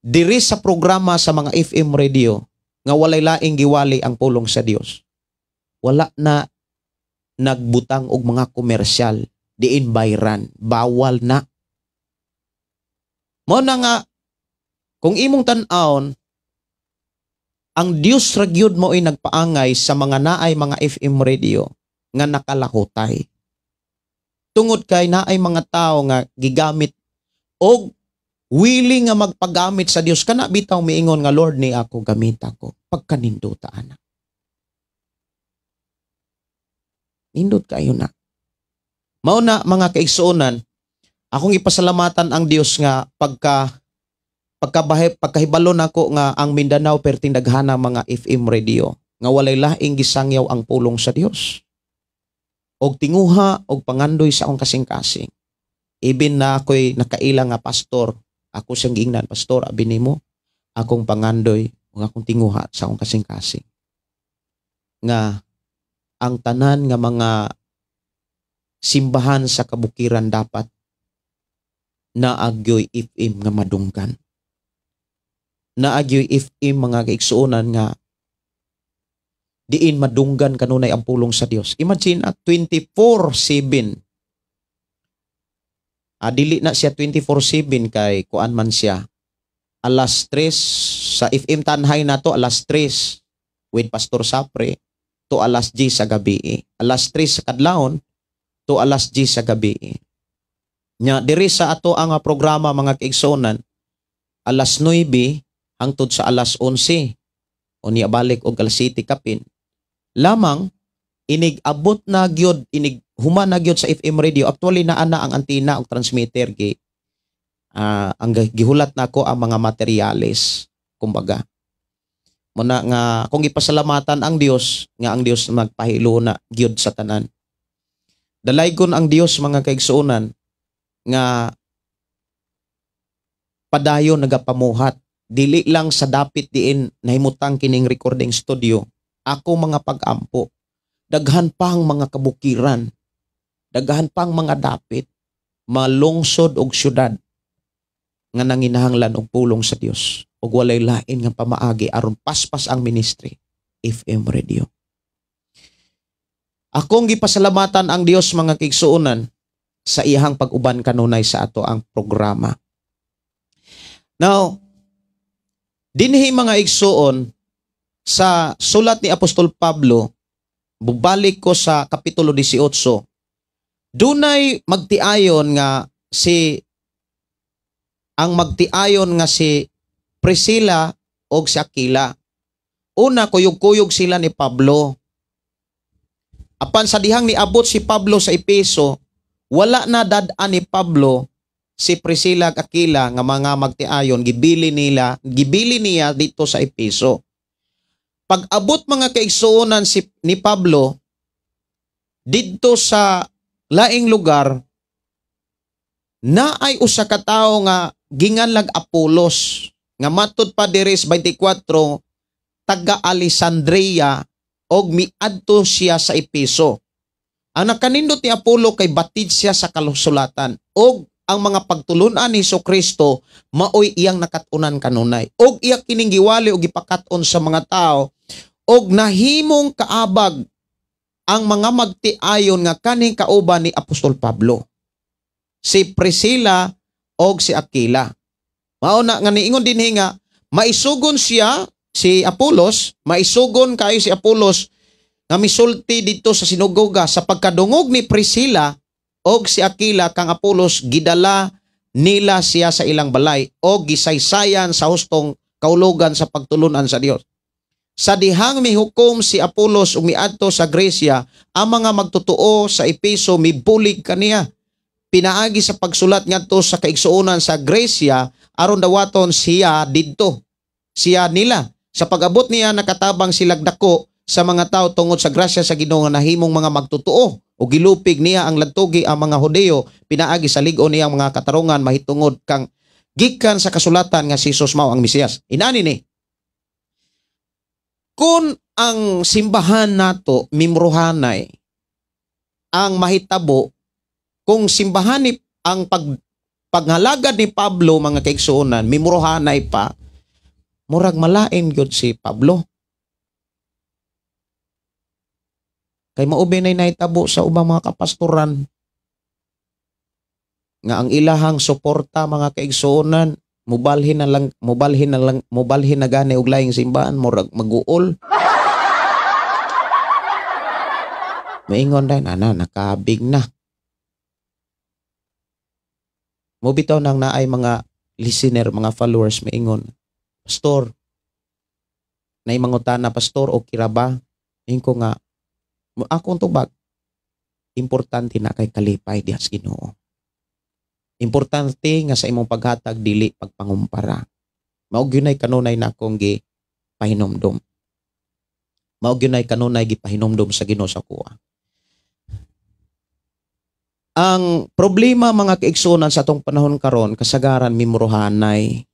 Diri sa programa sa mga FM radio nga walay laing giwali ang pulong sa Dios, wala na nagbutang og mga komersyal diin bayran, bawal na. Mo na nga kung imong tan-awon, ang Dios ra gyud mo ay nagpaangay sa mga naay mga FM radio nga nakalahutay. Tungod kay naay mga tao nga gigamit og willing nga magpagamit sa Dios, kana bitaw miingon nga Lord ni ako gamit ako pagkaninduta ana. Nindot kayo na. Mao na mga kaigsuonan, akong ipasalamatan ang Dios nga pagka pagkahibalo nako nga ang Mindanao perting daghana mga FM radio nga walay laing gisangyaw ang pulong sa Dios. Og tinguha og pangandoy sa akong kasing-kasing. Even na ako'y nakaila nga pastor, ako siyang giingnan, pastor, abi nimo akong pangandoy ug akong tinguha sa akong kasing-kasing. Nga ang tanan nga mga simbahan sa kabukiran dapat naagyoy FM nga madunggan. Naagyoy FM mga kaigsuonan nga diin madunggan kanunay ang pulong sa Dios. Imagine 24/7. Dili na siya 24/7 kay kuan man siya. Alas 3 sa FM Tanhay na to, alas 3 with Pastor Sapre to alas 10 sa gabi. Alas 3 sa kadlawon to alas 10 sa gabi. Nya diri sa ato ang programa mga kaigsuonan alas 9 hangtod sa alas 11 o niya balik og alas 7 kapin. Lamang inig abot na gyud, inig human na gyud sa FM radio. Actually naa na ang antenna og transmitter gi ang gihulat nako ang mga materyales kumbaga. Muna nga kung ipasalamatan ang Dios nga ang Dios magpahilo na gyud sa tanan. Dalaygon ang Dios mga kaigsuonan nga padayon nagapamuhat dili lang sa dapit diin nahimutang kining recording studio. Ako mga pag-ampo, daghan pang mga kabukiran, daghan pang mga dapit, malungsod og syudad nga nanginahanglan og pulong sa Dios ug walay lain nga pamaagi aron paspas ang ministry FM radio. Akong gipasalamatan ang Dios mga kaigsuonan sa iyang pag-uban kanunay sa ato ang programa. Now, dinhi mga igsuon sa sulat ni Apostol Pablo, bubalik ko sa kapitulo 18. Dunay magtiayon nga si Priscilla o si Aquila. Una, kuyog-kuyog sila ni Pablo. Apan sa dihang niabot si Pablo sa Epeso, wala na dad-an ni Pablo si Priscilla at Aquila nga mga magtiayon, gibili niya dito sa Epeso. Pag abot mga kaigsuonan ni Pablo dito sa laing lugar, na ay usa ka tawo nga ginganlag Apolos nga matud pa diri sa 24 taga Alexandria og miadto siya sa Epeso. Ang nakanindot ni Apolo kay batid siya sa kasulatan og ang mga pagtulunan ni Jesucristo maoy iyang nakatunan kanunay og iya kining giwali og gipakat-on sa mga tao og nahimong kaabag ang mga magtiayon nga kaning kauban ni Apostol Pablo, si Priscilla og si Aquila. Mao na nga niingon dinhi nga maisugon siya si Apolos, maisugon kayo si Apolos nga misulti dito sa sinagoga sa pagkadungog ni Priscilla og si Aquila kang Apolos, gidala nila siya sa ilang balay o gisaysayan sa hustong kaulugan sa pagtulunan sa Dios. Sa dihang mihukom si Apolos umiadto sa Grecia, ang mga magtutuo sa Epeso mibulig kaniya. Pinaagi sa pagsulat ngadto sa kaigsuonan sa Grecia aron dawaton siya didto. Siya nila sa pag-abot niya nakatabang silag dako sa mga tao tungod sa grasya sa Ginoo nga nahimong mga magtutuo o gilupig niya ang ladtugi ang mga Hudeo, pinaagi sa lig-on niyang mga katarungan mahitungod kang gikan sa kasulatan nga si Jesus mao ang Mesiyas. Inani ni kung ang simbahan nato mimruhanay ang mahitabo, kung simbahan ni ang paghalagad ni Pablo mga kaigsuonan mimruhanay pa, murag malain gyud si Pablo. Kay maubay na nahitabo sa ubang mga kapastoran nga ang ilahang suporta mga kaigsuonan mubalhin na gani og laing simbahan murag maguol. Maingon din nakabig na. Mo bitaw nang naay mga listener, mga followers maingon, pastor, nay mangutana pastor o kiraba, ko nga akong tubag importante na kay kalipay diha sa Ginoo. Importante nga sa imong paghatag dili pagpangumpara. Mao gyunay kanunay na akong gipahinomdom. Mao gyunay kanunay gipahinomdom sa Ginoo sa kuha. Ang problema mga kaigsunan sa atong panahon karon kasagaran mimrohanay.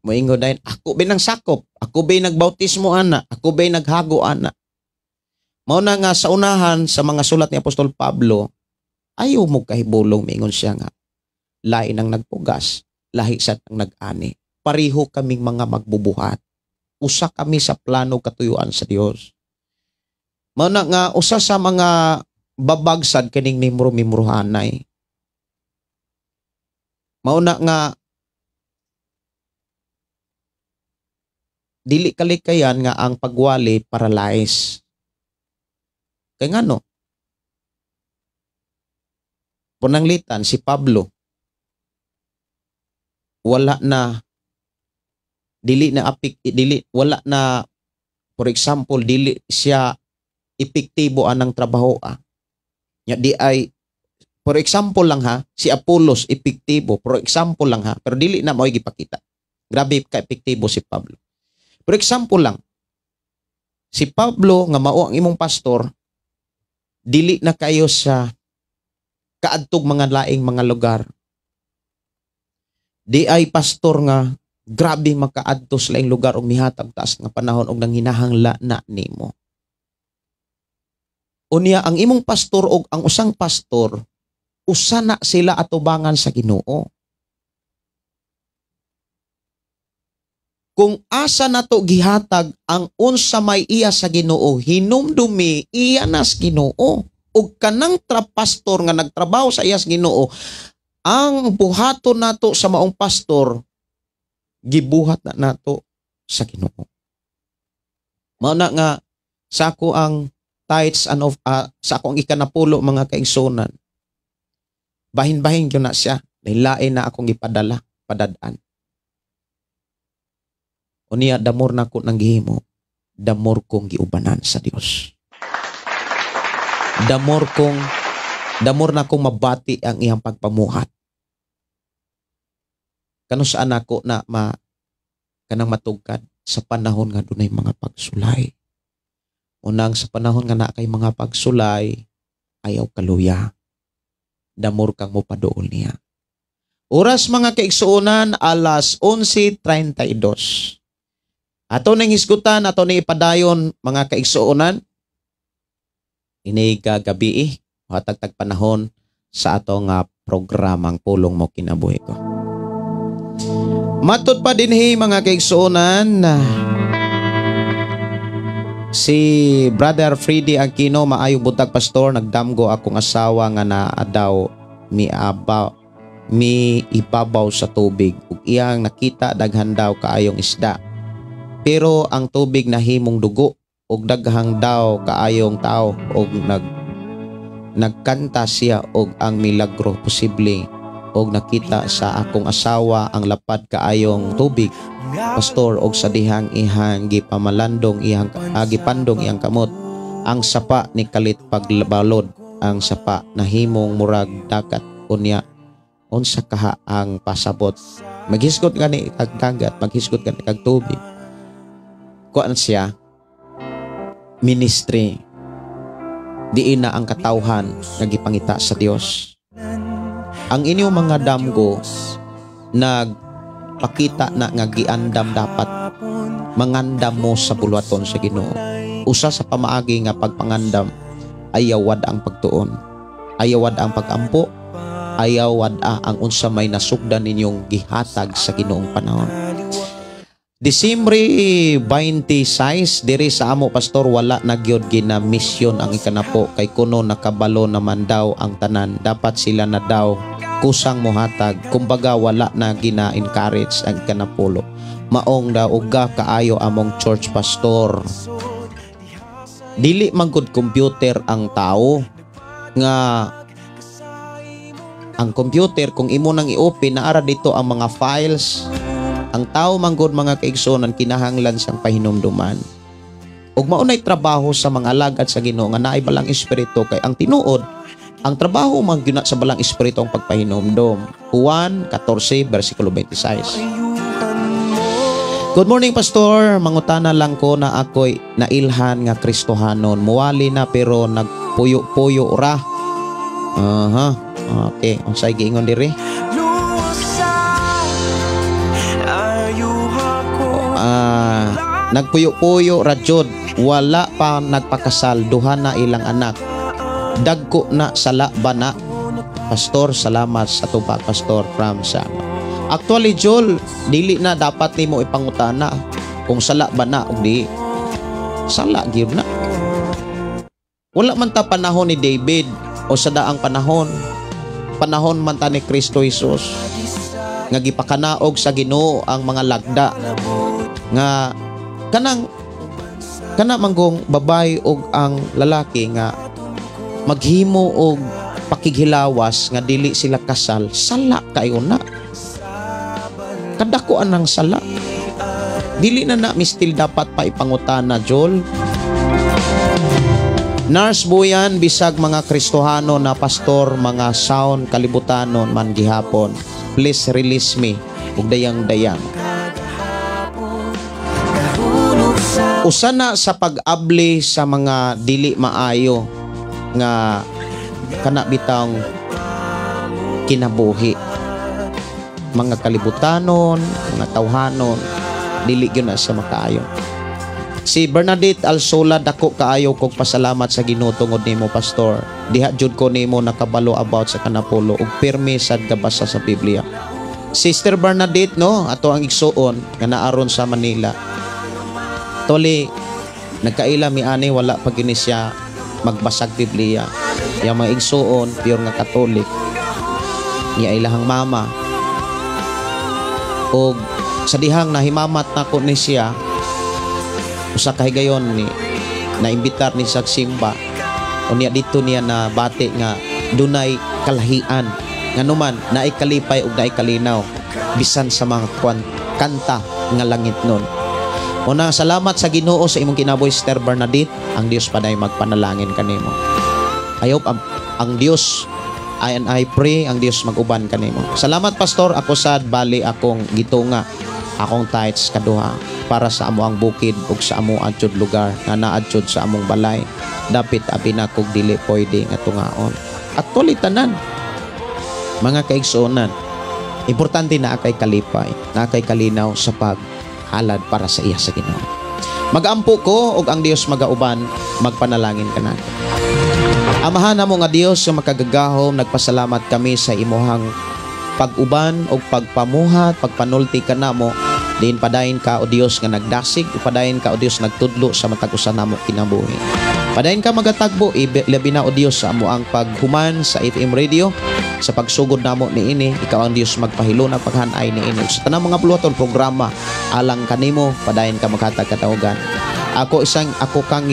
Moingon dayon, ako ba nang sakop, ako ba nagbautismo ana, ako ba naghago ana. Mao na nga sa unahan sa mga sulat ni Apostol Pablo, ayaw mo kahibulong mingon siya nga. Lain ang nagpugas, lahi sa ang nag-ani. Pareho kaming mga magbubuhat. Usa kami sa plano katuyuan sa Dios. Mao na nga usa sa mga babagsad kining mimro-mimrohanay. Mao na nga dili kalikayan nga ang pagwali paralyze. Kay ngano? Punanglitan si Pablo wala na wala na, for example, dili siya epektibo anang trabaho. Nya di ay, for example lang ha, si Apollos epektibo, for example lang ha, pero dili na mao'y gipakita. Grabe ka epektibo si Pablo. For example lang, si Pablo nga mao ang imong pastor, dili na kayo sa kaadtog mga laing mga lugar. Di ay pastor nga grabe makaadto sa laing lugar og mihatag taas nga panahon og nang hinahangla na nimo. Unya ang imong pastor og ang usang pastor usa na sila atubangan sa Ginoo. Kung asa nato gihatag ang unsa may iya sa Ginoo, hinumdumi iya nas Ginoo. Ug kanang pastor nga nagtrabaho sa iya sa Ginoo, ang buhaton nato sa maong pastor gibuhat na nato sa Ginoo. Mao na nga sa ako ang tithes and of sa akong ikanapulo mga kaigsunan. Bahin-bahin yun na siya. Lain na akong ipadala, padadaan. Unya damor na ko nang gihimo, damor kong giubanan sa Dios. Damor na kong mabati ang iyang pagpamuhat. Kano saan ako na kanang matugkad sa panahon nga dunay mga pagsulay. Unang sa panahon nga na kay mga pagsulay, ayaw kaluya. Damor kang mo padool niya. Oras mga kaigsuonan, alas 11:32. Ato nang hisgutan, ato nang ipadayon mga kaigsuonan. Ini gabi hatag panahon sa ato nga programang Pulong Mo Kinabuhi Ko. Matod pa dinhi mga kaigsuonan, si Brother Freddy Aquino, maayong buntag pastor, nagdamgo akong asawa nga naa daw ibabaw sa tubig ug iyang nakita daghan daw kaayong isda. Pero ang tubig nahimong dugo ug daghang daw kaayong tao ug nagkanta siya og ang milagro posible og nakita sa akong asawa ang lapad kaayong tubig pastor og sa dihang ihang gipamalandong iyang gipandong iyang kamot ang sapa ni kalit pagbalod ang sapa nahimong murag dagat unya unsa kaha ang pasabot maghisgot gani kag dagat maghisgot gani kag tubig kuan siya ministry diin na ang katawhan nga gipangita sa Dios. Ang inyong mga damgo nagpakita na nga giandam dapat mangandam mo sa bulwaton sa Ginoo. Usa sa pamaagi nga pagpangandam ayawad ang pagtuon, ayawad ang pagampo, ayawad ang unsa may nasugdan ninyong gihatag sa Ginoong panahon. Disyembre 26 diri sa amo pastor wala na gyud gina misyon ang ikanapo kay kuno nakabalo naman daw ang tanan dapat sila na daw kusang mohatag kumbaga wala na gina encourage ang ikanapulo maong daw uga kaayo among church pastor dili man gud computer ang tao nga ang computer kung imo nang i-open naara dito ang mga files. Ang tao manggod mga kaigsuonan kinahanglan siyang pahinumduman. Ug maunay trabaho sa mga alagad sa Ginoo nga naay balang espiritu kay ang tinuod ang trabaho man gyud sa balang espiritu ang pagpahinumdom. Juan 14 bersikulo 26. Good morning, Pastor. Mangutana lang ko na ako'y nailhan nga Kristohanon. Muwali na pero nagpuyo-puyo ra. Aha. Okay. Unsay giingon diri? Nagpuyo-puyo ra jud. Wala pa nagpakasal. Duha na ilang anak. Dagko na sala ba na? Pastor, salamat sa tupa, Pastor from Sama. Actually, Joel, dili na dapat nimo ipangutana kung sala ba na o di. Sala gyud na. Wala man ta panahon ni David o sa daang panahon. Panahon man ta ni Kristo Jesus nga gipakanaog sa Ginoo ang mga lagda nga kana manggong babae og ang lalaki nga maghimo og pakighilawas nga dili sila kasal. Sala kayo na. Kadakuan ng sala. Dili na mistil dapat pa ipangutana, Joel. Nars buyan, bisag mga Kristohano na pastor, mga sound kalibutanon man gihapon. Please release me. Ug dayang-dayang. Usa na sa pag-abli sa mga dili maayo nga kana bitang kinabuhi. Mga kalibutanon, mga tawhanon, dili gyud na siya makaayo. Si Bernadette Alsola, dako kaayo kog pasalamat sa Ginoo tungod nimo, Pastor. Diha jud ko nimo nakabalo about sa kanapulo ug pirmi sad gabasa sa Biblia. Sister Bernadette, no, ato ang igsuon nga naaron sa Manila. Toli nagkaila mi ani wala pa gini siya magbasag Biblia. Yang mga igsuon pure nga Katolik. Niya ilahang mama. O sa dihang nahimamat na ko ni siya usa ka higayon ni naimbitar ni sa simba o niya dito niya na bati nga dunay kalahian nga numan naay kalipay ug naay kalinaw bisan sa mga kanta nga langit nun. Una, salamat sa Ginoo sa imong kinabuhi, Sister Bernadette. Ang Dios paday magpanalangin kanimo. I hope ang Dios and I pray ang Dios maguban kanimo. Salamat, Pastor. Ako sad bali akong gitunga akong tithes kaduha para sa amo ang bukid ug sa amo adjud lugar nga naadjud sa among balay. Dapit abi na kog dili pwede nga tungaon. At tuloy tanan mga kaigsuonan. Importante na akay kalipay, na akay kalinaw sa paghalad para sa iya sa Ginoo. Magampo ko ug ang Dios magauban, magpanalangin ka natin. Amahan namo nga Dios sa makagagahom, nagpasalamat kami sa imuhang pag-uban o pagpamuhat, pagpanulti ka namo. Diin padayon ka o Dios nga nagdasig, padayon ka o Dios nagtudlo sa matag usa namo kinabuhi. Padayon ka magatagbo, labi na o Dios sa amo ang paghuman sa FM radio, sa pagsugod namo ni ini, ikaw ang Dios magpahilo na paghanay ni ini. Sa tanang mga puluton programa, alang kanimo, padayon ka maghatag katawgan. Ako kang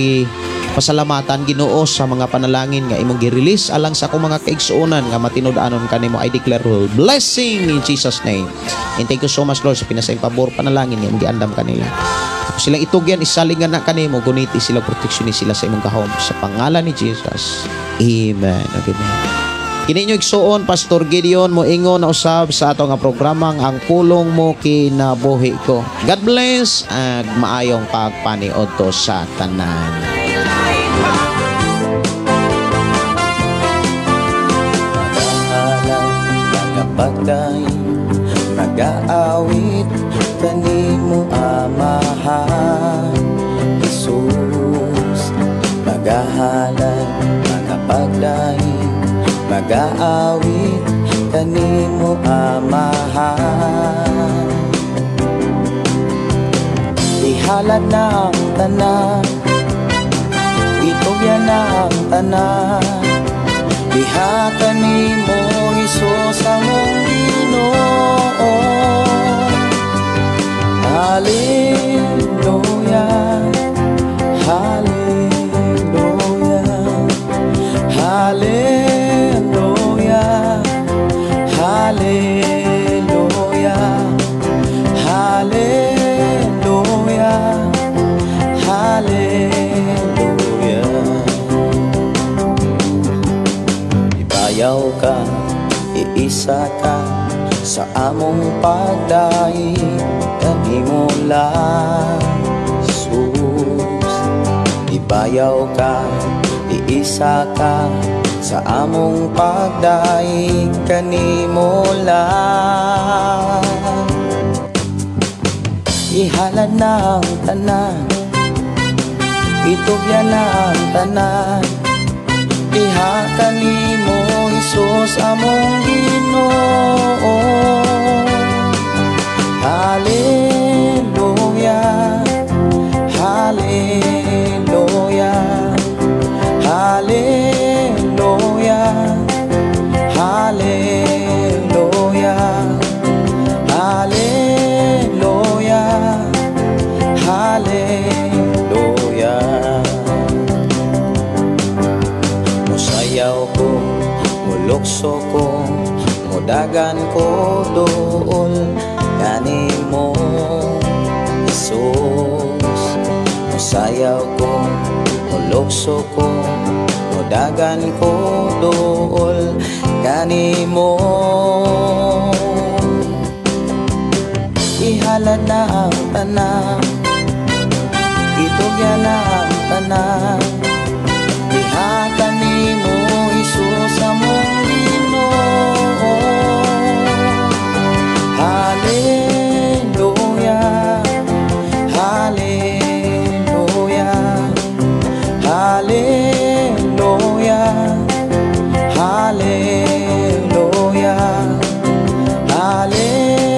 pasalamatan Ginoo sa mga panalangin nga imong gi-release alang sa akong mga kaigsuonan nga matinud-anon kanimo. I declare blessing in Jesus name. And thank you so much, Lord, sa pinasayang pabor panalangin nga imong giandam kanila. Ako silang itugyan, isalingan na kanimo, guniti sila, proteksyonin sila sa imong gahom sa pangalan ni Jesus. Amen. Amen. Kini nyo igsuon, Pastor Gideon, mo ingon na usab sa ato nga programang ang kulong mo kinabuhi ko. God bless at maayong pagpaniod to sa tanan. Pagday mag-aawit kanimo amahan Jesus, magahalay mga pagday mag-aawit kanimo amahan. Ihalad na ang tanan, itugyan na ang tanan, diha kanimo Jesus among Ginoo. Hallelujah, hallelujah, hallelujah, hallelujah, hallelujah, hallelujah. Ibayaw ka, iisa ka sa among pagdaig, kanimo lang, Jesus. Ibayaw ka, iisa ka sa among pagdaig kanimo lang. Ihalad na ang tanan, itugyan na ang tanan, diha kanimo Jesus among Ginoo. Hallelujah, hallelujah, hallelujah, hallelujah, hallelujah, hallelujah. Musayaw ko, mulukso ko, mudagan ko dool kanimo Jesus. Musayaw ko, mulukso ko, mudagan ko dool kanimo. Ihalad na ang tanan, itugyan na ang tanan, diha kanimo Jesus among Ginoo. Hallelujah, hallelujah, hallelujah, hallelujah, hallelujah,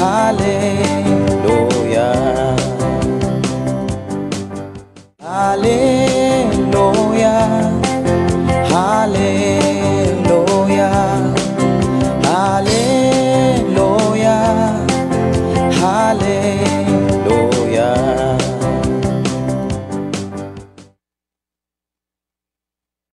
hallelujah, hallelujah.